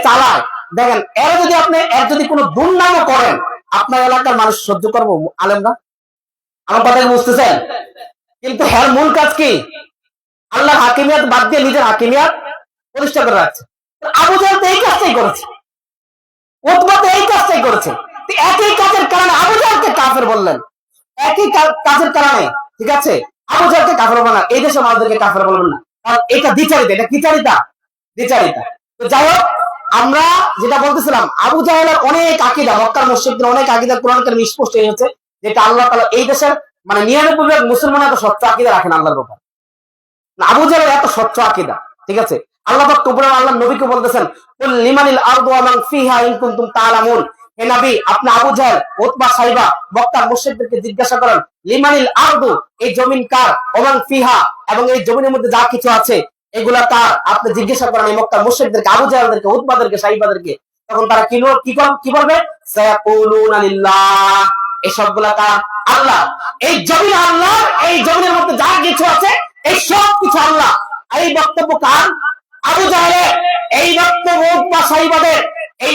চালায়, দেখেন এর যদি কোনো দুর্নামও করেন, আপনার এলাকার মানুষ সহ্য করবো? আলেমরা আমার কথা বুঝতেছেন? কিন্তু হ্যার মূল কাজ কি? আল্লাহর হাকিমিয়াত বাদ দিয়ে নিজের হাকিমিয়াত প্রতিষ্ঠা করে রাখছে। আবু জাহেল তো এই কাজটাই করেছে, উতবা তো এই কাজটাই করেছে। একই কাজের কারণে আবু জাহেলকে কাফের বললেন, একই কাজের কারণে, ঠিক আছে? আবু জাহেলকে কাফের বলবেন না, এই দেশের মানুষদেরকে কাফের বলবেন না, কারণ এটা দ্বিচারিতা, এটা কি চারিতা? দ্বিচারিতা। তো যাই হোক, আমরা যেটা বলতেছিলাম, আবু জাহেলের অনেক আকীদা, মক্কার মুশরিকদের অনেক আকীদা কোরআন কারিমে স্পষ্ট হয়ে গেছে, যেটা আল্লাহ তাআলা এই দেশের মানে 99% মুসলমান এত স্বচ্ছ আকীদা রাখেন আল্লাহর ব্যাপারে। আবু জাহেলের এত স্বচ্ছ আকীদা, ঠিক আছে? আল্লাহ পাক কুরআনে আল্লাহ নবীকে বলতেছেন, কুল লিমানিল আরদু ওয়া মান ফিহা ইন কুনতুম তাআলামুন। হে নবী, আপনি আবু জাহেল, উতবা, সাইবা, মক্কার মুশরিকদেরকে জিজ্ঞাসা করেন, লিমানিল আরদু, এই জমিন কার, ওয়া মান ফিহা, এবং এই জমিনের মধ্যে যা কিছু আছে এগুলা কার, আপনি জিজ্ঞাসা করেন এই মক্কার মুশরিকদেরকে, আবু জাহেলদেরকে, উতবাদেরকে, সাইবাদেরকে। তখন তারা কি বলবে? সায়াকুলুনা লিল্লাহ, এই সবগুলা কার? আল্লাহ। এই জমিন আল্লাহ, এই জমিনের মধ্যে যা কিছু আছে এই সব কিছু আল্লাহ। এই বক্তব্য কার? আবু জাহেলের। এই বক্তব্য উতবা, সাইবাদের, এই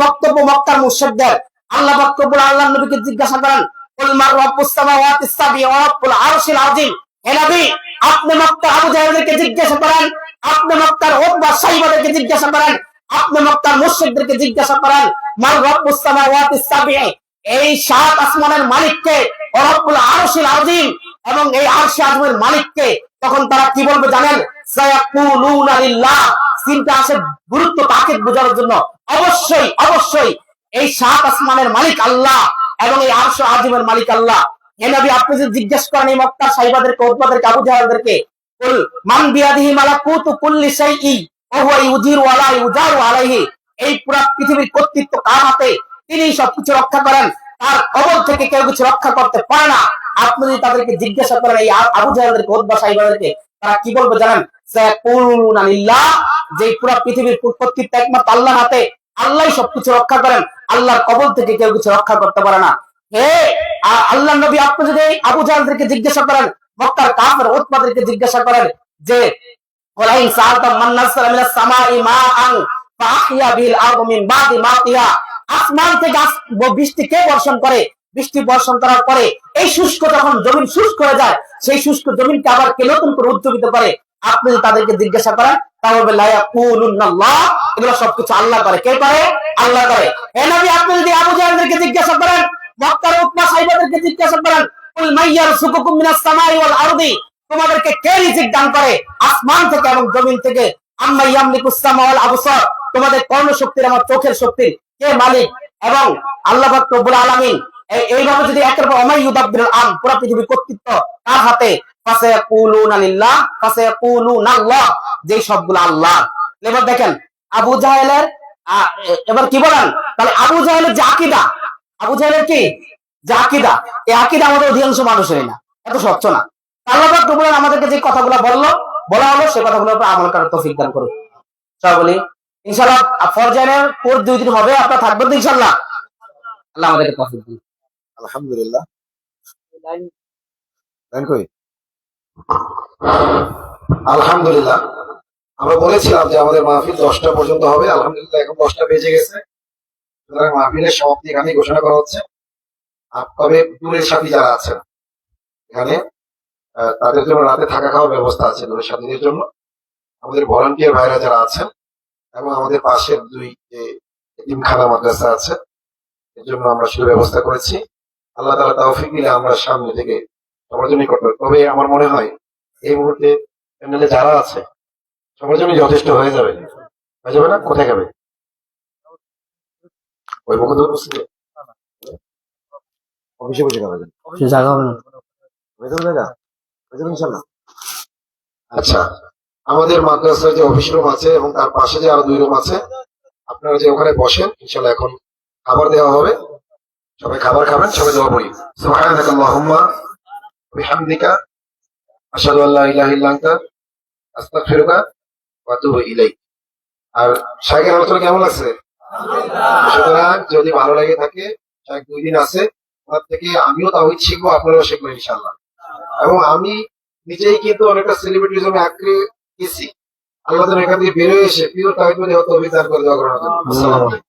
বক্তব্য মক্কার মুশরিকদের। আল্লাহ বক্তব্য আল্লাহর নবীকে জিজ্ঞাসা করেন, কুল মা রাব্বুস সামাওয়াতিস সাব'i ওয়া রাব্বুল আরশিল আযীম। হে নবী, আপনি মক্কার আবু জাহেলকে জিজ্ঞাসা করেন, আপনি মক্কার উতবা, সাইবাদেরকে জিজ্ঞাসা করেন, আপনি মক্কার মুশরিকদেরকে জিজ্ঞাসা করেন, মা রাব্বুস সামাওয়াতিস সাব'i, এই 7 আসমানের মালিককে, ওয়া রাব্বুল আরশিল আযীম, এবং এই আরশে আযমের মালিককে। তখন তারা কি বলবে জানেন? সায়াকুলুনা লিল্লাহ। চিন্তা আসে গুরুত্ব তাকিদ বোঝানোর জন্য। অবশ্যই অবশ্যই এই 7 আসমানের মালিক আল্লাহ এবং এই আরশ আযমের মালিক আল্লাহ। হে নবী, আপনি যদি জিজ্ঞেস করেন এই মক্কার সাইবাদেরকে, উতবাদেরকে, আবু জাহেলদেরকে, কুল মান বিয়াদিহি মালাকুতু কুল্লি শাইই ওয়া হুয়া ইউজিরু ওয়া লা ইউজারু আলাইহি, এই পুরো পৃথিবীর কর্তৃত্ব কার হাতে, তিনি সবকিছু রক্ষা করেন, তার কবল থেকে কেউ কিছু রক্ষা করতে পারে না। আপনি যদি তাদেরকে জিজ্ঞাসা করেন এই আবু জাহেলদেরকে, উতবা, সাইবাদেরকে, তারা কি বলবে জানেন? সায়াকুলুনা লিল্লাহ, যে পুরো পৃথিবীর কর্তৃত্ব একমাত্র আল্লাহর হাতে, আল্লাহই সবকিছু রক্ষা করেন, আল্লাহর কবল থেকে কেউ কিছু রক্ষা করতে পারে না। হে আল্লাহর নবী, আপনি যদি আবু জাহেলদেরকে জিজ্ঞাসা করেন, মক্কার কাফের উতবাদেরকে জিজ্ঞাসা করেন যে ওয়ালাইন সাআলতা মান নাযালা মিনাস সামাই মাআন ফাআহইয়া বিল আরদি মিন বাদি মাতিহা, আসমান থেকে বৃষ্টি কে বর্ষণ করে, বৃষ্টি বর্ষণ করার পরে এই শুষ্ক যখন জমিন শুষ্ক হয়ে যায়, সেই শুষ্ক জমিনকে আবার কে নতুন করে উজ্জীবিত করে, আপনি যদি তাদেরকে জিজ্ঞাসা করেন তাহলে লা ইয়াকুলুনাল্লাহ, এগুলো সবকিছু আল্লাহ করে। কে করে? আল্লাহ করে। হে নবী, আপনি যদি আবু জাহেলদেরকে জিজ্ঞাসা করেন, মক্কার উতবা, সাইবাদেরকে জিজ্ঞাসা করেন, কুল মাইয়ারযুকুকুম মিনাস সামাই ওয়াল আরদি, তোমাদেরকে কে রিজিক দান করে আসমান থেকে এবং জমিন থেকে, আম্মা ইয়ামলিকুস সামা ওয়াল আবসার, তোমাদের কর্ণ শক্তির, আমার চোখের শক্তির কে মালিক, এবং আল্লাহ পাক রব্বুল আলামিন। এইভাবে যদি একের পর অমাই ইউদাব্বিরুল আম, পুরো পৃথিবীর কর্তৃত্ব কার হাতে? ফাসায়াকুলুনা লিল্লাহ, ফাসায়াকুলুনাল্লাহ, যে সবগুলো আল্লাহ। এবার দেখেন আবু জাহেলের, এবার কি বলেন তাহলে আবু জাহেলের যে আকীদা, আবু জাহেলের কি যে আকীদা, এই আকীদা আমাদের অধিকাংশ মানুষেরই না, এত স্বচ্ছ না। আল্লাহ পাক রব্বুল আলামিন আমাদেরকে যে কথাগুলো বলা হলো সে কথাগুলোর উপর আমল করার তৌফিক দান করুন। সবাই বলি ইনশাআল্লাহ। ফরজানের পর 2 দিন হবে, আপনারা থাকবেন তো ইনশাআল্লাহ? আল্লাহ আমাদেরকে তৌফিক দিন। আলহামদুলিল্লাহ। লাইন কই? আলহামদুলিল্লাহ, আমরা বলেছিলাম যে আমাদের মাহফিল 10টা পর্যন্ত হবে। আলহামদুলিল্লাহ এখন 10টা বেজে গেছে, সুতরাং মাহফিলের সমাপ্তি এখানেই ঘোষণা করা হচ্ছে। তবে দূরের সাথী যারা আছেন এখানে, তাদের জন্য রাতে থাকা খাওয়ার ব্যবস্থা আছে দূরের সাথীদের জন্য। আমাদের ভলান্টিয়ার ভাইরা যারা আছেন এবং আমাদের পাশের 2 যে এতিমখানা মাদ্রাসা আছে, এর জন্য আমরা সুব্যবস্থা ব্যবস্থা করেছি। আল্লাহ তাআলা তৌফিক দিলে আমরা সামনে থেকে সবার জন্যই করতে পারবো। তবে আমার মনে হয় এই মুহূর্তে প্যান্ডেলে যারা আছে সবার জন্যই যথেষ্ট হয়ে যাবে। হয়ে যাবে না? কোথায় যাবে? ওই মুখ অফিসে বসে খাবেন? জায়গা হবে না। হয়ে যাবে জায়গা? হয়ে যাবে ইনশাল্লাহ। আচ্ছা, আমাদের মাদ্রাসার যে অফিস রুম আছে এবং তার পাশে যে আরো 2 রুম আছে, আপনারা যে ওখানে বসেন, ইনশাল্লাহ এখন খাবার দেওয়া হবে। সবাই খাবার খাবেন, সবাই দোয়া পড়ি। সুবহানাকাল্লাহুম্মা ওয়া বিহামদিকা আশহাদু আল্লা ইলাহা ইল্লা আনতা আস্তাগফিরুকা ওয়া আতুবু ইলাইক। আর শাইখের আলোচনা কেমন লাগছে? সুতরাং যদি ভালো লাগে থাকে, শাইখ 2 দিন আছে, ওনার থেকে আমিও তাওহীদ শিখবো, আপনারাও শিখবেন ইনশাআল্লাহ। এবং আমি নিজেই কিন্তু অনেকটা সেলিব্রিটিজমে আঁকড়ে গেছি। আল্লাহ যেন এখান থেকে বেরোয় এসে পিওর তাওহীদ হতে অভিযান করে দেওয়া করার জন্য। আসসালামু আলাইকুম।